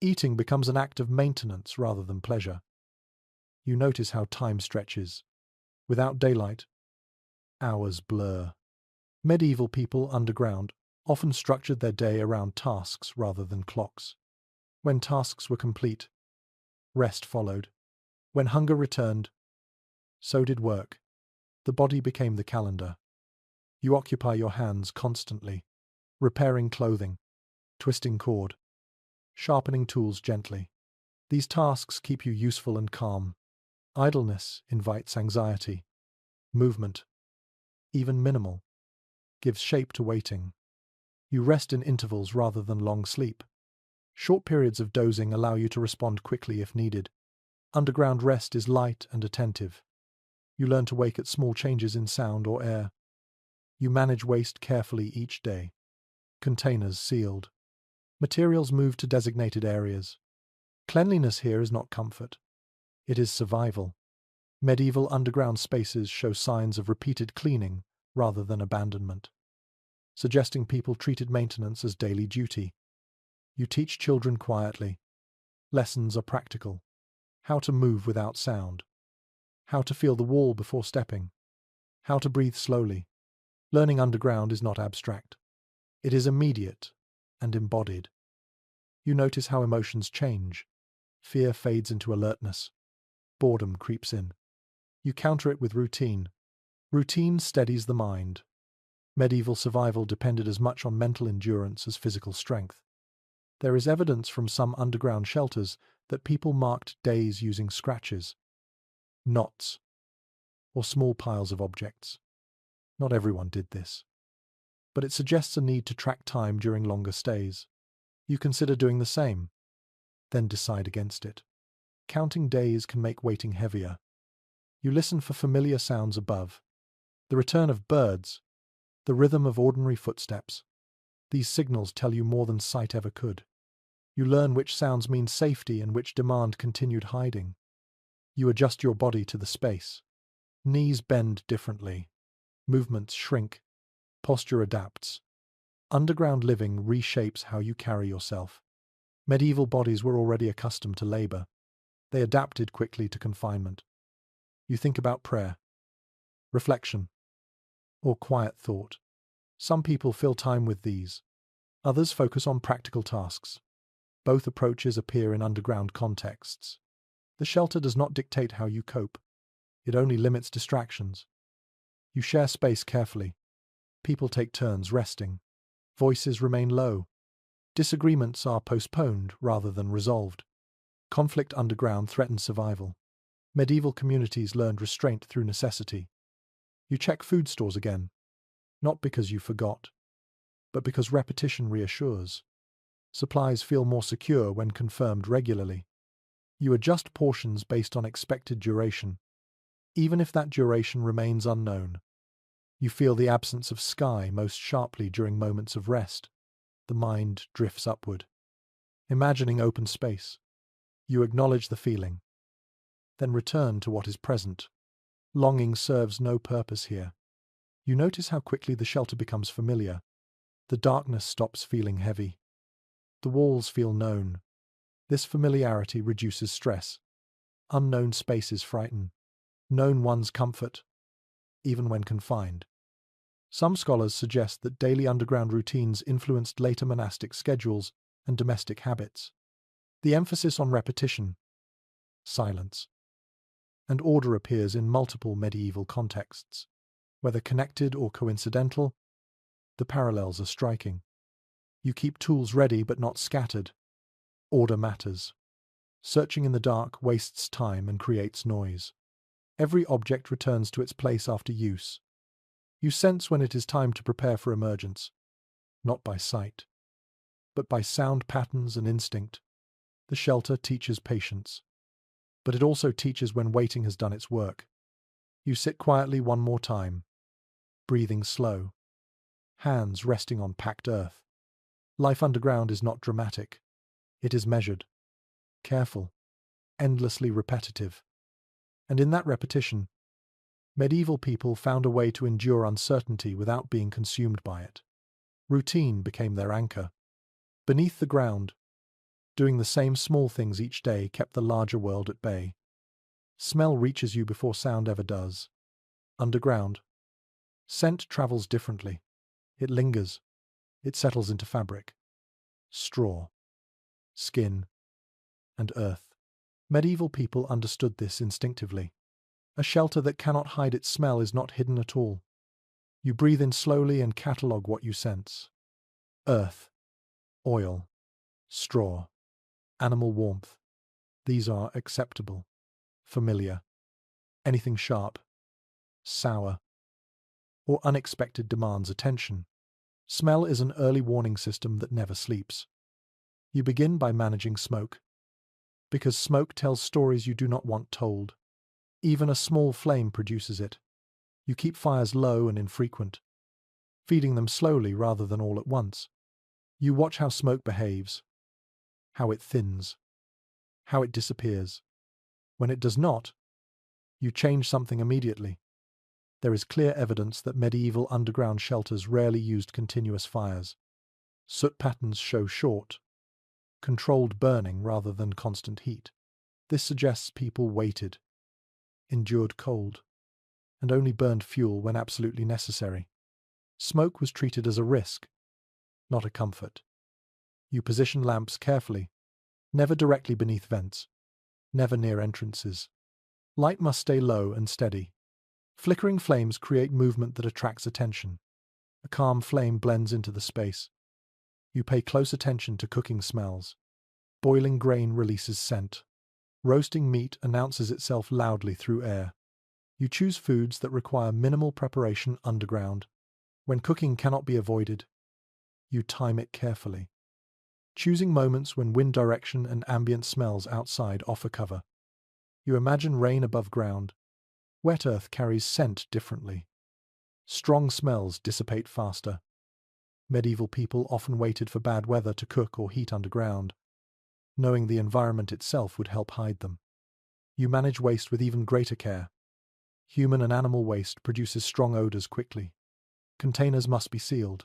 Eating becomes an act of maintenance rather than pleasure. You notice how time stretches. Without daylight, hours blur. Medieval people underground often structured their day around tasks rather than clocks. When tasks were complete, rest followed. When hunger returned, so did work. The body became the calendar. You occupy your hands constantly, repairing clothing, twisting cord, sharpening tools gently. These tasks keep you useful and calm. Idleness invites anxiety. Movement, even minimal, gives shape to waiting. You rest in intervals rather than long sleep. Short periods of dozing allow you to respond quickly if needed. Underground rest is light and attentive. You learn to wake at small changes in sound or air. You manage waste carefully each day. Containers sealed. Materials moved to designated areas. Cleanliness here is not comfort. It is survival. Medieval underground spaces show signs of repeated cleaning rather than abandonment, suggesting people treated maintenance as daily duty. You teach children quietly. Lessons are practical. How to move without sound. How to feel the wall before stepping. How to breathe slowly. Learning underground is not abstract. It is immediate and embodied. You notice how emotions change. Fear fades into alertness. Boredom creeps in. You counter it with routine. Routine steadies the mind. Medieval survival depended as much on mental endurance as physical strength. There is evidence from some underground shelters that people marked days using scratches, knots, or small piles of objects. Not everyone did this, but it suggests a need to track time during longer stays. You consider doing the same, then decide against it. Counting days can make waiting heavier. You listen for familiar sounds above. The return of birds, the rhythm of ordinary footsteps. These signals tell you more than sight ever could. You learn which sounds mean safety and which demand continued hiding. You adjust your body to the space. Knees bend differently. Movements shrink. Posture adapts. Underground living reshapes how you carry yourself. Medieval bodies were already accustomed to labor. They adapted quickly to confinement. You think about prayer, reflection, or quiet thought. Some people fill time with these. Others focus on practical tasks. Both approaches appear in underground contexts. The shelter does not dictate how you cope. It only limits distractions. You share space carefully. People take turns resting. Voices remain low. Disagreements are postponed rather than resolved. Conflict underground threatens survival. Medieval communities learned restraint through necessity. You check food stores again, not because you forgot, but because repetition reassures. Supplies feel more secure when confirmed regularly. You adjust portions based on expected duration, even if that duration remains unknown. You feel the absence of sky most sharply during moments of rest. The mind drifts upward, imagining open space. You acknowledge the feeling, then return to what is present. Longing serves no purpose here. You notice how quickly the shelter becomes familiar. The darkness stops feeling heavy. The walls feel known. This familiarity reduces stress. Unknown spaces frighten. Known ones comfort, even when confined. Some scholars suggest that daily underground routines influenced later monastic schedules and domestic habits. The emphasis on repetition, silence, and order appears in multiple medieval contexts. Whether connected or coincidental, the parallels are striking. You keep tools ready but not scattered. Order matters. Searching in the dark wastes time and creates noise. Every object returns to its place after use. You sense when it is time to prepare for emergence, not by sight, but by sound patterns and instinct. The shelter teaches patience, but it also teaches when waiting has done its work. You sit quietly one more time. breathing slow, hands resting on packed earth. Life underground is not dramatic. It is measured, careful, endlessly repetitive. And in that repetition, medieval people found a way to endure uncertainty without being consumed by it. Routine became their anchor. Beneath the ground, doing the same small things each day kept the larger world at bay. Smell reaches you before sound ever does. Underground, scent travels differently. It lingers. It settles into fabric, straw, skin, and earth. Medieval people understood this instinctively. A shelter that cannot hide its smell is not hidden at all. You breathe in slowly and catalogue what you sense. Earth, oil, straw, animal warmth. These are acceptable, familiar. Anything sharp, sour, or unexpected demands attention. Smell is an early warning system that never sleeps. You begin by managing smoke, because smoke tells stories you do not want told. Even a small flame produces it. You keep fires low and infrequent, feeding them slowly rather than all at once. You watch how smoke behaves, how it thins, how it disappears. When it does not, you change something immediately. There is clear evidence that medieval underground shelters rarely used continuous fires. Soot patterns show short, controlled burning rather than constant heat. This suggests people waited, endured cold, and only burned fuel when absolutely necessary. Smoke was treated as a risk, not a comfort. You position lamps carefully, never directly beneath vents, never near entrances. Light must stay low and steady. Flickering flames create movement that attracts attention. A calm flame blends into the space. You pay close attention to cooking smells. Boiling grain releases scent. Roasting meat announces itself loudly through air. You choose foods that require minimal preparation underground. When cooking cannot be avoided, you time it carefully, choosing moments when wind direction and ambient smells outside offer cover. You imagine rain above ground. Wet earth carries scent differently. Strong smells dissipate faster. Medieval people often waited for bad weather to cook or heat underground, knowing the environment itself would help hide them. You manage waste with even greater care. Human and animal waste produces strong odors quickly. Containers must be sealed.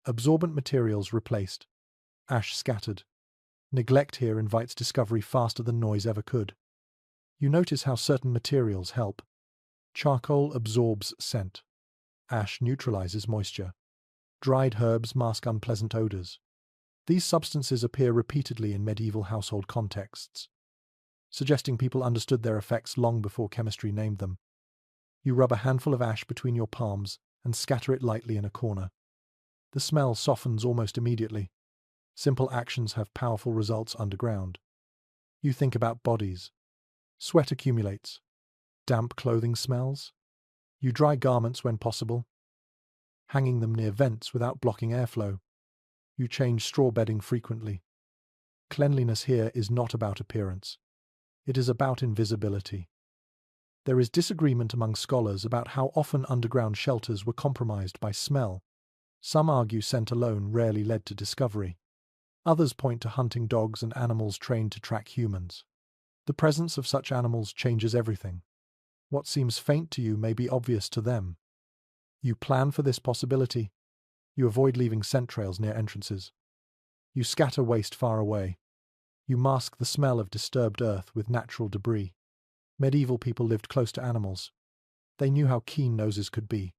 Absorbent materials replaced. Ash scattered. Neglect here invites discovery faster than noise ever could. You notice how certain materials help. Charcoal absorbs scent. Ash neutralizes moisture. Dried herbs mask unpleasant odors. These substances appear repeatedly in medieval household contexts, suggesting people understood their effects long before chemistry named them. You rub a handful of ash between your palms and scatter it lightly in a corner. The smell softens almost immediately. Simple actions have powerful results underground. You think about bodies. Sweat accumulates. Damp clothing smells. You dry garments when possible, hanging them near vents without blocking airflow. You change straw bedding frequently. Cleanliness here is not about appearance. It is about invisibility. There is disagreement among scholars about how often underground shelters were compromised by smell. Some argue scent alone rarely led to discovery. Others point to hunting dogs and animals trained to track humans. The presence of such animals changes everything. What seems faint to you may be obvious to them. You plan for this possibility. You avoid leaving scent trails near entrances. You scatter waste far away. You mask the smell of disturbed earth with natural debris. Medieval people lived close to animals. They knew how keen noses could be.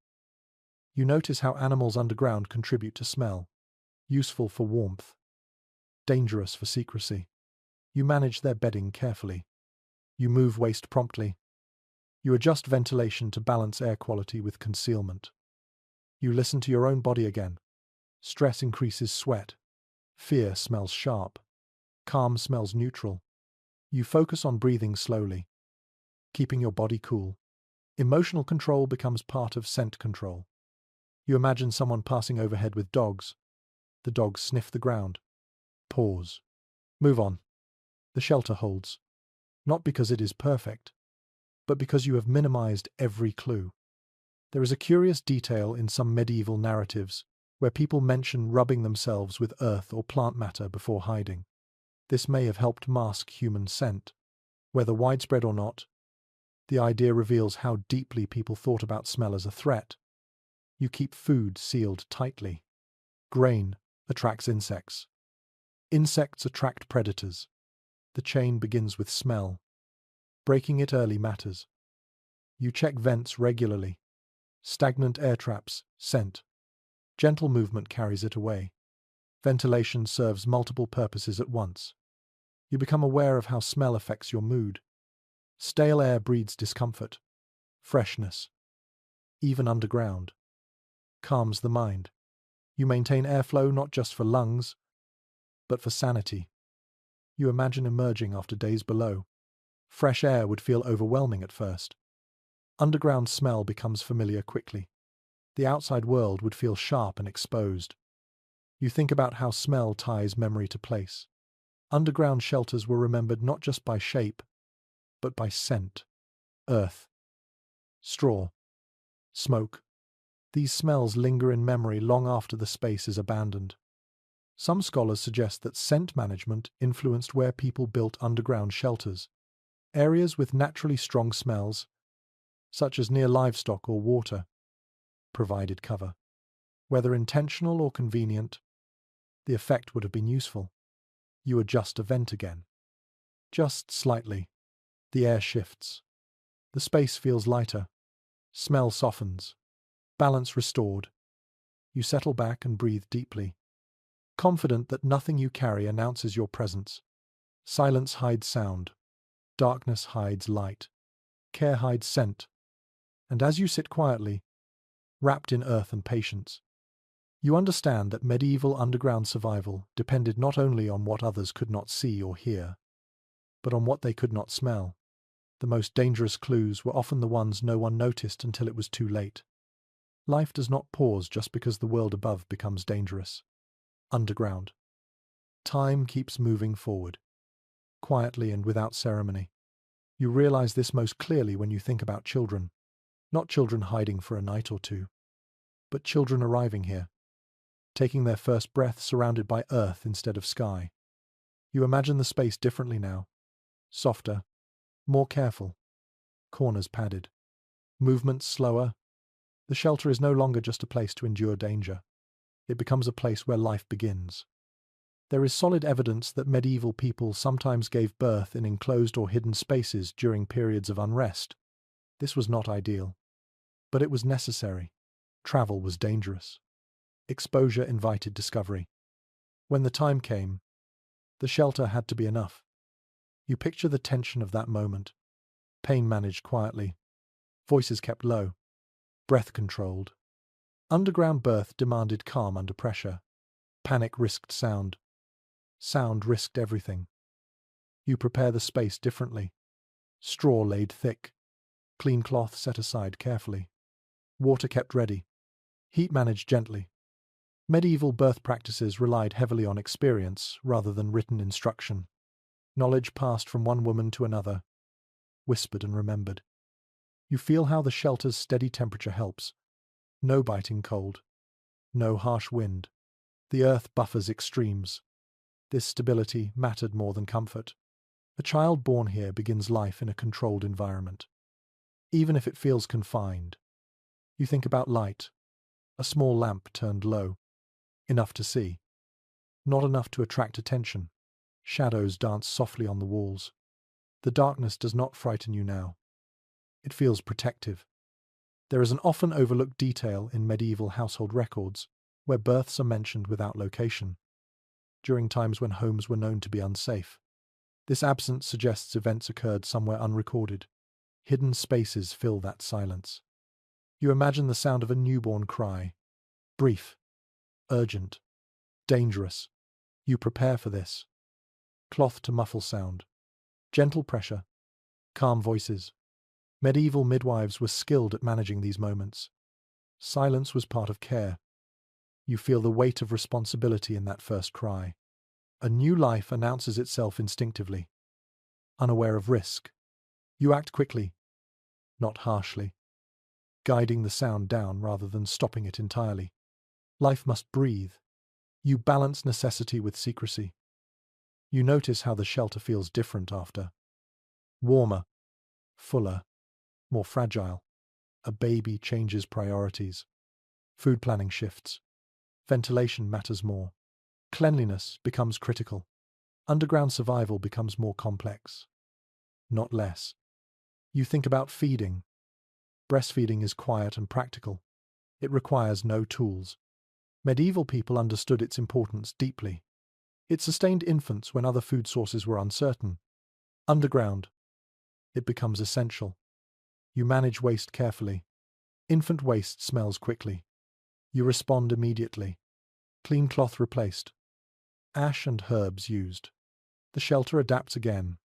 You notice how animals underground contribute to smell. Useful for warmth. Dangerous for secrecy. You manage their bedding carefully. You move waste promptly. You adjust ventilation to balance air quality with concealment. You listen to your own body again. Stress increases sweat. Fear smells sharp. Calm smells neutral. You focus on breathing slowly, keeping your body cool. Emotional control becomes part of scent control. You imagine someone passing overhead with dogs. The dogs sniff the ground. Pause. Move on. The shelter holds. Not because it is perfect, but because you have minimized every clue. There is a curious detail in some medieval narratives where people mention rubbing themselves with earth or plant matter before hiding. This may have helped mask human scent. Whether widespread or not, the idea reveals how deeply people thought about smell as a threat. You keep food sealed tightly. Grain attracts insects. Insects attract predators. The chain begins with smell. Breaking it early matters. You check vents regularly. Stagnant air traps scent. Gentle movement carries it away. Ventilation serves multiple purposes at once. You become aware of how smell affects your mood. Stale air breeds discomfort. Freshness, even underground, calms the mind. You maintain airflow not just for lungs, but for sanity. You imagine emerging after days below. Fresh air would feel overwhelming at first. Underground smell becomes familiar quickly. The outside world would feel sharp and exposed. You think about how smell ties memory to place. Underground shelters were remembered not just by shape, but by scent. Earth, straw, smoke. These smells linger in memory long after the space is abandoned. Some scholars suggest that scent management influenced where people built underground shelters. Areas with naturally strong smells, such as near livestock or water, provided cover. Whether intentional or convenient, the effect would have been useful. You adjust a vent again. Just slightly. The air shifts. The space feels lighter. Smell softens. Balance restored. You settle back and breathe deeply, confident that nothing you carry announces your presence. Silence hides sound. Darkness hides light. Care hides scent. And as you sit quietly, wrapped in earth and patience, you understand that medieval underground survival depended not only on what others could not see or hear, but on what they could not smell. The most dangerous clues were often the ones no one noticed until it was too late. Life does not pause just because the world above becomes dangerous. Underground. Time keeps moving forward, quietly and without ceremony. You realize this most clearly when you think about children. Not children hiding for a night or two, but children arriving here, taking their first breath surrounded by earth instead of sky. You imagine the space differently now. Softer, more careful. Corners padded. Movements slower. The shelter is no longer just a place to endure danger. It becomes a place where life begins. There is solid evidence that medieval people sometimes gave birth in enclosed or hidden spaces during periods of unrest. This was not ideal, but it was necessary. Travel was dangerous. Exposure invited discovery. When the time came, the shelter had to be enough. You picture the tension of that moment. Pain managed quietly. Voices kept low. Breath controlled. Underground birth demanded calm under pressure. Panic risked sound. Sound risked everything. You prepare the space differently. Straw laid thick. Clean cloth set aside carefully. Water kept ready. Heat managed gently. Medieval birth practices relied heavily on experience rather than written instruction. Knowledge passed from one woman to another, whispered and remembered. You feel how the shelter's steady temperature helps. No biting cold. No harsh wind. The earth buffers extremes. This stability mattered more than comfort. A child born here begins life in a controlled environment. Even if it feels confined. You think about light. A small lamp turned low. Enough to see. Not enough to attract attention. Shadows dance softly on the walls. The darkness does not frighten you now. It feels protective. There is an often overlooked detail in medieval household records where births are mentioned without location, during times when homes were known to be unsafe. This absence suggests events occurred somewhere unrecorded. Hidden spaces fill that silence. You imagine the sound of a newborn cry. Brief, urgent, dangerous. You prepare for this. Cloth to muffle sound. Gentle pressure. Calm voices. Medieval midwives were skilled at managing these moments. Silence was part of care. You feel the weight of responsibility in that first cry. A new life announces itself instinctively. Unaware of risk. You act quickly, not harshly. guiding the sound down rather than stopping it entirely. Life must breathe. You balance necessity with secrecy. You notice how the shelter feels different after. Warmer, fuller, more fragile. A baby changes priorities. Food planning shifts. Ventilation matters more. Cleanliness becomes critical. Underground survival becomes more complex, not less. You think about feeding. Breastfeeding is quiet and practical. It requires no tools. Medieval people understood its importance deeply. It sustained infants when other food sources were uncertain. Underground, it becomes essential. You manage waste carefully. Infant waste smells quickly. You respond immediately. Clean cloth replaced. Ash and herbs used. The shelter adapts again.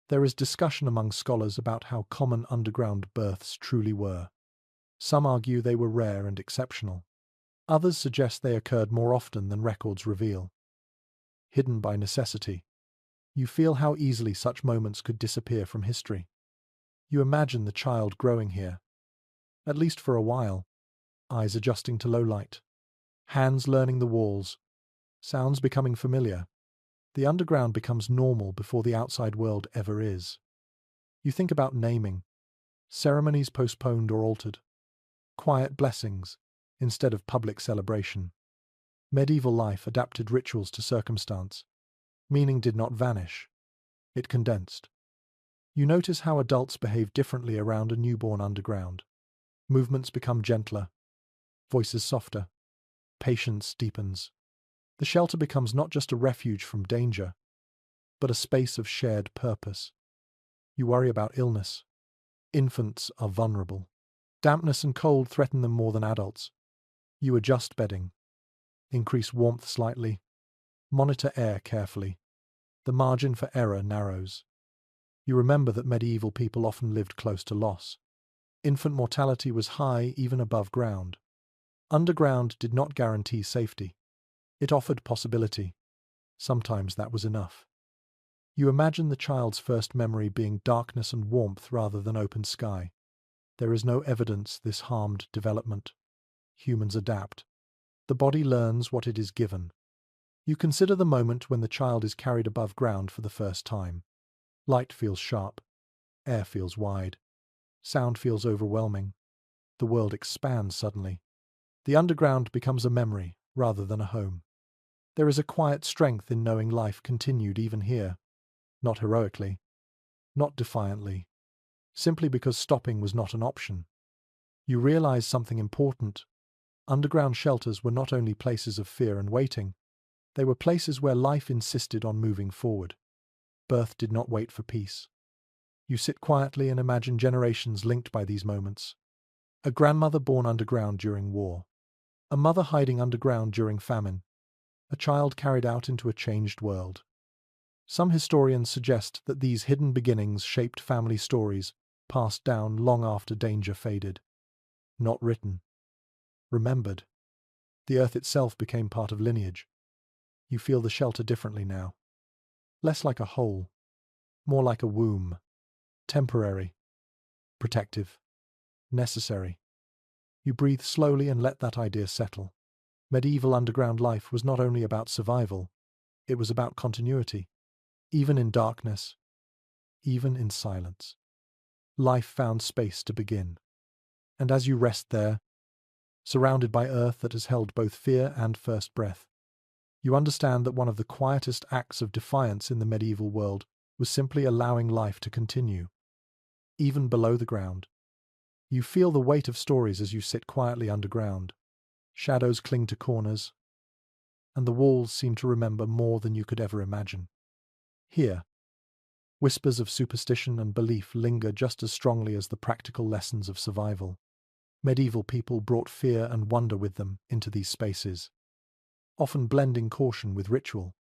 There is discussion among scholars about how common underground births truly were. Some argue they were rare and exceptional. Others suggest they occurred more often than records reveal. Hidden by necessity. You feel how easily such moments could disappear from history. You imagine the child growing here, at least for a while, eyes adjusting to low light, hands learning the walls, sounds becoming familiar. The underground becomes normal before the outside world ever is. You think about naming, ceremonies postponed or altered, quiet blessings instead of public celebration. Medieval life adapted rituals to circumstance. Meaning did not vanish. It condensed. You notice how adults behave differently around a newborn underground. Movements become gentler, voices softer, patience deepens. The shelter becomes not just a refuge from danger, but a space of shared purpose. You worry about illness. Infants are vulnerable. Dampness and cold threaten them more than adults. You adjust bedding, increase warmth slightly, monitor air carefully. The margin for error narrows. You remember that medieval people often lived close to loss. Infant mortality was high even above ground. Underground did not guarantee safety. It offered possibility. Sometimes that was enough. You imagine the child's first memory being darkness and warmth rather than open sky. There is no evidence this harmed development. Humans adapt. The body learns what it is given. You consider the moment when the child is carried above ground for the first time. Light feels sharp. Air feels wide. Sound feels overwhelming. The world expands suddenly. The underground becomes a memory rather than a home. There is a quiet strength in knowing life continued even here. Not heroically. Not defiantly. Simply because stopping was not an option. You realize something important. Underground shelters were not only places of fear and waiting. They were places where life insisted on moving forward. Birth did not wait for peace. You sit quietly and imagine generations linked by these moments. A grandmother born underground during war. A mother hiding underground during famine. A child carried out into a changed world. Some historians suggest that these hidden beginnings shaped family stories, passed down long after danger faded. Not written. Remembered. The earth itself became part of lineage. You feel the shelter differently now. Less like a hole. More like a womb. Temporary. Protective. Necessary. You breathe slowly and let that idea settle. Medieval underground life was not only about survival, it was about continuity. Even in darkness, even in silence. Life found space to begin. And as you rest there, surrounded by earth that has held both fear and first breath, you understand that one of the quietest acts of defiance in the medieval world was simply allowing life to continue. Even below the ground. You feel the weight of stories as you sit quietly underground. Shadows cling to corners, and the walls seem to remember more than you could ever imagine. Here, whispers of superstition and belief linger just as strongly as the practical lessons of survival. Medieval people brought fear and wonder with them into these spaces, often blending caution with ritual.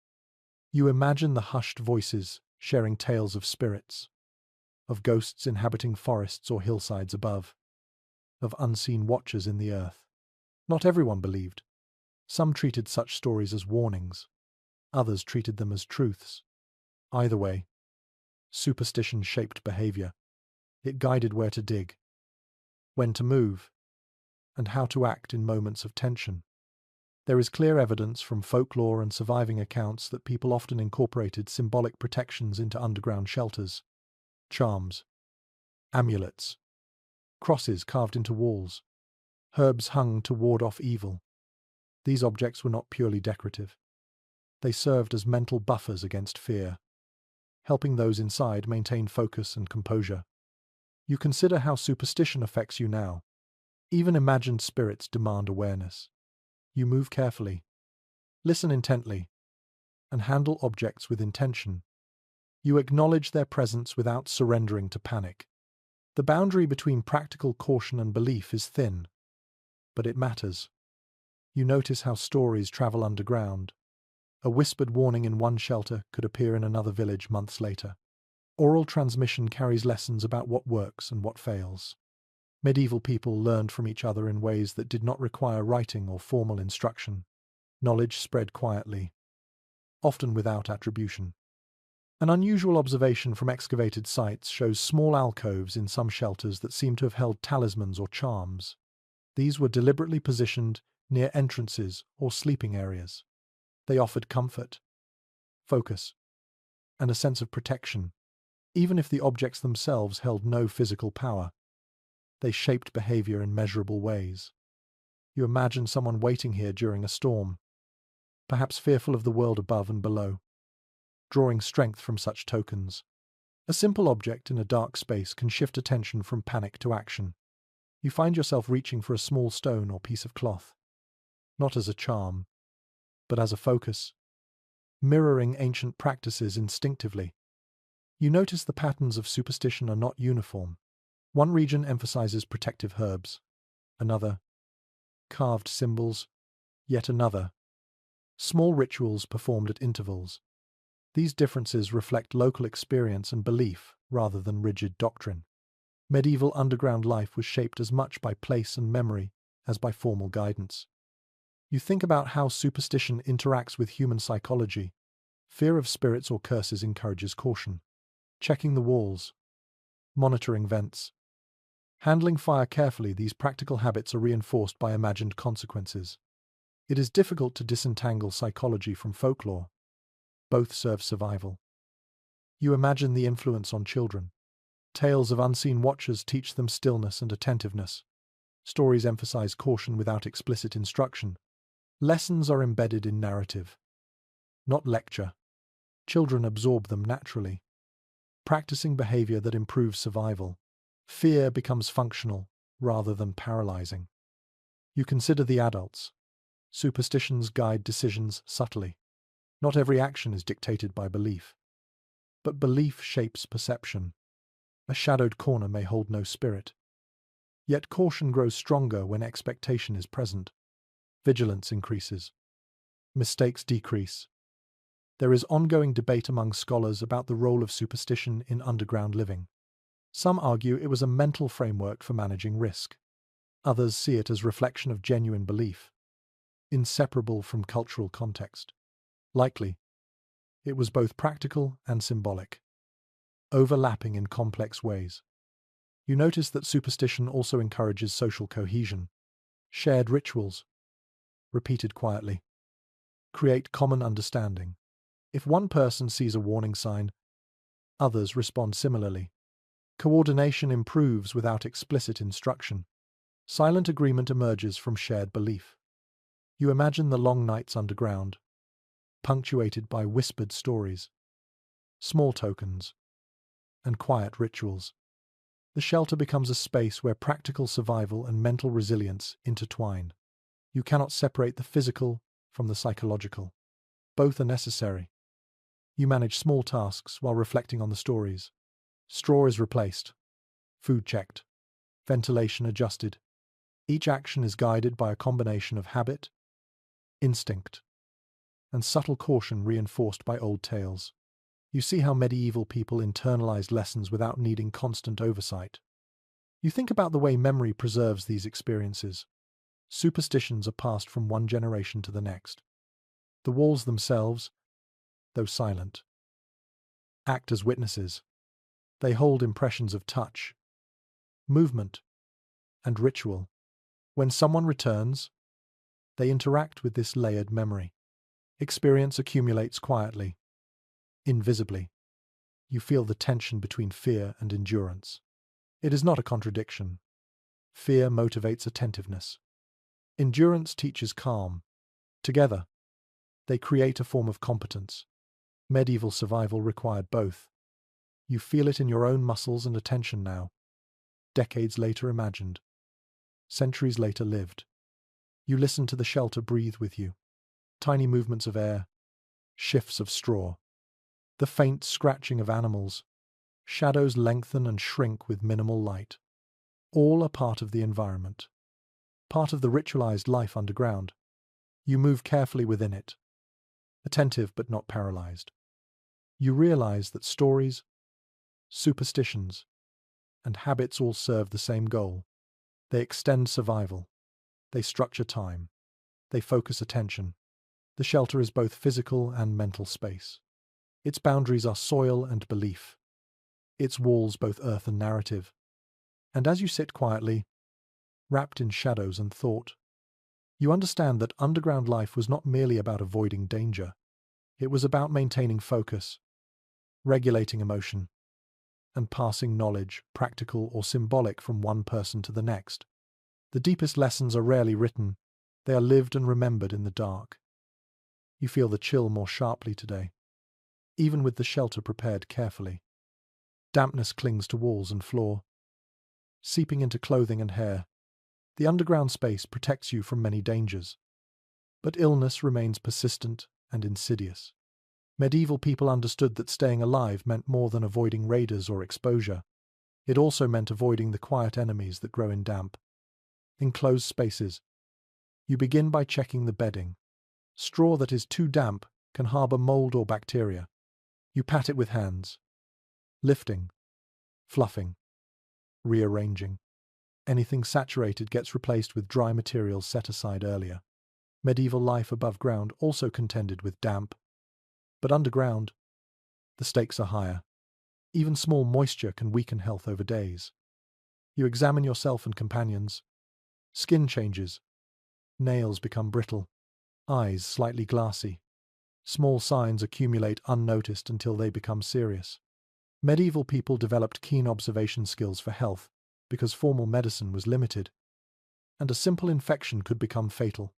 You imagine the hushed voices sharing tales of spirits, of ghosts inhabiting forests or hillsides above, of unseen watchers in the earth. Not everyone believed. Some treated such stories as warnings. Others treated them as truths. Either way, superstition shaped behavior. It guided where to dig, when to move, and how to act in moments of tension. There is clear evidence from folklore and surviving accounts that people often incorporated symbolic protections into underground shelters. Charms, amulets, crosses carved into walls, herbs hung to ward off evil. These objects were not purely decorative. They served as mental buffers against fear, helping those inside maintain focus and composure. You consider how superstition affects you now. Even imagined spirits demand awareness. You move carefully, listen intently, and handle objects with intention. You acknowledge their presence without surrendering to panic. The boundary between practical caution and belief is thin, but it matters. You notice how stories travel underground. A whispered warning in one shelter could appear in another village months later. Oral transmission carries lessons about what works and what fails. Medieval people learned from each other in ways that did not require writing or formal instruction. Knowledge spread quietly, often without attribution. An unusual observation from excavated sites shows small alcoves in some shelters that seem to have held talismans or charms. These were deliberately positioned near entrances or sleeping areas. They offered comfort, focus, and a sense of protection, even if the objects themselves held no physical power. They shaped behavior in measurable ways. You imagine someone waiting here during a storm, perhaps fearful of the world above and below, drawing strength from such tokens. A simple object in a dark space can shift attention from panic to action. You find yourself reaching for a small stone or piece of cloth, not as a charm, but as a focus, mirroring ancient practices instinctively. You notice the patterns of superstition are not uniform. One region emphasizes protective herbs, another, carved symbols, yet another, small rituals performed at intervals. These differences reflect local experience and belief rather than rigid doctrine. Medieval underground life was shaped as much by place and memory as by formal guidance. You think about how superstition interacts with human psychology. Fear of spirits or curses encourages caution. Checking the walls, monitoring vents, handling fire carefully, these practical habits are reinforced by imagined consequences. It is difficult to disentangle psychology from folklore. Both serve survival. You imagine the influence on children. Tales of unseen watchers teach them stillness and attentiveness. Stories emphasize caution without explicit instruction. Lessons are embedded in narrative, not lecture. Children absorb them naturally, practicing behavior that improves survival. Fear becomes functional rather than paralyzing. You consider the adults. Superstitions guide decisions subtly. Not every action is dictated by belief, but belief shapes perception. A shadowed corner may hold no spirit. Yet caution grows stronger when expectation is present. Vigilance increases. Mistakes decrease. There is ongoing debate among scholars about the role of superstition in underground living. Some argue it was a mental framework for managing risk. Others see it as reflection of genuine belief, inseparable from cultural context. Likely, it was both practical and symbolic, overlapping in complex ways. You notice that superstition also encourages social cohesion. Shared rituals, repeated quietly, create common understanding. If one person sees a warning sign, others respond similarly. Coordination improves without explicit instruction. Silent agreement emerges from shared belief. You imagine the long nights underground, punctuated by whispered stories, small tokens, and quiet rituals. The shelter becomes a space where practical survival and mental resilience intertwine. You cannot separate the physical from the psychological. Both are necessary. You manage small tasks while reflecting on the stories. Straw is replaced, food checked, ventilation adjusted. Each action is guided by a combination of habit, instinct, and subtle caution reinforced by old tales. You see how medieval people internalized lessons without needing constant oversight. You think about the way memory preserves these experiences. Superstitions are passed from one generation to the next. The walls themselves, though silent, act as witnesses. They hold impressions of touch, movement, and ritual. When someone returns, they interact with this layered memory. Experience accumulates quietly, invisibly. You feel the tension between fear and endurance. It is not a contradiction. Fear motivates attentiveness. Endurance teaches calm. Together, they create a form of competence. Medieval survival required both. You feel it in your own muscles and attention now. Decades later imagined. Centuries later lived. You listen to the shelter breathe with you. Tiny movements of air, shifts of straw, the faint scratching of animals. Shadows lengthen and shrink with minimal light. All are part of the environment, part of the ritualized life underground. You move carefully within it, attentive but not paralyzed. You realize that stories, superstitions, and habits all serve the same goal. They extend survival. They structure time. They focus attention. The shelter is both physical and mental space. Its boundaries are soil and belief. Its walls both earth and narrative. And as you sit quietly, wrapped in shadows and thought, you understand that underground life was not merely about avoiding danger. It was about maintaining focus, regulating emotion, and passing knowledge, practical or symbolic, from one person to the next. The deepest lessons are rarely written. They are lived and remembered in the dark. You feel the chill more sharply today, even with the shelter prepared carefully. Dampness clings to walls and floor, seeping into clothing and hair. The underground space protects you from many dangers, but illness remains persistent and insidious. Medieval people understood that staying alive meant more than avoiding raiders or exposure. It also meant avoiding the quiet enemies that grow in damp. In closed spaces, you begin by checking the bedding. Straw that is too damp can harbor mold or bacteria. You pat it with hands, lifting, fluffing, rearranging. Anything saturated gets replaced with dry materials set aside earlier. Medieval life above ground also contended with damp, but underground, the stakes are higher. Even small moisture can weaken health over days. You examine yourself and companions. Skin changes. Nails become brittle. Eyes slightly glassy. Small signs accumulate unnoticed until they become serious. Medieval people developed keen observation skills for health because formal medicine was limited, and a simple infection could become fatal.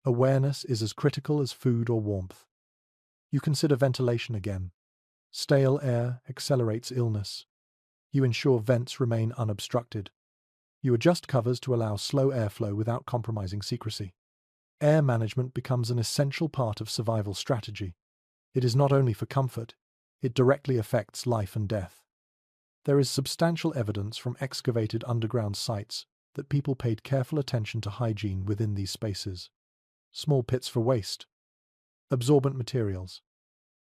Awareness is as critical as food or warmth. You consider ventilation again. Stale air accelerates illness. You ensure vents remain unobstructed. You adjust covers to allow slow airflow without compromising secrecy. Air management becomes an essential part of survival strategy. It is not only for comfort, it directly affects life and death. There is substantial evidence from excavated underground sites that people paid careful attention to hygiene within these spaces. Small pits for waste, absorbent materials,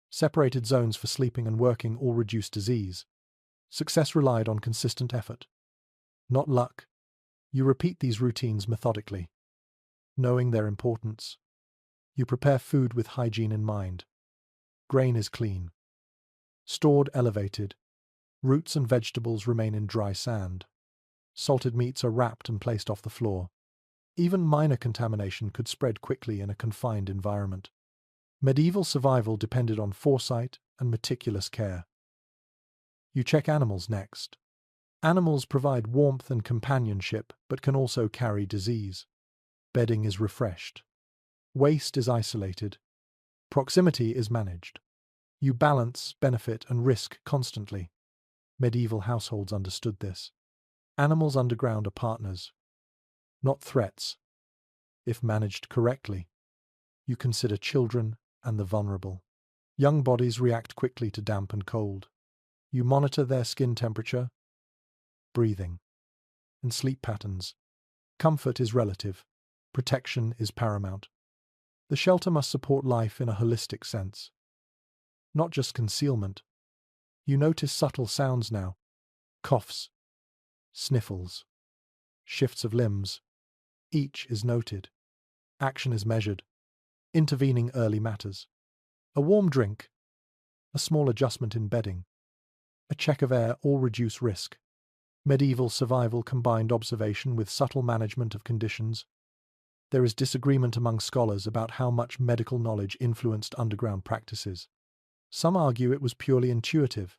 separated zones for sleeping and working all reduce disease. Success relied on consistent effort, not luck. You repeat these routines methodically, knowing their importance. You prepare food with hygiene in mind. Grain is clean, stored elevated. Roots and vegetables remain in dry sand. Salted meats are wrapped and placed off the floor. Even minor contamination could spread quickly in a confined environment. Medieval survival depended on foresight and meticulous care. You check animals next. Animals provide warmth and companionship, but can also carry disease. Bedding is refreshed. Waste is isolated. Proximity is managed. You balance benefit and risk constantly. Medieval households understood this. Animals underground are partners, not threats. If managed correctly, you consider children and the vulnerable. Young bodies react quickly to damp and cold. You monitor their skin temperature, breathing, and sleep patterns. Comfort is relative. Protection is paramount. The shelter must support life in a holistic sense, not just concealment. You notice subtle sounds now. Coughs, sniffles, shifts of limbs. Each is noted. Action is measured. Intervening early matters. A warm drink, a small adjustment in bedding, a check of air all reduce risk. Medieval survival combined observation with subtle management of conditions. There is disagreement among scholars about how much medical knowledge influenced underground practices. Some argue it was purely intuitive.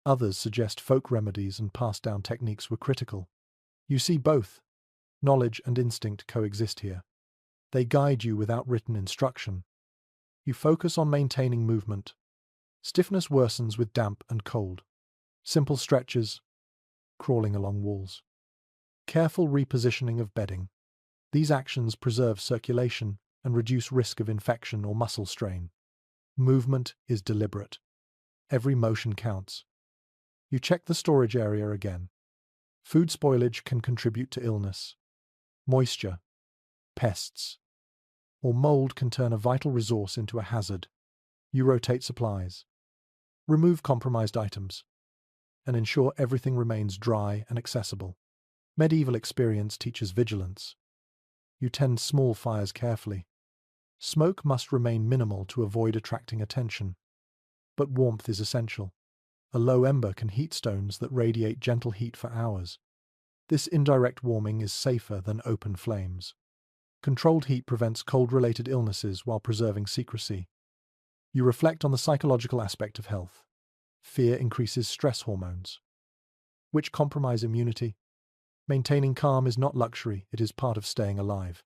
Others suggest folk remedies and passed-down techniques were critical. You see, both knowledge and instinct coexist here. They guide you without written instruction. You focus on maintaining movement. Stiffness worsens with damp and cold. Simple stretches, crawling along walls. Careful repositioning of bedding. These actions preserve circulation and reduce risk of infection or muscle strain. Movement is deliberate. Every motion counts. You check the storage area again. Food spoilage can contribute to illness. Moisture, pests, or mold can turn a vital resource into a hazard. You rotate supplies. Remove compromised items, and ensure everything remains dry and accessible. Medieval experience teaches vigilance. You tend small fires carefully. Smoke must remain minimal to avoid attracting attention. But warmth is essential. A low ember can heat stones that radiate gentle heat for hours. This indirect warming is safer than open flames. Controlled heat prevents cold-related illnesses while preserving secrecy. You reflect on the psychological aspect of health. Fear increases stress hormones, which compromise immunity. Maintaining calm is not luxury, it is part of staying alive.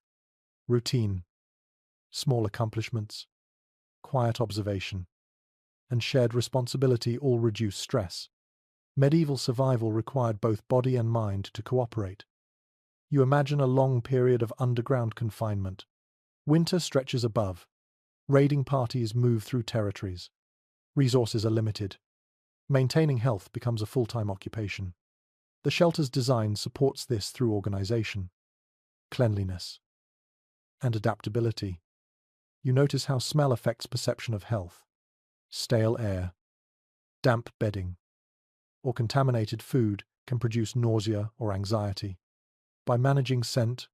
Routine, small accomplishments, quiet observation, and shared responsibility all reduce stress. Medieval survival required both body and mind to cooperate. You imagine a long period of underground confinement. Winter stretches above. Raiding parties move through territories. Resources are limited. Maintaining health becomes a full-time occupation. The shelter's design supports this through organization, cleanliness, and adaptability. You notice how smell affects perception of health. Stale air, damp bedding, or contaminated food can produce nausea or anxiety. By managing scent,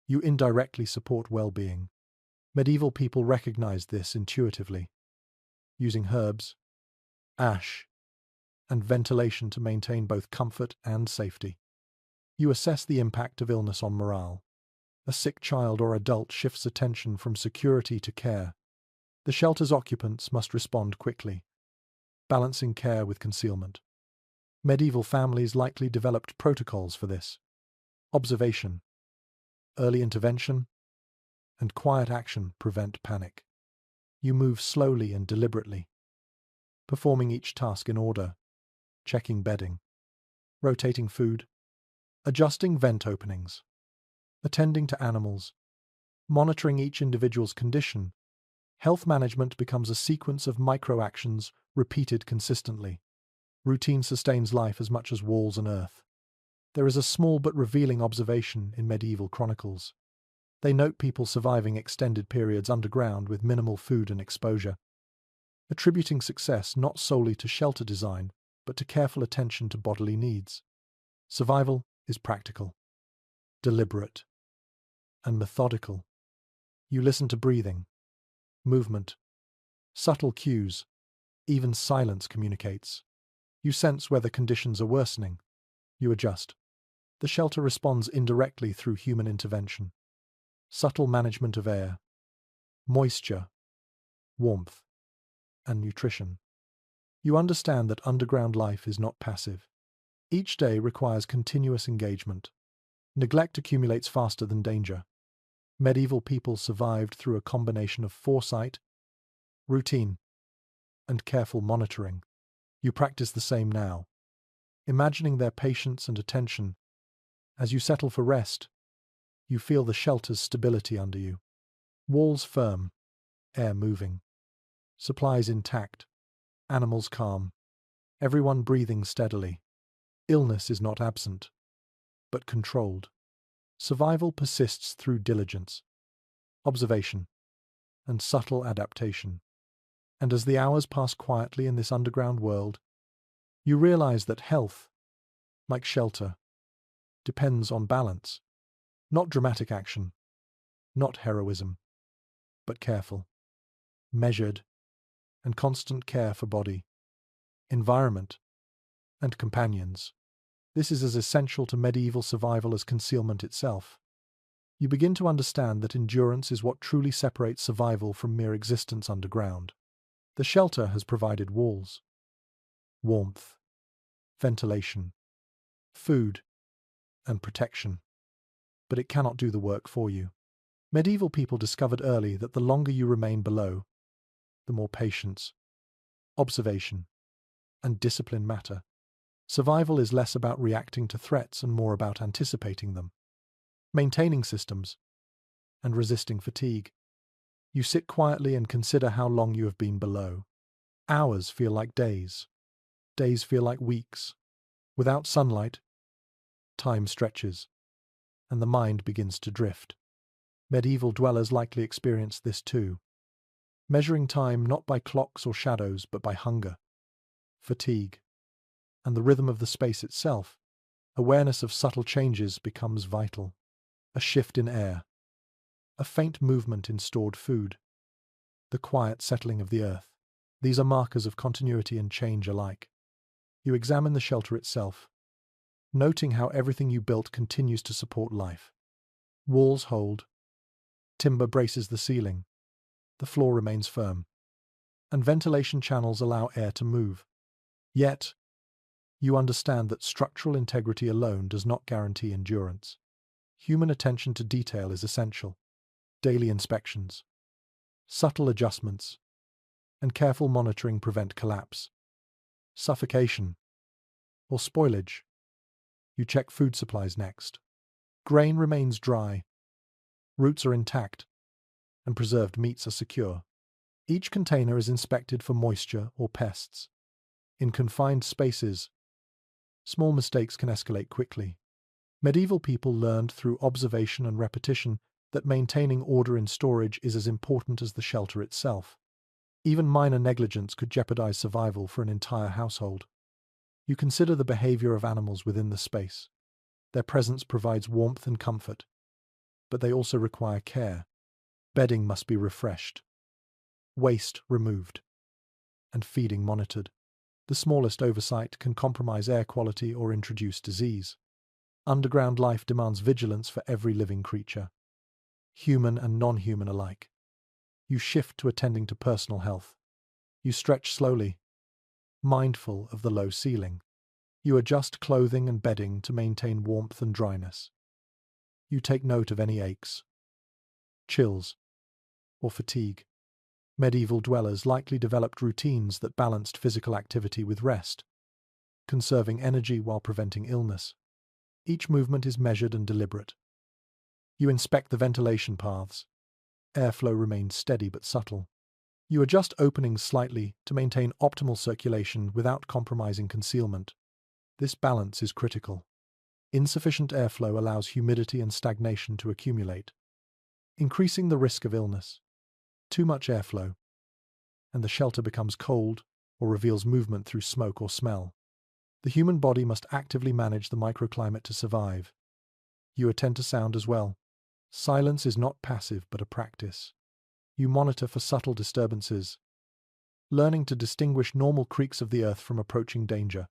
you indirectly support well-being. Medieval people recognized this intuitively, using herbs, ash, and ventilation to maintain both comfort and safety. You assess the impact of illness on morale. A sick child or adult shifts attention from security to care. The shelter's occupants must respond quickly, balancing care with concealment. Medieval families likely developed protocols for this. Observation, early intervention, and quiet action prevent panic. You move slowly and deliberately, performing each task in order, checking bedding, rotating food, adjusting vent openings, attending to animals, monitoring each individual's condition. Health management becomes a sequence of micro-actions repeated consistently. Routine sustains life as much as walls and earth. There is a small but revealing observation in medieval chronicles. They note people surviving extended periods underground with minimal food and exposure, attributing success not solely to shelter design, but to careful attention to bodily needs. Survival is practical, deliberate, and methodical. You listen to breathing, movement, subtle cues, even silence communicates. You sense whether conditions are worsening. You adjust. The shelter responds indirectly through human intervention. Subtle management of air, moisture, warmth, and nutrition. You understand that underground life is not passive. Each day requires continuous engagement. Neglect accumulates faster than danger. Medieval people survived through a combination of foresight, routine, and careful monitoring. You practice the same now, imagining their patience and attention. As you settle for rest, you feel the shelter's stability under you. Walls firm, air moving, supplies intact, animals calm, everyone breathing steadily. Illness is not absent, but controlled. Survival persists through diligence, observation, and subtle adaptation. And as the hours pass quietly in this underground world, you realize that health, like shelter, depends on balance. Not dramatic action, not heroism, but careful, measured, and constant care for body, environment, and companions. This is as essential to medieval survival as concealment itself. You begin to understand that endurance is what truly separates survival from mere existence underground. The shelter has provided walls, warmth, ventilation, food, and protection, but it cannot do the work for you. Medieval people discovered early that the longer you remain below, the more patience, observation, and discipline matter. Survival is less about reacting to threats and more about anticipating them, maintaining systems, and resisting fatigue. You sit quietly and consider how long you have been below. Hours feel like days. Days feel like weeks. Without sunlight, time stretches, and the mind begins to drift. Medieval dwellers likely experienced this too, measuring time not by clocks or shadows but by hunger, fatigue, and the rhythm of the space itself. Awareness of subtle changes becomes vital. A shift in air, a faint movement in stored food, the quiet settling of the earth. These are markers of continuity and change alike. You examine the shelter itself, noting how everything you built continues to support life. Walls hold, timber braces the ceiling, the floor remains firm, and ventilation channels allow air to move. Yet, you understand that structural integrity alone does not guarantee endurance. Human attention to detail is essential. Daily inspections, subtle adjustments, and careful monitoring prevent collapse, suffocation, or spoilage. You check food supplies next. Grain remains dry, roots are intact, and preserved meats are secure. Each container is inspected for moisture or pests. In confined spaces, small mistakes can escalate quickly. Medieval people learned through observation and repetition that maintaining order in storage is as important as the shelter itself. Even minor negligence could jeopardize survival for an entire household. You consider the behavior of animals within the space. Their presence provides warmth and comfort, but they also require care. Bedding must be refreshed, waste removed, and feeding monitored. The smallest oversight can compromise air quality or introduce disease. Underground life demands vigilance for every living creature, human and non-human alike. You shift to attending to personal health. You stretch slowly, mindful of the low ceiling. You adjust clothing and bedding to maintain warmth and dryness. You take note of any aches, chills, or fatigue. Medieval dwellers likely developed routines that balanced physical activity with rest, conserving energy while preventing illness. Each movement is measured and deliberate. You inspect the ventilation paths. Airflow remains steady but subtle. You adjust openings slightly to maintain optimal circulation without compromising concealment. This balance is critical. Insufficient airflow allows humidity and stagnation to accumulate, increasing the risk of illness. Too much airflow, and the shelter becomes cold or reveals movement through smoke or smell. The human body must actively manage the microclimate to survive. You attend to sound as well. Silence is not passive but a practice. You monitor for subtle disturbances, learning to distinguish normal creaks of the earth from approaching danger.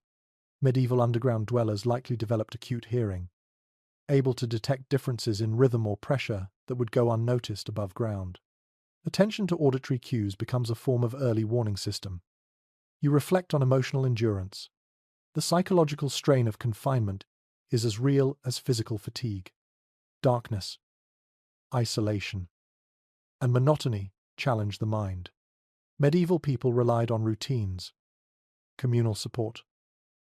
Medieval underground dwellers likely developed acute hearing, able to detect differences in rhythm or pressure that would go unnoticed above ground. Attention to auditory cues becomes a form of early warning system. You reflect on emotional endurance. The psychological strain of confinement is as real as physical fatigue. Darkness, isolation, and monotony challenge the mind. Medieval people relied on routines, communal support,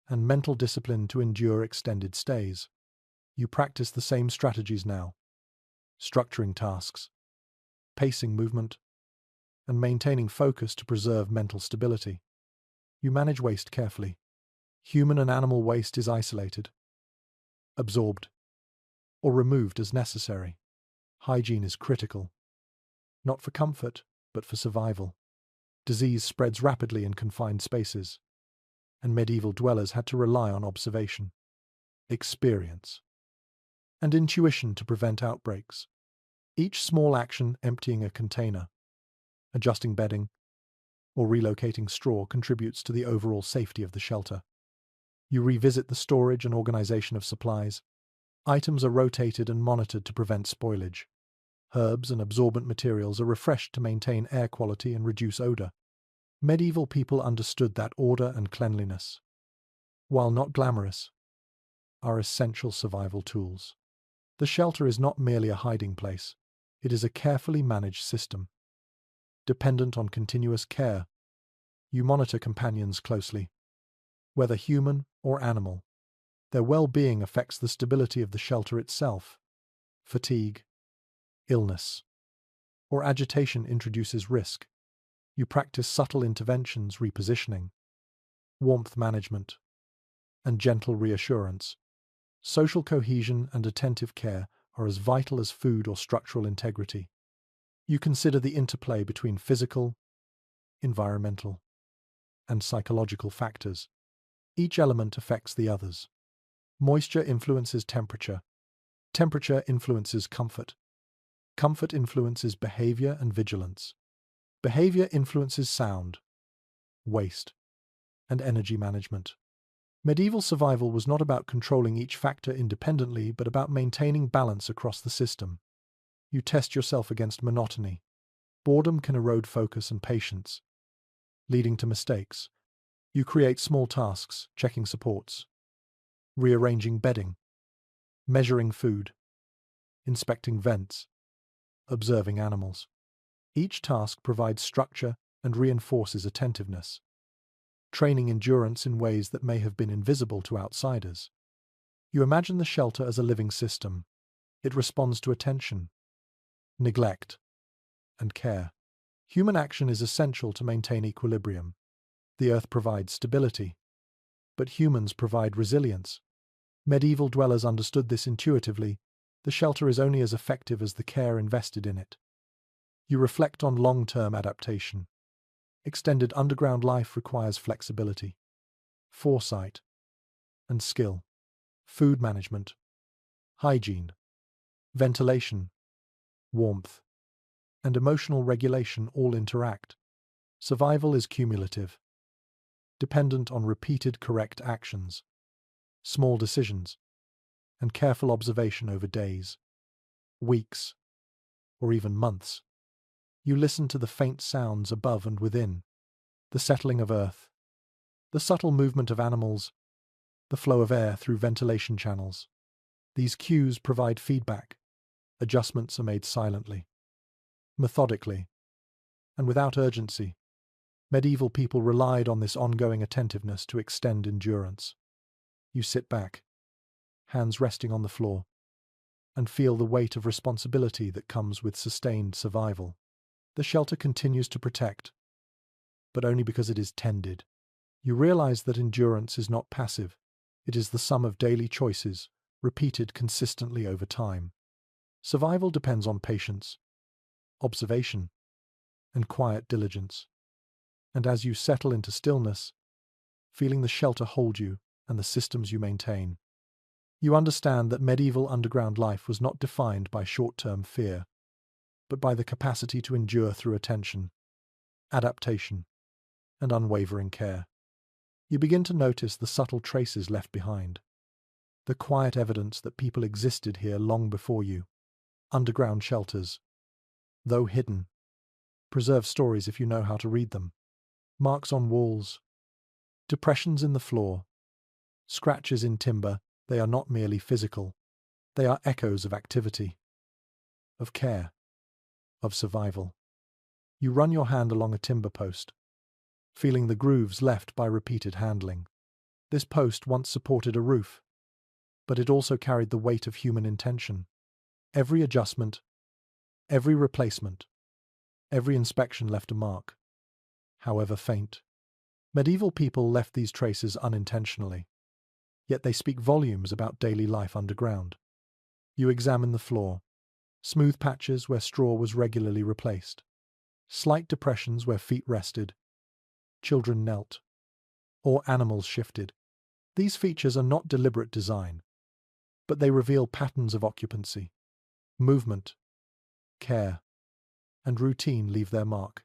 and mental discipline to endure extended stays. You practice the same strategies now, structuring tasks, pacing movement, and maintaining focus to preserve mental stability. You manage waste carefully. Human and animal waste is isolated, absorbed, or removed as necessary. Hygiene is critical, not for comfort, but for survival. Disease spreads rapidly in confined spaces, and medieval dwellers had to rely on observation, experience, and intuition to prevent outbreaks. Each small action, emptying a container, adjusting bedding, or relocating straw, contributes to the overall safety of the shelter. You revisit the storage and organization of supplies. Items are rotated and monitored to prevent spoilage. Herbs and absorbent materials are refreshed to maintain air quality and reduce odor. Medieval people understood that order and cleanliness, while not glamorous, are essential survival tools. The shelter is not merely a hiding place, it is a carefully managed system. Dependent on continuous care, you monitor companions closely, whether human or animal. Their well-being affects the stability of the shelter itself. Fatigue, illness, or agitation introduces risk. You practice subtle interventions, repositioning, warmth management, and gentle reassurance. Social cohesion and attentive care are as vital as food or structural integrity. You consider the interplay between physical, environmental, and psychological factors. Each element affects the others. Moisture influences temperature. Temperature influences comfort. Comfort influences behavior and vigilance. Behavior influences sound, waste, and energy management. Medieval survival was not about controlling each factor independently, but about maintaining balance across the system. You test yourself against monotony. Boredom can erode focus and patience, leading to mistakes. You create small tasks, checking supports, rearranging bedding, measuring food, inspecting vents, observing animals. Each task provides structure and reinforces attentiveness, training endurance in ways that may have been invisible to outsiders. You imagine the shelter as a living system. It responds to attention, neglect, and care. Human action is essential to maintain equilibrium. The earth provides stability, but humans provide resilience. Medieval dwellers understood this intuitively. The shelter is only as effective as the care invested in it. You reflect on long-term adaptation. Extended underground life requires flexibility, foresight, and skill. Food management, hygiene, ventilation, warmth, and emotional regulation all interact. Survival is cumulative, dependent on repeated correct actions, small decisions, and careful observation over days, weeks, or even months. You listen to the faint sounds above and within, the settling of earth, the subtle movement of animals, the flow of air through ventilation channels. These cues provide feedback. Adjustments are made silently, methodically, and without urgency. Medieval people relied on this ongoing attentiveness to extend endurance. You sit back, hands resting on the floor, and feel the weight of responsibility that comes with sustained survival. The shelter continues to protect, but only because it is tended. You realize that endurance is not passive. It is the sum of daily choices, repeated consistently over time. Survival depends on patience, observation, and quiet diligence. And as you settle into stillness, feeling the shelter hold you and the systems you maintain, you understand that medieval underground life was not defined by short-term fear, but by the capacity to endure through attention, adaptation, and unwavering care. You begin to notice the subtle traces left behind, the quiet evidence that people existed here long before you. Underground shelters, though hidden, preserve stories if you know how to read them. Marks on walls, depressions in the floor, scratches in timber, they are not merely physical. They are echoes of activity, of care, of survival. You run your hand along a timber post, feeling the grooves left by repeated handling. This post once supported a roof, but it also carried the weight of human intention. Every adjustment, every replacement, every inspection left a mark, however faint. Medieval people left these traces unintentionally, yet they speak volumes about daily life underground. You examine the floor, smooth patches where straw was regularly replaced, slight depressions where feet rested, children knelt, or animals shifted. These features are not deliberate design, but they reveal patterns of occupancy. Movement, care, and routine leave their mark,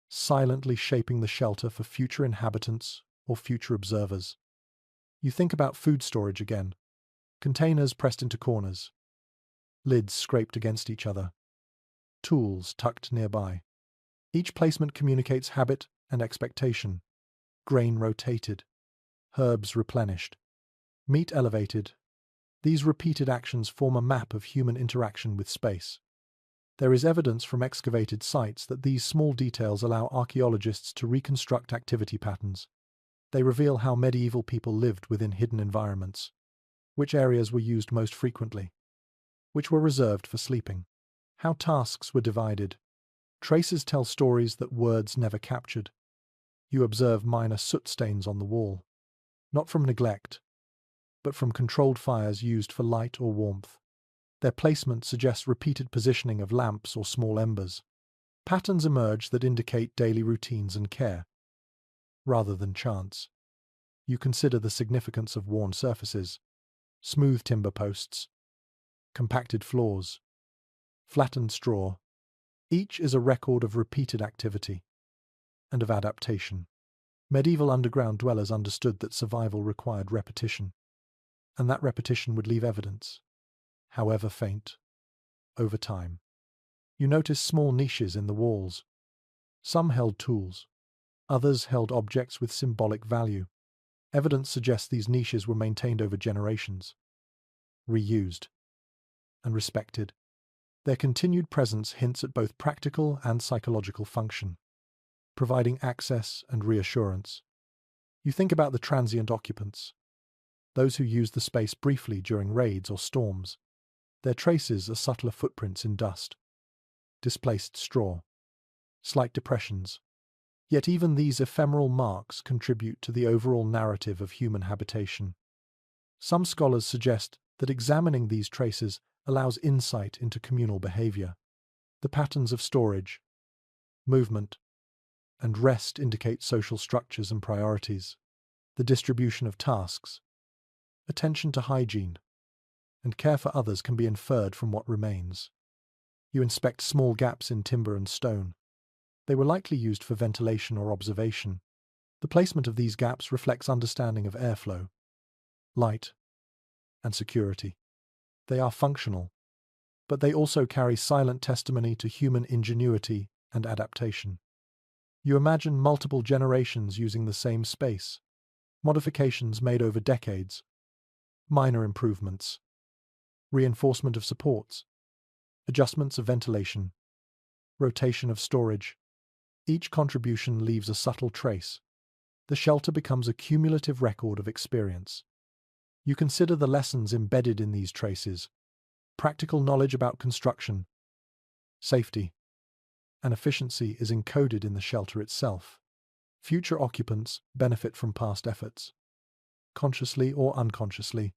silently shaping the shelter for future inhabitants or future observers. You think about food storage again. Containers pressed into corners, lids scraped against each other, tools tucked nearby. Each placement communicates habit and expectation. Grain rotated, herbs replenished, meat elevated. These repeated actions form a map of human interaction with space. There is evidence from excavated sites that these small details allow archaeologists to reconstruct activity patterns. They reveal how medieval people lived within hidden environments, which areas were used most frequently, which were reserved for sleeping, how tasks were divided. Traces tell stories that words never captured. You observe minor soot stains on the wall, not from neglect, but from controlled fires used for light or warmth. Their placement suggests repeated positioning of lamps or small embers. Patterns emerge that indicate daily routines and care, rather than chance. You consider the significance of worn surfaces, smooth timber posts, compacted floors, flattened straw. Each is a record of repeated activity and of adaptation. Medieval underground dwellers understood that survival required repetition, and that repetition would leave evidence, however faint, over time. You notice small niches in the walls. Some held tools, others held objects with symbolic value. Evidence suggests these niches were maintained over generations, reused, and respected. Their continued presence hints at both practical and psychological function, providing access and reassurance. You think about the transient occupants, those who use the space briefly during raids or storms. Their traces are subtler footprints in dust, displaced straw, slight depressions. Yet even these ephemeral marks contribute to the overall narrative of human habitation. Some scholars suggest that examining these traces allows insight into communal behavior. The patterns of storage, movement, and rest indicate social structures and priorities. The distribution of tasks, attention to hygiene, and care for others can be inferred from what remains. You inspect small gaps in timber and stone. They were likely used for ventilation or observation. The placement of these gaps reflects understanding of airflow, light, and security. They are functional, but they also carry silent testimony to human ingenuity and adaptation. You imagine multiple generations using the same space, modifications made over decades, minor improvements, reinforcement of supports, adjustments of ventilation, rotation of storage. Each contribution leaves a subtle trace. The shelter becomes a cumulative record of experience. You consider the lessons embedded in these traces, practical knowledge about construction, safety, and efficiency is encoded in the shelter itself. Future occupants benefit from past efforts. Consciously or unconsciously,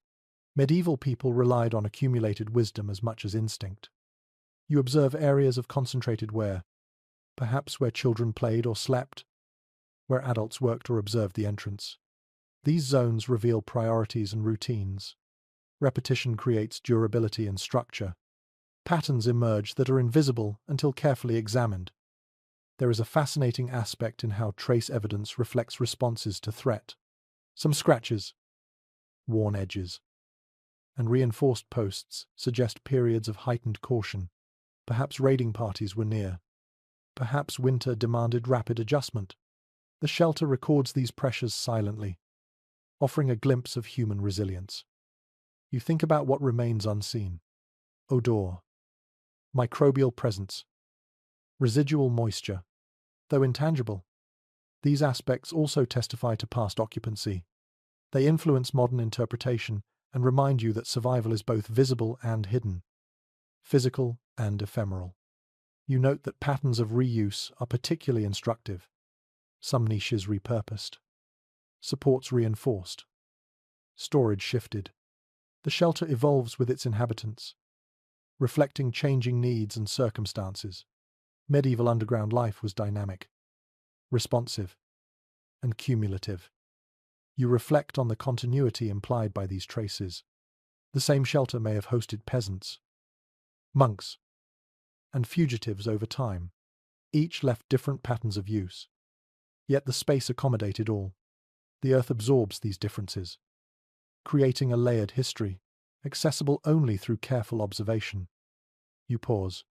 medieval people relied on accumulated wisdom as much as instinct. You observe areas of concentrated wear, perhaps where children played or slept, where adults worked or observed the entrance. These zones reveal priorities and routines. Repetition creates durability and structure. Patterns emerge that are invisible until carefully examined. There is a fascinating aspect in how trace evidence reflects responses to threat. Some scratches, worn edges, and reinforced posts suggest periods of heightened caution. Perhaps raiding parties were near. Perhaps winter demanded rapid adjustment. The shelter records these pressures silently, offering a glimpse of human resilience. You think about what remains unseen. Odor, microbial presence, residual moisture. Though intangible, these aspects also testify to past occupancy. They influence modern interpretation and remind you that survival is both visible and hidden, physical and ephemeral. You note that patterns of reuse are particularly instructive. Some niches repurposed, supports reinforced, storage shifted. The shelter evolves with its inhabitants, reflecting changing needs and circumstances. Medieval underground life was dynamic, responsive, and cumulative. You reflect on the continuity implied by these traces. The same shelter may have hosted peasants, monks, and fugitives over time. Each left different patterns of use. Yet the space accommodated all. The earth absorbs these differences, creating a layered history, accessible only through careful observation. You pause,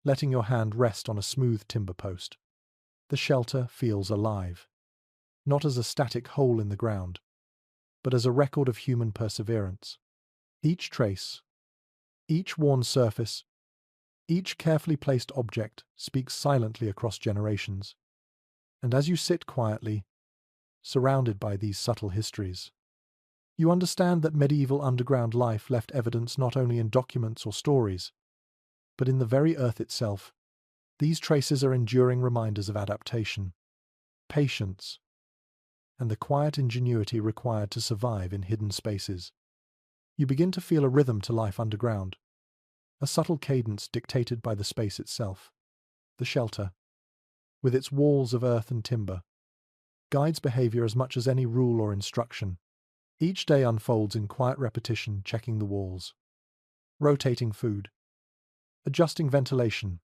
letting your hand rest on a smooth timber post. The shelter feels alive, not as a static hole in the ground, but as a record of human perseverance. Each trace, each worn surface, each carefully placed object speaks silently across generations. And as you sit quietly, surrounded by these subtle histories, you understand that medieval underground life left evidence not only in documents or stories, but in the very earth itself. These traces are enduring reminders of adaptation, patience, and the quiet ingenuity required to survive in hidden spaces. You begin to feel a rhythm to life underground, a subtle cadence dictated by the space itself. The shelter, with its walls of earth and timber, guides behavior as much as any rule or instruction. Each day unfolds in quiet repetition, checking the walls, rotating food, adjusting ventilation,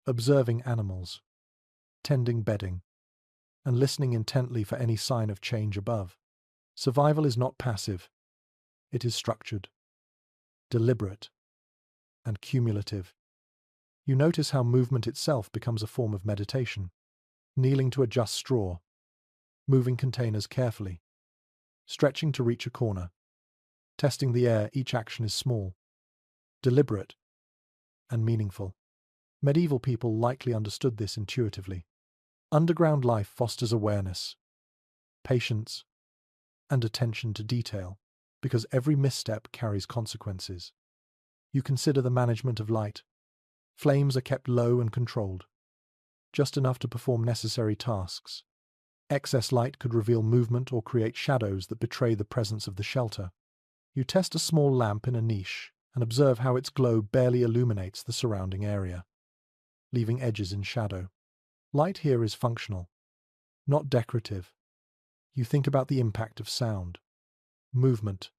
observing animals, tending bedding, and listening intently for any sign of change above. Survival is not passive. It is structured, deliberate, and cumulative. You notice how movement itself becomes a form of meditation, kneeling to adjust straw, moving containers carefully, stretching to reach a corner, testing the air. Each action is small, deliberate, and meaningful. Medieval people likely understood this intuitively. Underground life fosters awareness, patience, and attention to detail, because every misstep carries consequences. You consider the management of light. Flames are kept low and controlled, just enough to perform necessary tasks. Excess light could reveal movement or create shadows that betray the presence of the shelter. You test a small lamp in a niche and observe how its glow barely illuminates the surrounding area, leaving edges in shadow. Light here is functional, not decorative. You think about the impact of sound, movement,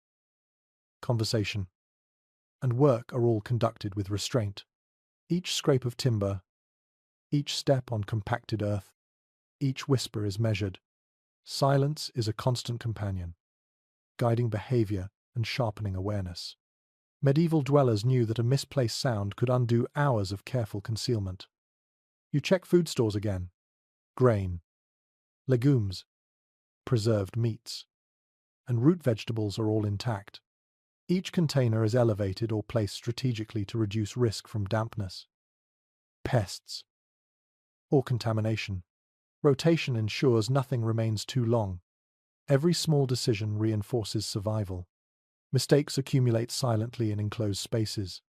conversation, and work are all conducted with restraint. Each scrape of timber, each step on compacted earth, each whisper is measured. Silence is a constant companion, guiding behavior and sharpening awareness. Medieval dwellers knew that a misplaced sound could undo hours of careful concealment. You check food stores again. Grain, legumes, preserved meats, and root vegetables are all intact. Each container is elevated or placed strategically to reduce risk from dampness, pests, or contamination. Rotation ensures nothing remains too long. Every small decision reinforces survival. Mistakes accumulate silently in enclosed spaces,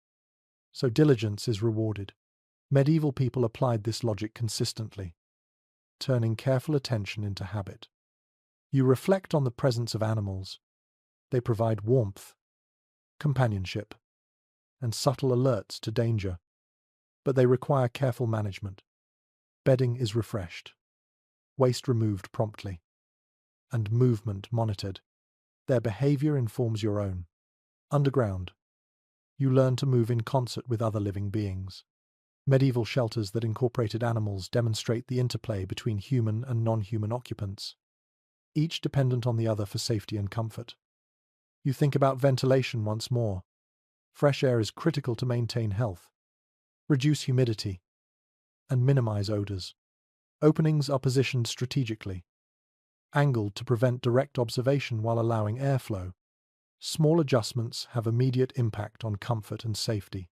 so diligence is rewarded. Medieval people applied this logic consistently, turning careful attention into habit. You reflect on the presence of animals. They provide warmth, companionship, and subtle alerts to danger, but they require careful management. Bedding is refreshed, waste removed promptly, and movement monitored. Their behavior informs your own. Underground, you learn to move in concert with other living beings. Medieval shelters that incorporated animals demonstrate the interplay between human and non-human occupants, each dependent on the other for safety and comfort. You think about ventilation once more. Fresh air is critical to maintain health, reduce humidity, and minimize odors. Openings are positioned strategically, angled to prevent direct observation while allowing airflow. Small adjustments have immediate impact on comfort and safety.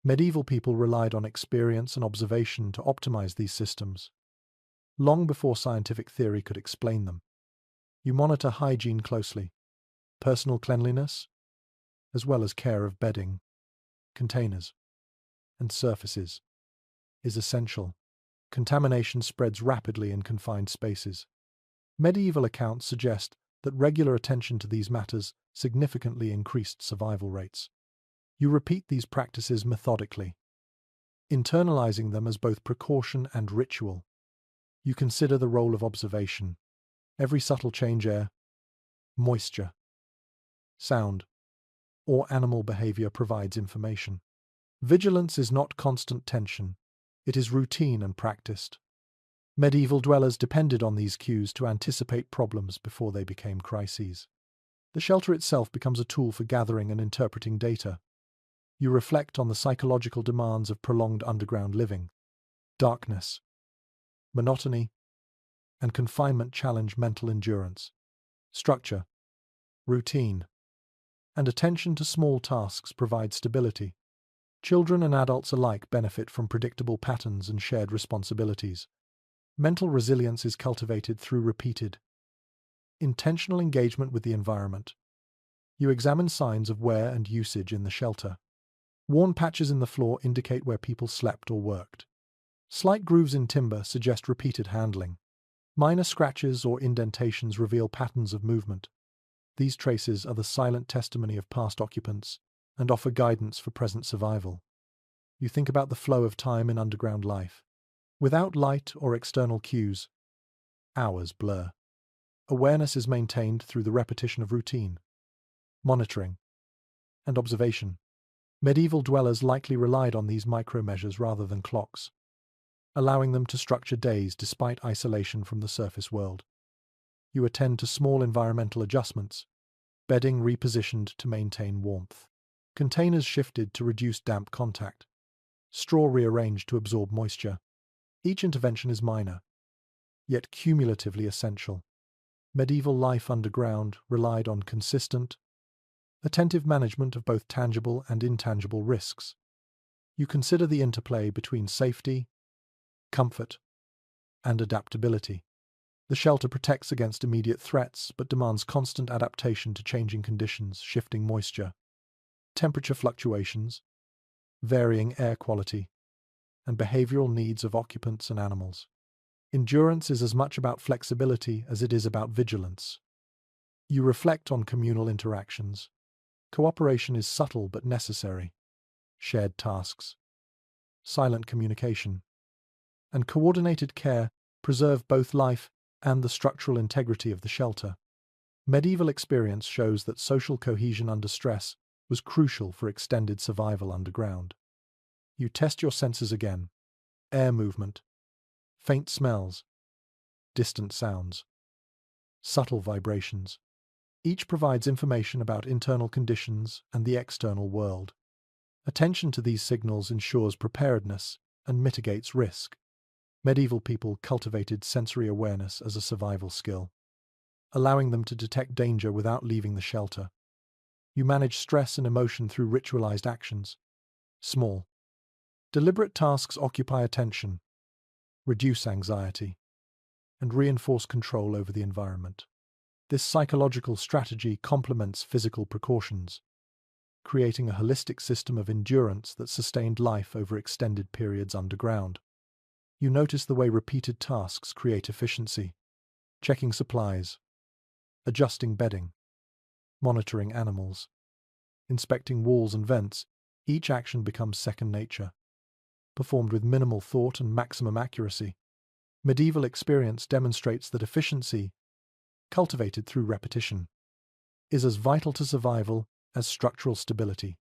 Medieval people relied on experience and observation to optimize these systems, long before scientific theory could explain them. You monitor hygiene closely, personal cleanliness, as well as care of bedding, containers, and surfaces, is essential. Contamination spreads rapidly in confined spaces. Medieval accounts suggest that regular attention to these matters significantly increased survival rates. You repeat these practices methodically, internalizing them as both precaution and ritual. You consider the role of observation. Every subtle change, air, moisture, sound, or animal behavior provides information. Vigilance is not constant tension. It is routine and practiced. Medieval dwellers depended on these cues to anticipate problems before they became crises. The shelter itself becomes a tool for gathering and interpreting data. You reflect on the psychological demands of prolonged underground living. Darkness, monotony, and confinement challenge mental endurance. Structure, routine, and attention to small tasks provide stability. Children and adults alike benefit from predictable patterns and shared responsibilities. Mental resilience is cultivated through repeated, intentional engagement with the environment. You examine signs of wear and usage in the shelter. Worn patches in the floor indicate where people slept or worked. Slight grooves in timber suggest repeated handling. Minor scratches or indentations reveal patterns of movement. These traces are the silent testimony of past occupants and offer guidance for present survival. You think about the flow of time in underground life. Without light or external cues, hours blur. Awareness is maintained through the repetition of routine, monitoring, and observation. Medieval dwellers likely relied on these micro-measures rather than clocks, allowing them to structure days despite isolation from the surface world. You attend to small environmental adjustments, bedding repositioned to maintain warmth, containers shifted to reduce damp contact, straw rearranged to absorb moisture. Each intervention is minor, yet cumulatively essential. Medieval life underground relied on consistent, attentive management of both tangible and intangible risks. You consider the interplay between safety, comfort, and adaptability. The shelter protects against immediate threats but demands constant adaptation to changing conditions, shifting moisture, temperature fluctuations, varying air quality, and behavioral needs of occupants and animals. Endurance is as much about flexibility as it is about vigilance. You reflect on communal interactions. Cooperation is subtle but necessary. Shared tasks, silent communication, and coordinated care preserve both life and the structural integrity of the shelter. Medieval experience shows that social cohesion under stress was crucial for extended survival underground. You test your senses again. Air movement, faint smells, distant sounds, subtle vibrations. Each provides information about internal conditions and the external world. Attention to these signals ensures preparedness and mitigates risk. Medieval people cultivated sensory awareness as a survival skill, allowing them to detect danger without leaving the shelter. You manage stress and emotion through ritualized actions. Small, deliberate tasks occupy attention, reduce anxiety, and reinforce control over the environment. This psychological strategy complements physical precautions, creating a holistic system of endurance that sustained life over extended periods underground. You notice the way repeated tasks create efficiency, checking supplies, adjusting bedding, monitoring animals, inspecting walls and vents. Each action becomes second nature, performed with minimal thought and maximum accuracy. Medieval experience demonstrates that efficiency, cultivated through repetition, is as vital to survival as structural stability.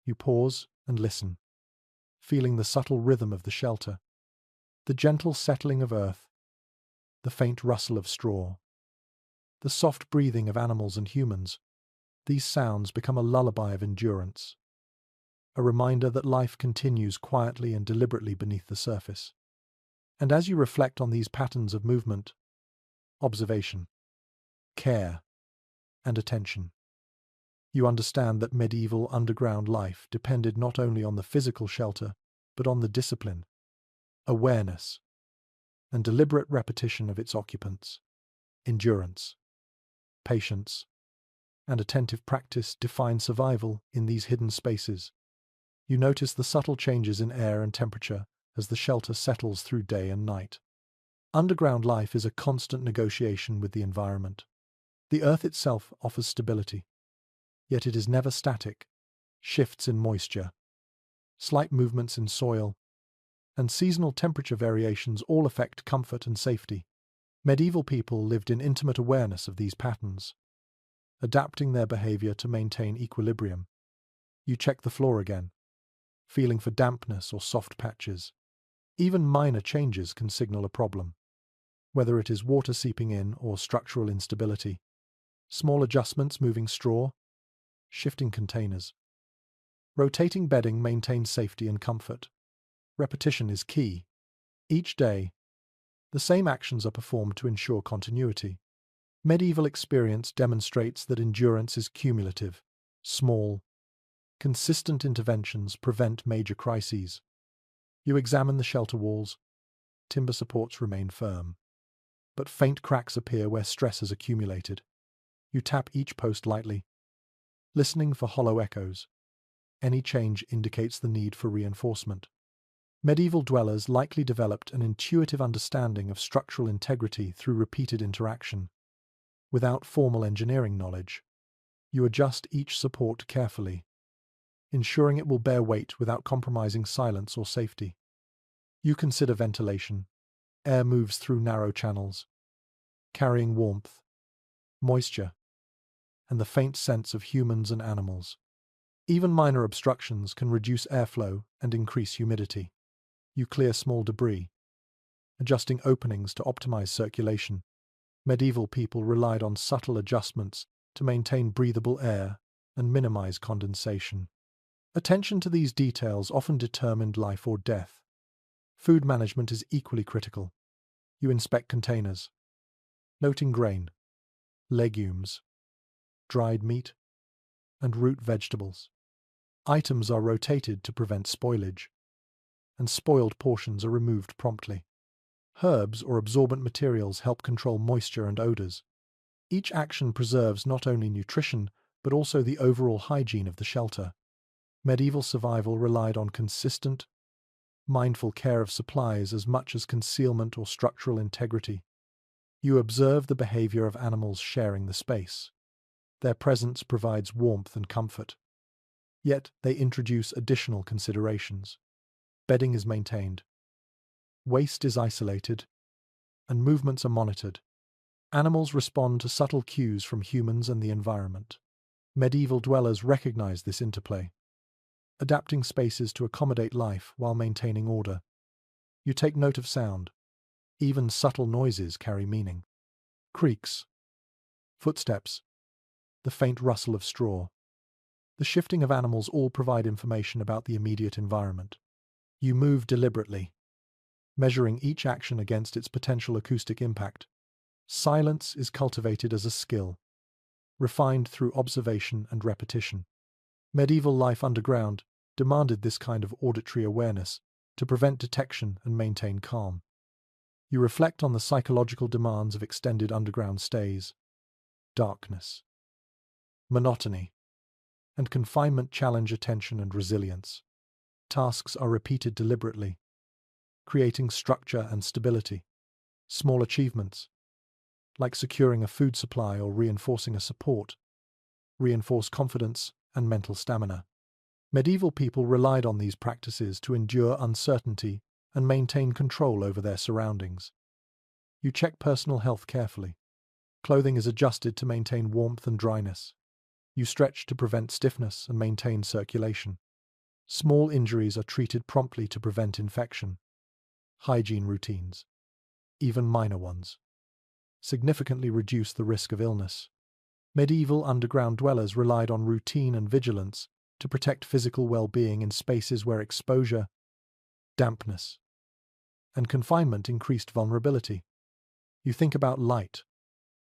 You pause and listen, feeling the subtle rhythm of the shelter, the gentle settling of earth, the faint rustle of straw, the soft breathing of animals and humans. These sounds become a lullaby of endurance, a reminder that life continues quietly and deliberately beneath the surface. And as you reflect on these patterns of movement, observation, care, and attention, you understand that medieval underground life depended not only on the physical shelter, but on the discipline, awareness, and deliberate repetition of its occupants. Endurance, patience, and attentive practice define survival in these hidden spaces. You notice the subtle changes in air and temperature as the shelter settles through day and night. Underground life is a constant negotiation with the environment. The earth itself offers stability, yet it is never static. Shifts in moisture, slight movements in soil, and seasonal temperature variations all affect comfort and safety. Medieval people lived in intimate awareness of these patterns, adapting their behavior to maintain equilibrium. You check the floor again, feeling for dampness or soft patches. Even minor changes can signal a problem, whether it is water seeping in or structural instability. Small adjustments moving straw, shifting containers. Rotating bedding maintains safety and comfort. Repetition is key. Each day, the same actions are performed to ensure continuity. Medieval experience demonstrates that endurance is cumulative. Small, consistent interventions prevent major crises. You examine the shelter walls. Timber supports remain firm, but faint cracks appear where stress has accumulated. You tap each post lightly, listening for hollow echoes. Any change indicates the need for reinforcement. Medieval dwellers likely developed an intuitive understanding of structural integrity through repeated interaction. Without formal engineering knowledge, you adjust each support carefully, ensuring it will bear weight without compromising silence or safety. You consider ventilation. Air moves through narrow channels, carrying warmth, moisture, and the faint scents of humans and animals. Even minor obstructions can reduce airflow and increase humidity. You clear small debris, adjusting openings to optimize circulation. Medieval people relied on subtle adjustments to maintain breathable air and minimize condensation. Attention to these details often determined life or death. Food management is equally critical. You inspect containers, noting grain, legumes, dried meat, and root vegetables. Items are rotated to prevent spoilage, and spoiled portions are removed promptly. Herbs or absorbent materials help control moisture and odors. Each action preserves not only nutrition, but also the overall hygiene of the shelter. Medieval survival relied on consistent, mindful care of supplies as much as concealment or structural integrity. You observe the behavior of animals sharing the space. Their presence provides warmth and comfort. Yet they introduce additional considerations. Bedding is maintained. Waste is isolated, and movements are monitored. Animals respond to subtle cues from humans and the environment. Medieval dwellers recognize this interplay, adapting spaces to accommodate life while maintaining order. You take note of sound. Even subtle noises carry meaning. Creaks, footsteps, the faint rustle of straw, the shifting of animals all provide information about the immediate environment. You move deliberately, measuring each action against its potential acoustic impact. Silence is cultivated as a skill, refined through observation and repetition. Medieval life underground demanded this kind of auditory awareness to prevent detection and maintain calm. You reflect on the psychological demands of extended underground stays. Darkness, monotony, and confinement challenge attention and resilience. Tasks are repeated deliberately, creating structure and stability. Small achievements, like securing a food supply or reinforcing a support, reinforce confidence and mental stamina. Medieval people relied on these practices to endure uncertainty and maintain control over their surroundings. You check personal health carefully. Clothing is adjusted to maintain warmth and dryness. You stretch to prevent stiffness and maintain circulation. Small injuries are treated promptly to prevent infection. Hygiene routines, even minor ones, significantly reduce the risk of illness. Medieval underground dwellers relied on routine and vigilance to protect physical well-being in spaces where exposure, dampness, and confinement increased vulnerability. You think about light.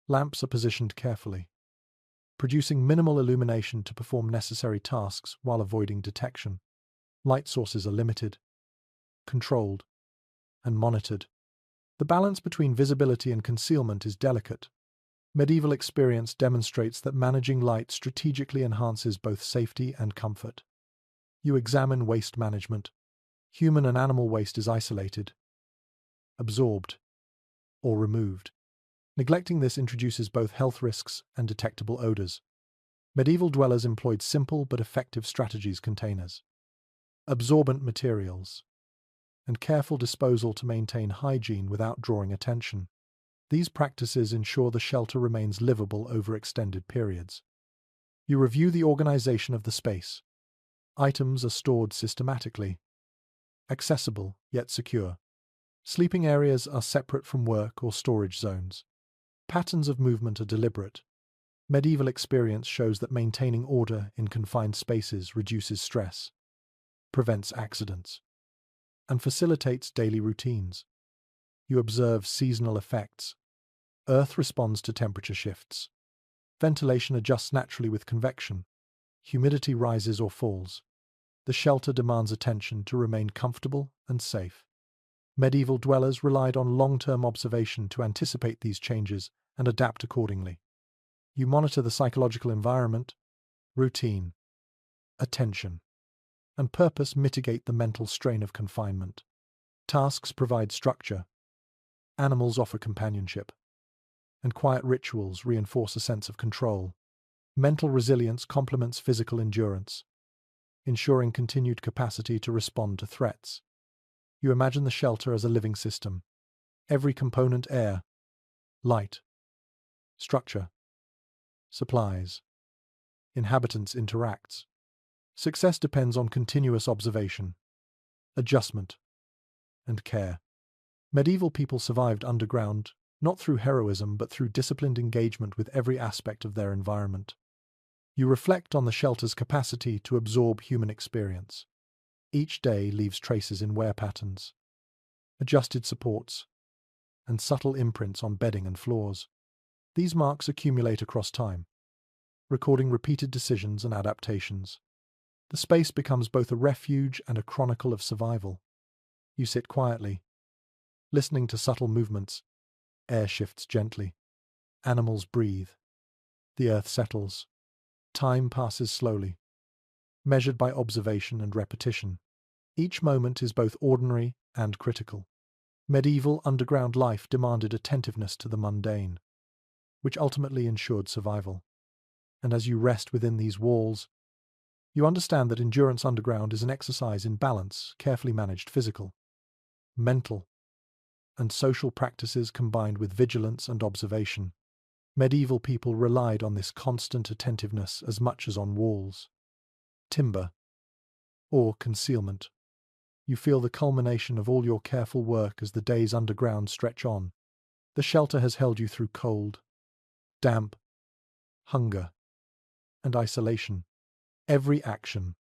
Lamps are positioned carefully, producing minimal illumination to perform necessary tasks while avoiding detection. Light sources are limited, controlled, and monitored. The balance between visibility and concealment is delicate. Medieval experience demonstrates that managing light strategically enhances both safety and comfort. You examine waste management. Human and animal waste is isolated, absorbed, or removed. Neglecting this introduces both health risks and detectable odors. Medieval dwellers employed simple but effective strategies: containers, absorbent materials, and careful disposal to maintain hygiene without drawing attention. These practices ensure the shelter remains livable over extended periods. You review the organization of the space. Items are stored systematically, accessible yet secure. Sleeping areas are separate from work or storage zones. Patterns of movement are deliberate, Medieval experience shows that maintaining order in confined spaces reduces stress, prevents accidents, and facilitates daily routines. You observe seasonal effects. Earth responds to temperature shifts. Ventilation adjusts naturally with convection. Humidity rises or falls. The shelter demands attention to remain comfortable and safe. Medieval dwellers relied on long-term observation to anticipate these changes and adapt accordingly. You monitor the psychological environment, routine, attention, and purpose mitigate the mental strain of confinement. Tasks provide structure, animals offer companionship, and quiet rituals reinforce a sense of control. Mental resilience complements physical endurance, ensuring continued capacity to respond to threats. You imagine the shelter as a living system. Every component air, light, structure, supplies, inhabitants interacts. Success depends on continuous observation, adjustment, and care. Medieval people survived underground, not through heroism but through disciplined engagement with every aspect of their environment. You reflect on the shelter's capacity to absorb human experience. Each day leaves traces in wear patterns, adjusted supports, and subtle imprints on bedding and floors. These marks accumulate across time, recording repeated decisions and adaptations. The space becomes both a refuge and a chronicle of survival. You sit quietly, listening to subtle movements. Air shifts gently. Animals breathe. The earth settles. Time passes slowly, measured by observation and repetition. Each moment is both ordinary and critical. Medieval underground life demanded attentiveness to the mundane, which ultimately ensured survival. And as you rest within these walls, you understand that endurance underground is an exercise in balance, carefully managed physical, mental, and social practices combined with vigilance and observation. Medieval people relied on this constant attentiveness as much as on walls. Timber, or concealment. You feel the culmination of all your careful work as the days underground stretch on. The shelter has held you through cold, damp, hunger, and isolation. Every action,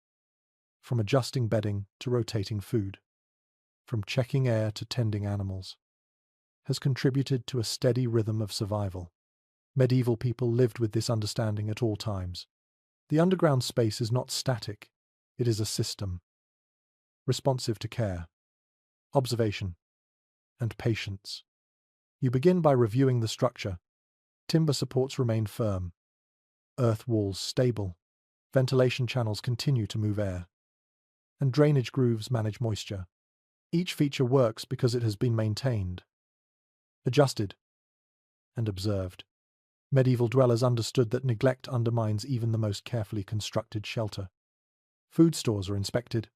from adjusting bedding to rotating food, from checking air to tending animals, has contributed to a steady rhythm of survival. Medieval people lived with this understanding at all times. The underground space is not static, it is a system, responsive to care, observation, and patience. You begin by reviewing the structure. Timber supports remain firm, earth walls stable, ventilation channels continue to move air, and drainage grooves manage moisture. Each feature works because it has been maintained, adjusted, and observed. Medieval dwellers understood that neglect undermines even the most carefully constructed shelter. Food stores are inspected.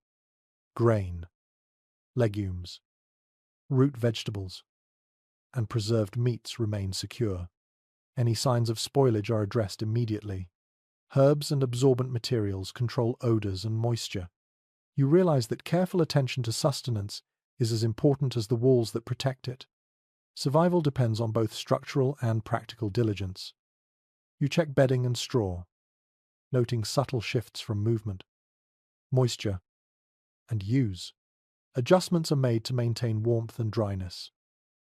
Grain, legumes, root vegetables, and preserved meats remain secure. Any signs of spoilage are addressed immediately. Herbs and absorbent materials control odors and moisture. You realize that careful attention to sustenance is as important as the walls that protect it. Survival depends on both structural and practical diligence. You check bedding and straw, noting subtle shifts from movement, moisture, and use. Adjustments are made to maintain warmth and dryness.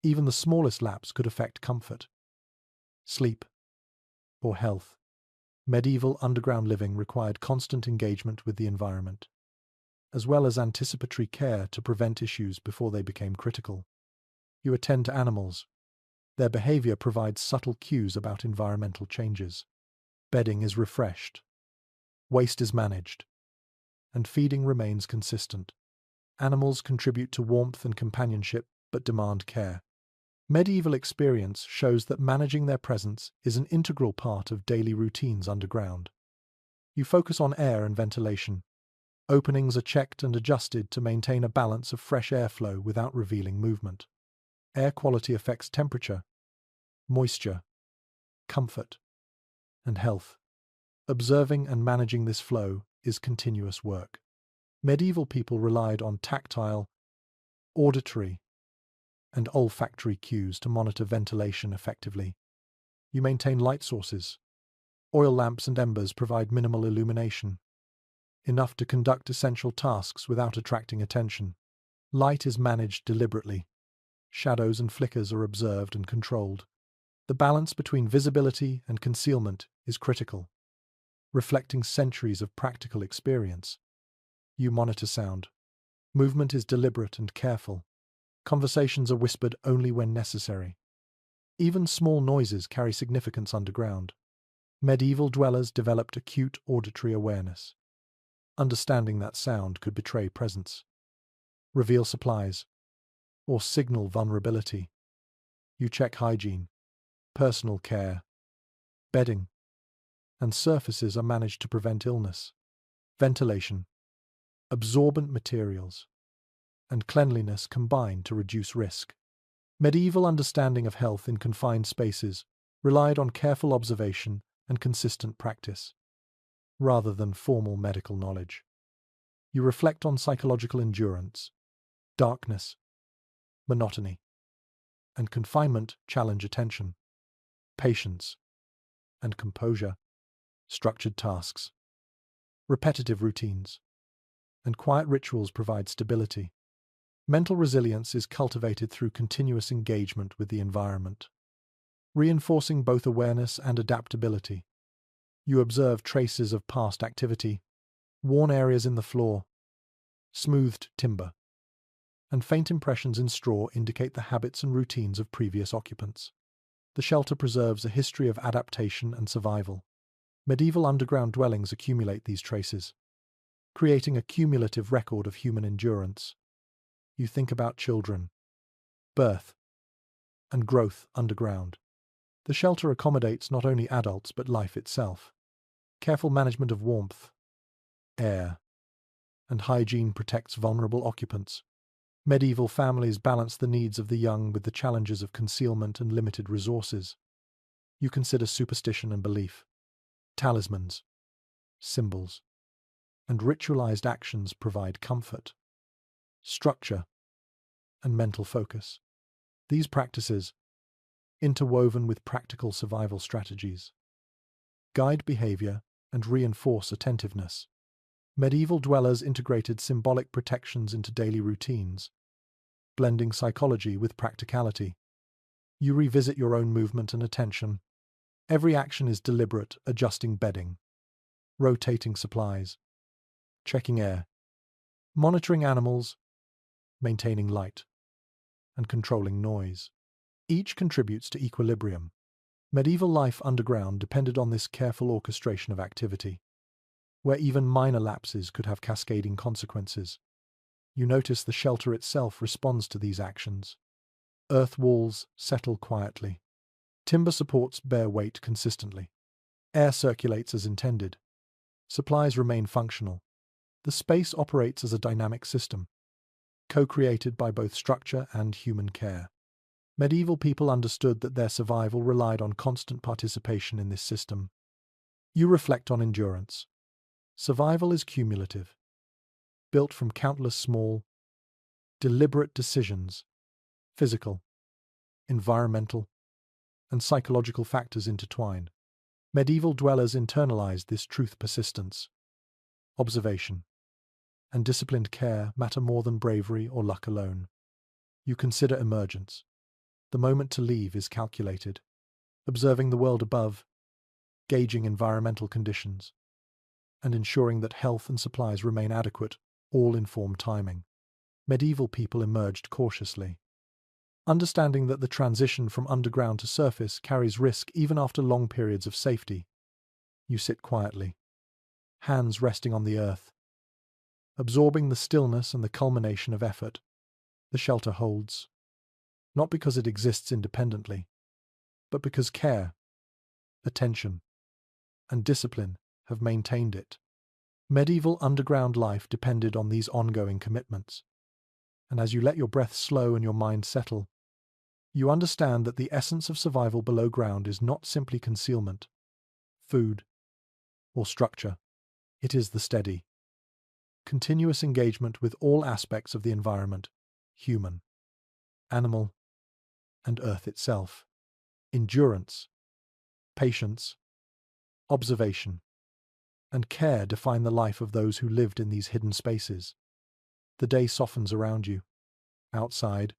Even the smallest lapse could affect comfort, sleep, or health. Medieval underground living required constant engagement with the environment, as well as anticipatory care to prevent issues before they became critical. You attend to animals. Their behavior provides subtle cues about environmental changes. Bedding is refreshed, waste is managed, and feeding remains consistent. Animals contribute to warmth and companionship but demand care. Medieval experience shows that managing their presence is an integral part of daily routines underground. You focus on air and ventilation. Openings are checked and adjusted to maintain a balance of fresh airflow without revealing movement. Air quality affects temperature, moisture, comfort, and health. Observing and managing this flow is continuous work. Medieval people relied on tactile, auditory, and olfactory cues to monitor ventilation effectively. You maintain light sources, Oil lamps and embers provide minimal illumination, enough to conduct essential tasks without attracting attention. Light is managed deliberately. Shadows and flickers are observed and controlled. The balance between visibility and concealment is critical, reflecting centuries of practical experience. You monitor sound. Movement is deliberate and careful. Conversations are whispered only when necessary. Even small noises carry significance underground. Medieval dwellers developed acute auditory awareness, understanding that sound could betray presence, reveal supplies, or signal vulnerability. You check hygiene, personal care, bedding, and surfaces are managed to prevent illness. Ventilation, absorbent materials, and cleanliness combine to reduce risk. Medieval understanding of health in confined spaces relied on careful observation and consistent practice, rather than formal medical knowledge. You reflect on psychological endurance. Darkness, monotony, and confinement challenge attention, patience, and composure. Structured tasks, repetitive routines, and quiet rituals provide stability. Mental resilience is cultivated through continuous engagement with the environment, reinforcing both awareness and adaptability. You observe traces of past activity, worn areas in the floor, smoothed timber, and faint impressions in straw indicate the habits and routines of previous occupants. The shelter preserves a history of adaptation and survival. Medieval underground dwellings accumulate these traces, creating a cumulative record of human endurance. You think about children, birth, and growth underground. The shelter accommodates not only adults but life itself. Careful management of warmth, air, and hygiene protects vulnerable occupants. Medieval families balance the needs of the young with the challenges of concealment and limited resources. You consider superstition and belief. Talismans, symbols, and ritualized actions provide comfort, structure, and mental focus. These practices, interwoven with practical survival strategies, guide behavior and reinforce attentiveness. Medieval dwellers integrated symbolic protections into daily routines, blending psychology with practicality. You revisit your own movement and attention. Every action is deliberate, adjusting bedding, rotating supplies, checking air, monitoring animals, maintaining light, and controlling noise. Each contributes to equilibrium. Medieval life underground depended on this careful orchestration of activity, where even minor lapses could have cascading consequences. You notice the shelter itself responds to these actions. Earth walls settle quietly. Timber supports bear weight consistently. Air circulates as intended. Supplies remain functional. The space operates as a dynamic system, co-created by both structure and human care. Medieval people understood that their survival relied on constant participation in this system. You reflect on endurance. Survival is cumulative, built from countless small, deliberate decisions, physical, environmental, and psychological factors intertwine. Medieval dwellers internalized this truth persistence. Observation and disciplined care matter more than bravery or luck alone. You consider emergence. The moment to leave is calculated, observing the world above, gauging environmental conditions, and ensuring that health and supplies remain adequate, all inform timing. Medieval people emerged cautiously, understanding that the transition from underground to surface carries risk even after long periods of safety. You sit quietly, hands resting on the earth, absorbing the stillness and the culmination of effort. The shelter holds, not because it exists independently, but because care, attention, and discipline have maintained it. Medieval underground life depended on these ongoing commitments, and as you let your breath slow and your mind settle, you understand that the essence of survival below ground is not simply concealment, food, or structure. It is the steady, continuous engagement with all aspects of the environment, human, animal, and earth itself. Endurance, patience, observation, and care define the life of those who lived in these hidden spaces. The day softens around you. Outside,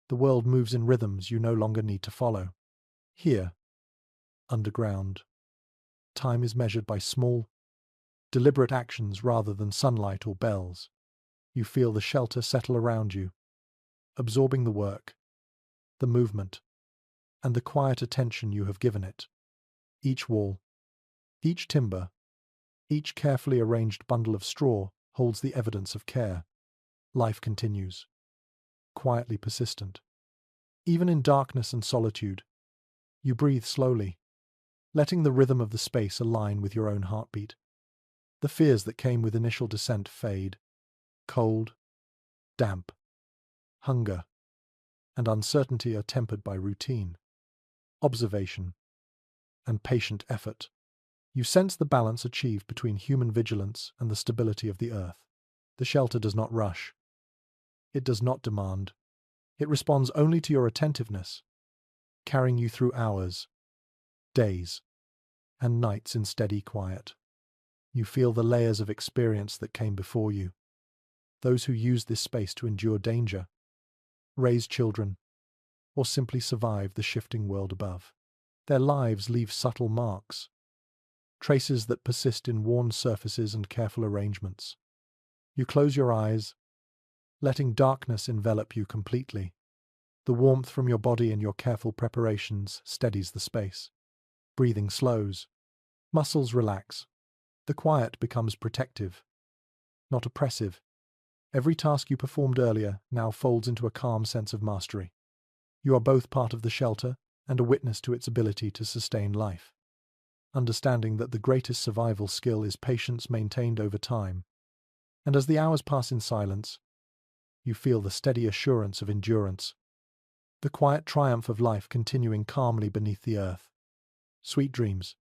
the world moves in rhythms you no longer need to follow. Here, underground, time is measured by small, deliberate actions rather than sunlight or bells. You feel the shelter settle around you, absorbing the work, the movement, and the quiet attention you have given it. Each wall, each timber, each carefully arranged bundle of straw holds the evidence of care. Life continues, quietly persistent. Even in darkness and solitude, you breathe slowly, letting the rhythm of the space align with your own heartbeat. The fears that came with initial descent fade. Cold, damp, hunger, and uncertainty are tempered by routine, observation, and patient effort. You sense the balance achieved between human vigilance and the stability of the earth. The shelter does not rush. It does not demand. It responds only to your attentiveness, carrying you through hours, days, and nights in steady quiet. You feel the layers of experience that came before you. Those who used this space to endure danger, raise children, or simply survive the shifting world above. Their lives leave subtle marks, traces that persist in worn surfaces and careful arrangements. You close your eyes, letting darkness envelop you completely. The warmth from your body and your careful preparations steadies the space. Breathing slows. Muscles relax. The quiet becomes protective, not oppressive. Every task you performed earlier now folds into a calm sense of mastery. You are both part of the shelter and a witness to its ability to sustain life. Understanding that the greatest survival skill is patience maintained over time. And as the hours pass in silence, you feel the steady assurance of endurance, the quiet triumph of life continuing calmly beneath the earth. Sweet dreams.